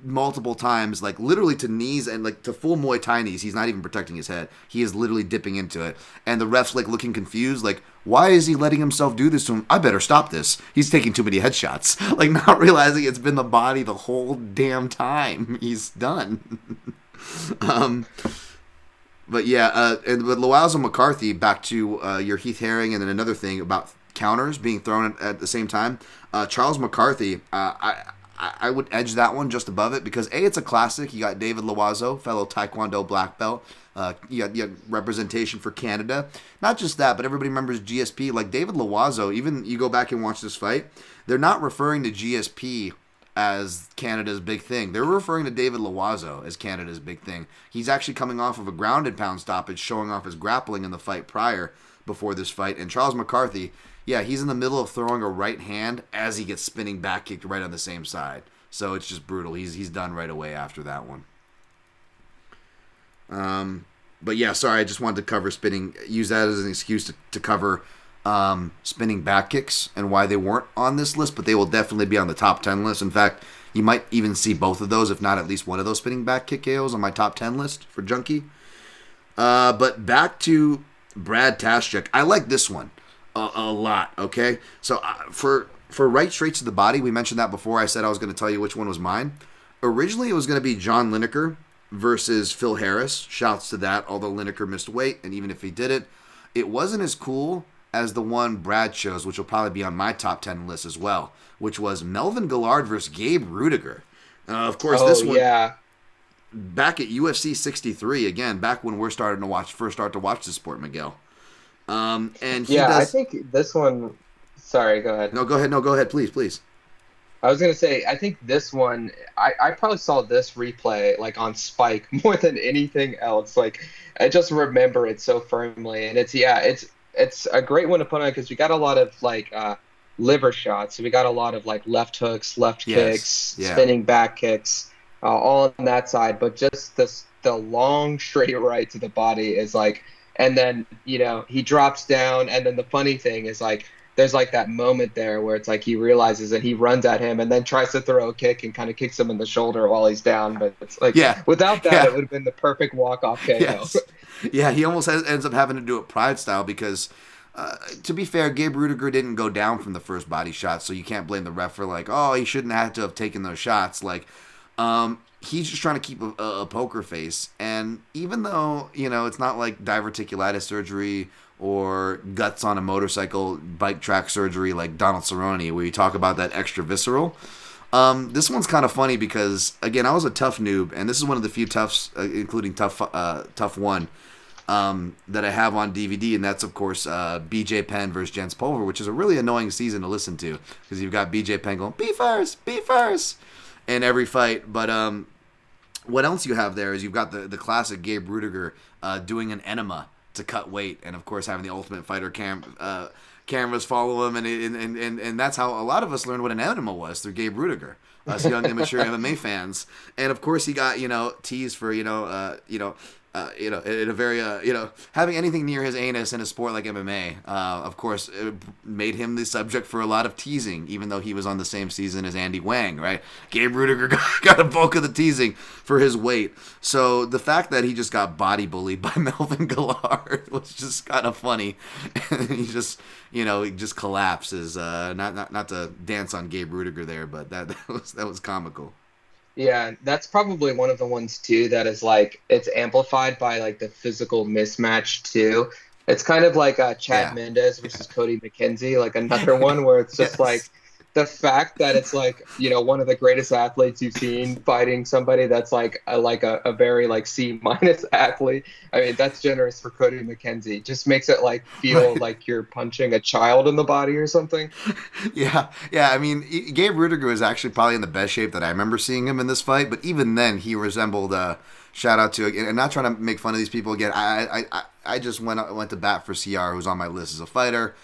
multiple times, like literally to knees and like to full Muay Thai knees. He's not even protecting his head. He is literally dipping into it. And the ref's like looking confused, like, why is he letting himself do this to him? I better stop this. He's taking too many headshots. Like, not realizing it's been the body the whole damn time. He's done. But yeah, and with Loiseau McCarthy, back to your Heath Herring, and then another thing about counters being thrown at the same time. Charles McCarthy, I would edge that one just above it because A, it's a classic. You got David Loiseau, fellow Taekwondo black belt. You got representation for Canada. Not just that, but everybody remembers GSP. Like David Loiseau, even you go back and watch this fight, they're not referring to GSP as Canada's big thing. They're referring to David Loiseau as Canada's big thing. He's actually coming off of a grounded pound stoppage, showing off his grappling in the fight prior before this fight. And Charles McCarthy, yeah, he's in the middle of throwing a right hand as he gets spinning back kicked right on the same side. So it's just brutal. He's done right away after that one. But yeah, sorry, I just wanted to cover spinning. Use that as an excuse to cover spinning back kicks and why they weren't on this list, but they will definitely be on the top 10 list. In fact, you might even see both of those, if not at least one of those spinning back kick KOs on my top 10 list for Junkie. But back to Brad Taschek. I like this one a lot, okay? So for right straight to the body, we mentioned that before. I said I was going to tell you which one was mine. Originally, it was going to be John Lineker versus Phil Harris. Shouts to that, although Lineker missed weight, and even if he did it, it wasn't as cool as the one Brad chose, which will probably be on my top 10 list as well, which was Melvin Gillard versus Gabe Rudiger. Of course, this one, yeah, back at UFC 63, again, back when we're starting to first start to watch the sport, Miguel. And he yeah. I does. think this one. Sorry, go ahead. No, go ahead. No, go ahead, please. I was gonna say, I think this one, I probably saw this replay like on Spike more than anything else. Like, I just remember it so firmly, and it's a great one to put on because we got a lot of like liver shots. So we got a lot of like left hooks, left Yes. kicks, Yeah. spinning back kicks, all on that side. But just the long straight right to the body is like, and then he drops down, and then the funny thing is like there's like that moment there where it's like he realizes that he runs at him and then tries to throw a kick and kind of kicks him in the shoulder while he's down. But it's like, Yeah. without that, Yeah. it would have been the perfect walk-off KO. Yes. Yeah, he almost ends up having to do it pride style because, to be fair, Gabe Rudiger didn't go down from the first body shot, so you can't blame the ref for like, oh, he shouldn't have to have taken those shots. Like, he's just trying to keep a poker face. And even though, it's not like diverticulitis surgery or guts on a motorcycle bike track surgery like Donald Cerrone, where you talk about that extra visceral. This one's kind of funny because, again, I was a tough noob, and this is one of the few toughs, including Tough One, that I have on DVD, and that's, of course, BJ Penn versus Jens Pulver, which is a really annoying season to listen to because you've got BJ Penn going, be first, in every fight. But what else you have there is you've got the classic Gabe Rudiger doing an enema to cut weight, and of course having the Ultimate Fighter cameras follow him, and that's how a lot of us learned what an animal was, through Gabe Rudiger, us young immature MMA fans. And of course he got teased for in a very having anything near his anus in a sport like MMA. Of course, it made him the subject for a lot of teasing, even though he was on the same season as Andy Wang, right? Gabe Rudiger got a bulk of the teasing for his weight. So the fact that he just got body bullied by Melvin Gillard was just kind of funny. And he just he just collapses. Not to dance on Gabe Rudiger there, but that was comical. Yeah, that's probably one of the ones too that is like it's amplified by like the physical mismatch too. It's kind of like Chad Yeah. Mendez versus Cody McKenzie, like another one where it's just like Yes. the fact that it's like, one of the greatest athletes you've seen fighting somebody that's like a very like C minus athlete. I mean, that's generous for Cody McKenzie. Just makes it like feel Right. like you're punching a child in the body or something. Yeah. I mean, Gabe Rudiger was actually probably in the best shape that I remember seeing him in this fight. But even then, he resembled. Shout out to, and not trying to make fun of these people again. I just went to bat for CR, who's on my list as a fighter.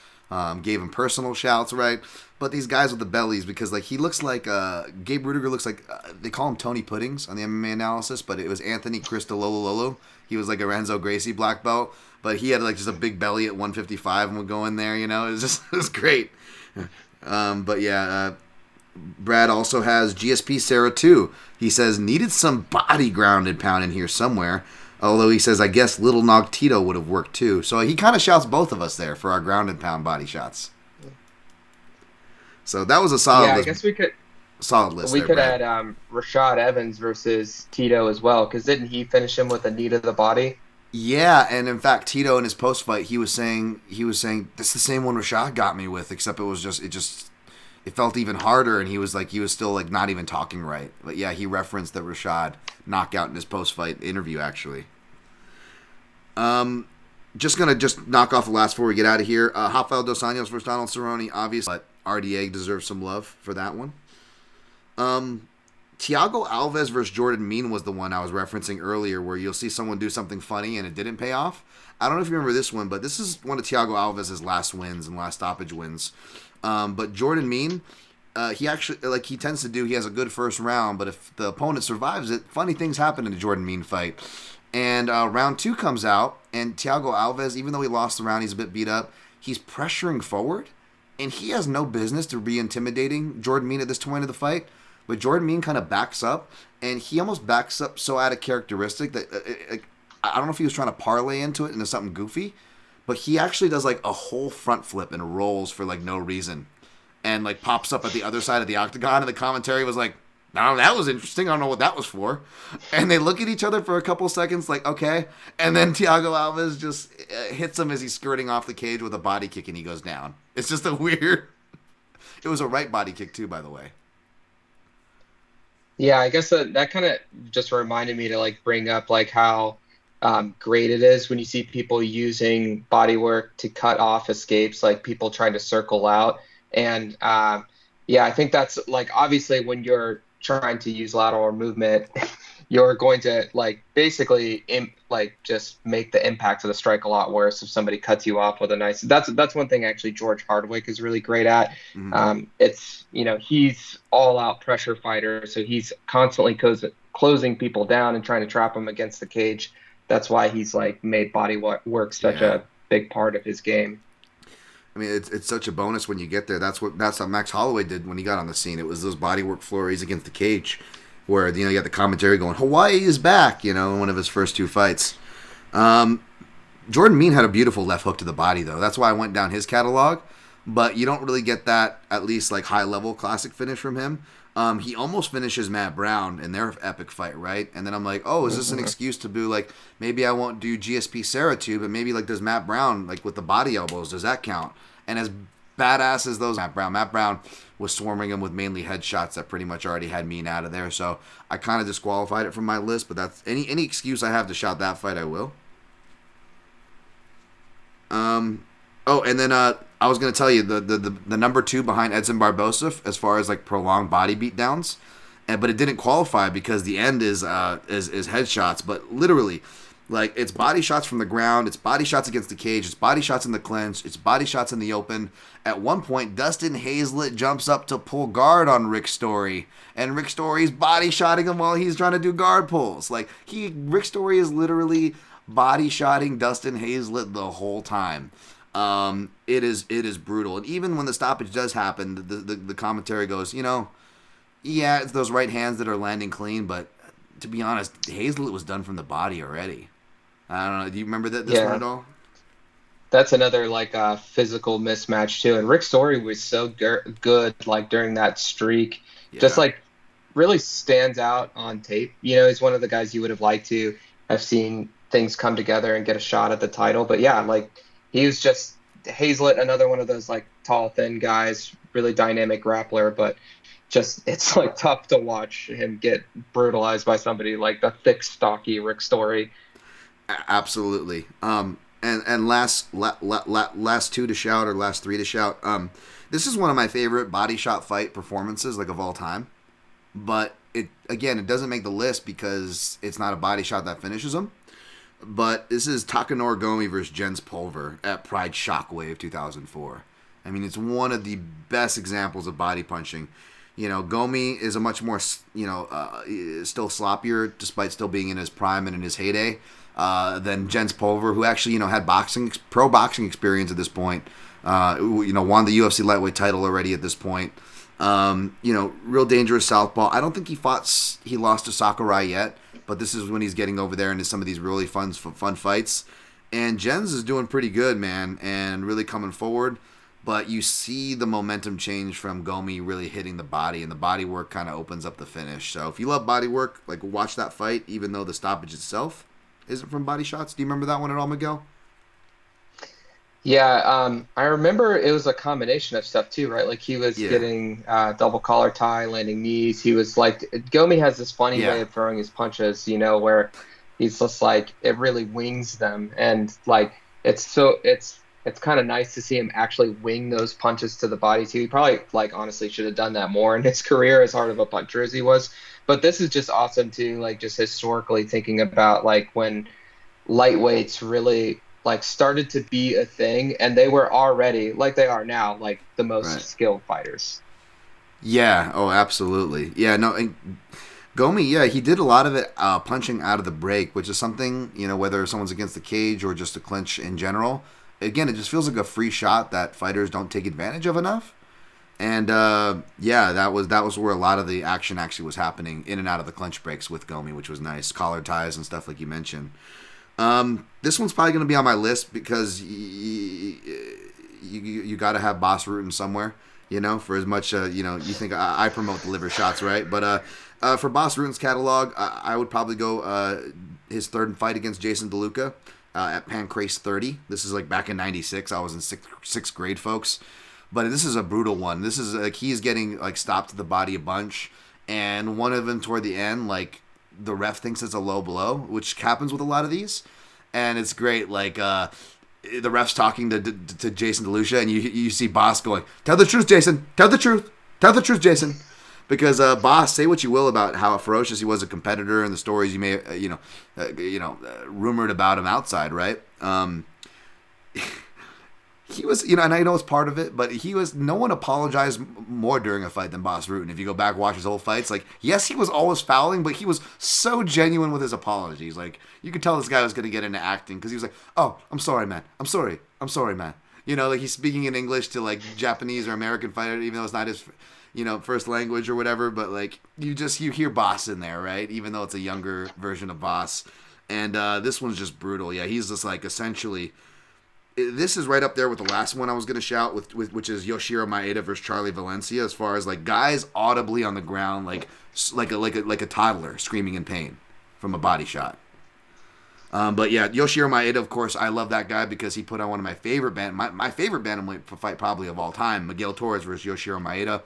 Gave him personal shouts, right? But these guys with the bellies, because like he looks like Gabe Rudiger looks like they call him Tony Puddings on the MMA analysis, but it was Anthony Cristololo. He was like a Renzo Gracie black belt, but he had like just a big belly at 155 and would go in there. It was just it was great. But yeah, Brad also has GSP Sarah too. He says needed some body ground and pound in here somewhere. Although he says I guess Little Nog Tito would have worked too. So he kind of shouts both of us there for our ground and pound body shots. So that was a Yeah, I guess solid list we there, could Brad. add Rashad Evans versus Tito as well, because didn't he finish him with a knee to the body? Yeah, and in fact, Tito in his post fight, he was saying this is the same one Rashad got me with, except it felt even harder, and he was still like not even talking right. But yeah, he referenced the Rashad knockout in his post fight interview actually. Just gonna knock off the last four we get out of here. Rafael Dos Anjos versus Donald Cerrone, obviously, but RDA deserves some love for that one. Thiago Alves versus Jordan Mein was the one I was referencing earlier, where you'll see someone do something funny and it didn't pay off. I don't know if you remember this one, but this is one of Thiago Alves' last wins and last stoppage wins. But Jordan Mein, he actually, like he tends to do, he has a good first round, but if the opponent survives it, funny things happen in the Jordan Mein fight. And round two comes out, and Thiago Alves, even though he lost the round, he's a bit beat up, he's pressuring forward, and he has no business to be intimidating Jordan Mein at this point of the fight. But Jordan Mein kind of backs up, and he almost backs up so out of characteristic that I don't know if he was trying to parlay into it into something goofy, but he actually does like a whole front flip and rolls for like no reason, and like pops up at the other side of the octagon. And the commentary was like, "No, that was interesting. I don't know what that was for." And they look at each other for a couple seconds, like, "Okay." And then Thiago Alves just hits him as he's skirting off the cage with a body kick, and he goes down. It's just a weird. It was a right body kick too, by the way. Yeah, I guess that kind of just reminded me to like bring up like how great it is when you see people using body work to cut off escapes, like people trying to circle out. And yeah, I think that's like obviously when you're trying to use lateral movement, you're going to like basically like just make the impact of the strike a lot worse if somebody cuts you off with a nice. That's one thing actually George Hardwick is really great at. Mm-hmm. It's he's all out pressure fighter, so he's constantly closing people down and trying to trap them against the cage. That's why he's like made body work such Yeah. a big part of his game. I mean, it's such a bonus when you get there. That's how Max Holloway did when he got on the scene. It was those bodywork flurries against the cage, where you got the commentary going, "Hawaii is back," in one of his first two fights. Jordan Mein had a beautiful left hook to the body, though. That's why I went down his catalog. But you don't really get that, at least like high level classic finish from him. He almost finishes Matt Brown in their epic fight, right? And then I'm like, oh, is this an excuse to do like maybe I won't do GSP Sarah too, but maybe like does Matt Brown like with the body elbows, does that count? And as badass as those Matt Brown was swarming him with mainly headshots that pretty much already had Mean out of there. So I kind of disqualified it from my list. But that's any excuse I have to shout that fight, I will. Oh, and then I was gonna tell you the number two behind Edson Barbosa as far as like prolonged body beatdowns, but it didn't qualify because the end is headshots. But literally, Like, it's body shots from the ground, it's body shots against the cage, it's body shots in the clinch, it's body shots in the open. At one point, Dustin Hazlett jumps up to pull guard on Rick Story, and Rick Story's body shotting him while he's trying to do guard pulls. Like, Rick Story is literally body shotting Dustin Hazlett the whole time. It is brutal. And even when the stoppage does happen, the commentary goes, yeah, it's those right hands that are landing clean, but to be honest, Hazlett was done from the body already. I don't know. Do you remember this one at all? That's another physical mismatch too. And Rick Story was so good during that streak. Yeah. Just really stands out on tape. He's one of the guys you would have liked to have seen things come together and get a shot at the title. But yeah, he was just Hazlett, another one of those tall, thin guys, really dynamic grappler, but just it's tough to watch him get brutalized by somebody like the thick, stocky Rick Story. Absolutely. And last two to shout, or last three to shout. This is one of my favorite body shot fight performances of all time. But it doesn't make the list because it's not a body shot that finishes him. But this is Takanori Gomi versus Jens Pulver at Pride Shockwave 2004. I mean, it's one of the best examples of body punching. Gomi is a much more, still sloppier, despite still being in his prime and in his heyday, than Jens Pulver, who actually, had pro boxing experience at this point. Won the UFC lightweight title already at this point. Real dangerous southpaw. I don't think he lost to Sakurai yet, but this is when he's getting over there into some of these really fun fights. And Jens is doing pretty good, man, and really coming forward. But you see the momentum change from Gomi really hitting the body, and the body work kind of opens up the finish. So if you love body work, watch that fight, even though the stoppage itself isn't from body shots. Do you remember that one at all, Miguel? Yeah, I remember it was a combination of stuff too, right? He was getting double collar tie, landing knees. He was Gomi has this funny way of throwing his punches, where he's just it really wings them, and it's kind of nice to see him actually wing those punches to the body too. He probably honestly should have done that more in his career, as hard of a puncher as he was. But this is just awesome too, just historically thinking about when lightweights really started to be a thing, and they were already they are now the most skilled fighters. Yeah. Oh, absolutely. Yeah. No. And Gomi, yeah, he did a lot of it punching out of the break, which is something whether someone's against the cage or just a clinch in general. Again, it just feels like a free shot that fighters don't take advantage of enough. And that was where a lot of the action actually was happening, in and out of the clinch breaks with Gomi, which was nice. Collar ties and stuff like you mentioned. This one's probably going to be on my list because you got to have Bas Rutten somewhere, for as much, you think I promote the liver shots, right? But for Bas Rutten's catalog, I would probably go his third fight against Jason DeLuca. At Pancrase 30. This is back in 96. I was in sixth grade, folks. But this is a brutal one. This is he's getting stopped to the body a bunch. And one of them toward the end, the ref thinks it's a low blow, which happens with a lot of these. And it's great. The ref's talking to Jason DeLuca, and you see Bas going, "Tell the truth, Jason. Tell the truth. Tell the truth, Jason." Because Bas, say what you will about how ferocious he was a competitor and the stories you may, rumored about him outside, right? He was, and I know it's part of it, but no one apologized more during a fight than Bas Rutten. If you go back, watch his old fights, yes, he was always fouling, but he was so genuine with his apologies. You could tell this guy was going to get into acting because he was "Oh, I'm sorry, man. I'm sorry, man." He's speaking in English to Japanese or American fighter, even though it's not his first language or whatever, but you hear Bas in there, right? Even though it's a younger version of Bas. And this one's just brutal. Yeah, he's just essentially, this is right up there with the last one I was going to shout, which is Yoshiro Maeda versus Charlie Valencia, as far as guys audibly on the ground, like a toddler screaming in pain from a body shot. But yeah, Yoshiro Maeda, of course, I love that guy because he put on one of my favorite my favorite bantamweight fight probably of all time, Miguel Torres versus Yoshiro Maeda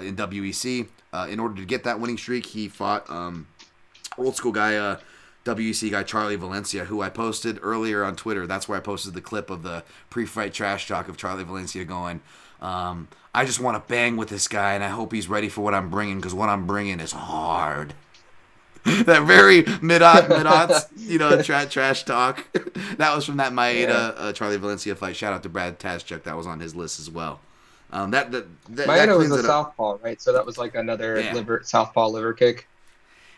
in WEC. In order to get that winning streak, he fought old school guy, WEC guy Charlie Valencia, who I posted earlier on Twitter. That's where I posted the clip of the pre-fight trash talk of Charlie Valencia going, "I just want to bang with this guy, and I hope he's ready for what I'm bringing, because what I'm bringing is hard." That very mid-aughts, trash talk. That was from that Maeda Charlie Valencia fight. Shout out to Brad Taszczuk. That was on his list as well. That Maeda was cleans a it up. southpaw, right? So that was like another Yeah. southpaw liver kick.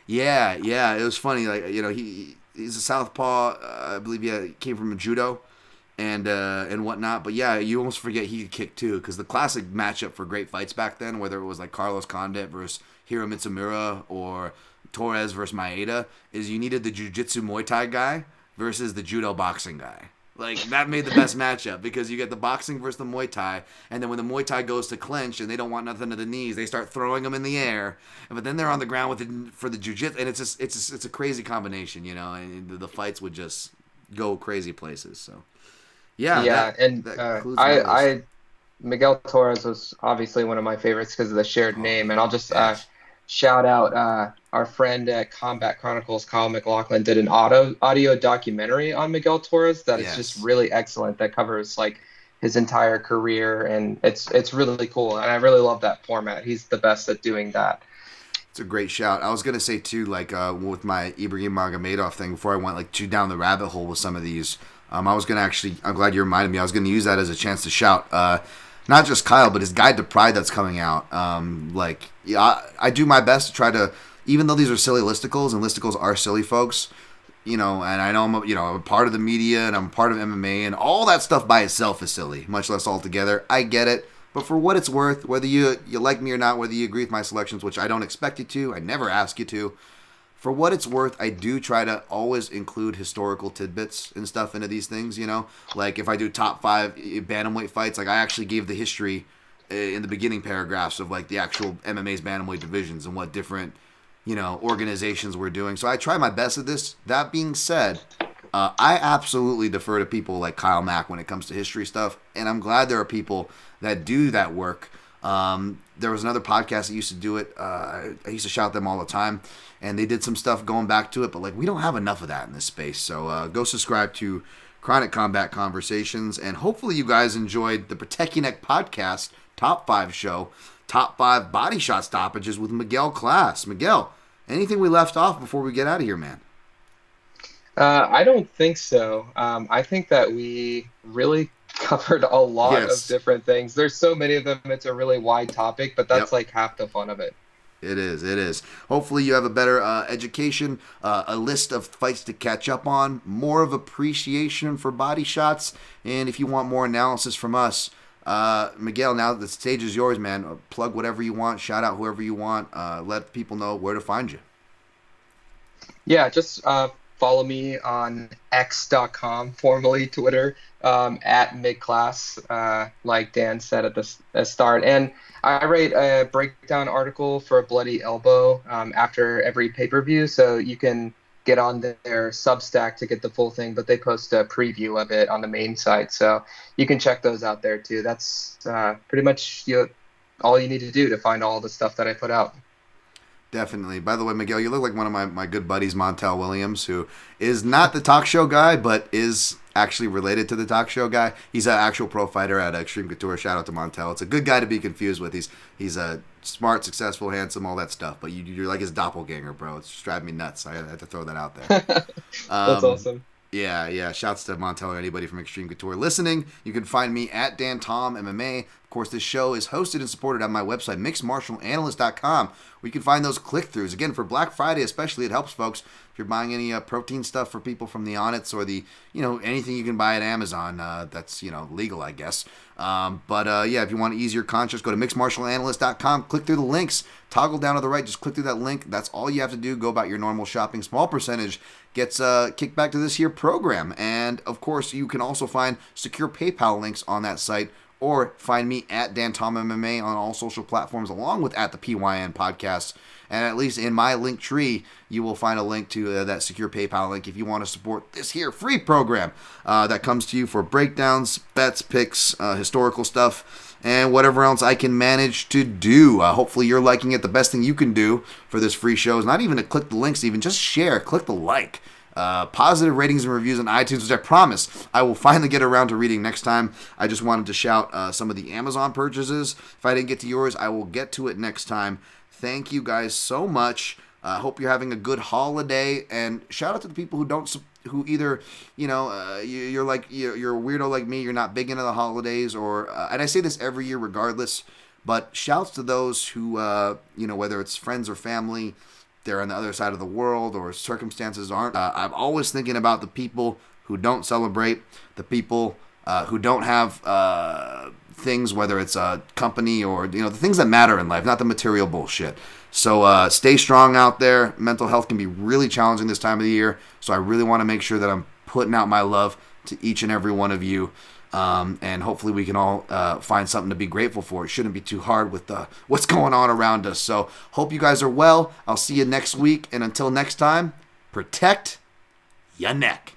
Yeah. It was funny. Like, he's a southpaw. I believe he came from judo and whatnot. But yeah, you almost forget he could kick too, because the classic matchup for great fights back then, whether it was like Carlos Condit versus Hiro Mitsumura or Torres versus Maeda, is you needed the jiu-jitsu Muay Thai guy versus the judo boxing guy. Like, that made the best matchup, because you get the boxing versus the Muay Thai, and then when the Muay Thai goes to clinch and they don't want nothing to the knees, they start throwing them in the air, but then they're on the ground for the jiu-jitsu, and it's a crazy combination, and the fights would just go crazy places. So yeah, Yeah, and that concludes my list. I Miguel Torres was obviously one of my favorites because of the shared name, and I'll just Yes. shout out our friend at Combat Chronicles, Kyle McLaughlin, did an audio documentary on Miguel Torres that is just Yes. really excellent. That covers like his entire career, and it's really cool. And I really love that format. He's the best at doing that. It's a great shout. I was gonna say too, like with my Ibrahim Magomedov thing, before I went like too down the rabbit hole with some of these. I was gonna actually. I'm glad you reminded me. I was gonna use that as a chance to shout. Not just Kyle, but his Guide to Pride that's coming out. I do my best to try to, even though these are silly listicles, and listicles are silly, folks. And I know I'm a part of the media, and I'm part of MMA, and all that stuff by itself is silly, much less all together. I get it. But for what it's worth, whether you like me or not, whether you agree with my selections, which I don't expect you to, I never ask you to, for what it's worth, I do try to always include historical tidbits and stuff into these things, Like, if I do top 5 bantamweight fights, like, I actually gave the history in the beginning paragraphs of, like, the actual MMA's bantamweight divisions and what different, organizations we're doing. So I try my best at this. That being said, I absolutely defer to people like Kyle Mack when it comes to history stuff, and I'm glad there are people that do that work. There was another podcast that used to do it. I used to shout them all the time, and they did some stuff going back to it, but like, we don't have enough of that in this space. So go subscribe to Chronic Combat Conversations, and hopefully you guys enjoyed the Protect Your Neck podcast top 5 show, top 5 body shot stoppages with Miguel Class. Miguel, anything we left off before we get out of here, man? I don't think so. I think that we really covered a lot of Yes. different things. There's so many of them. It's a really wide topic, but that's Yep. like half the fun of it. It is. It is. Hopefully, you have a better education, a list of fights to catch up on, more of appreciation for body shots, and if you want more analysis from us, Miguel, now the stage is yours, man. Plug whatever you want, shout out whoever you want, let people know where to find you. Yeah, just follow me on x.com, formerly Twitter, at MigClass, like Dan said at the start. And I write a breakdown article for Bloody Elbow after every pay-per-view, so you can get on their Substack to get the full thing, but they post a preview of it on the main site, so you can check those out there too. That's pretty much all you need to do to find all the stuff that I put out. Definitely. By the way, Miguel, you look like one of my good buddies, Montel Williams, who is not the talk show guy, but is actually related to the talk show guy. He's an actual pro fighter at Extreme Couture. Shout out to Montel. It's a good guy to be confused with. He's a smart, successful, handsome, all that stuff. But you're like his doppelganger, bro. It's just driving me nuts. I had to throw that out there. That's awesome. Yeah. Shouts to Montel or anybody from Extreme Couture listening. You can find me at Dan Tom MMA. Of course, this show is hosted and supported on my website, mixedmartialanalyst.com, where you can find those click-throughs. Again, for Black Friday especially, it helps, folks. If you're buying any protein stuff for people from the Onnits or the, anything you can buy at Amazon, that's, legal, I guess. Yeah, if you want to ease your conscience, go to mixedmartialanalyst.com, click through the links, toggle down to the right, just click through that link. That's all you have to do. Go about your normal shopping. Small percentage gets kicked back to this here program. And, of course, you can also find secure PayPal links on that site, or find me at Dan Tom MMA on all social platforms, along with at the PYN podcast. And at least in my link tree, you will find a link to that secure PayPal link if you want to support this here free program that comes to you for breakdowns, bets, picks, historical stuff, and whatever else I can manage to do. Hopefully you're liking it. The best thing you can do for this free show is not even to click the links, even just share, click the like. Positive ratings and reviews on iTunes, which I promise I will finally get around to reading next time. I just wanted to shout some of the Amazon purchases. If I didn't get to yours, I will get to it next time. Thank you guys so much. Hope you're having a good holiday, and shout out to the people who either, you're like you're a weirdo like me, you're not big into the holidays, or and I say this every year regardless, but shouts to those who whether it's friends or family, they're on the other side of the world or circumstances aren't. I'm always thinking about the people who don't celebrate, the people who don't have things, whether it's a company or the things that matter in life, not the material bullshit. So stay strong out there. Mental health can be really challenging this time of the year, so I really want to make sure that I'm putting out my love to each and every one of you. And hopefully we can all find something to be grateful for. It shouldn't be too hard with what's going on around us. So hope you guys are well. I'll see you next week. And until next time, protect your neck.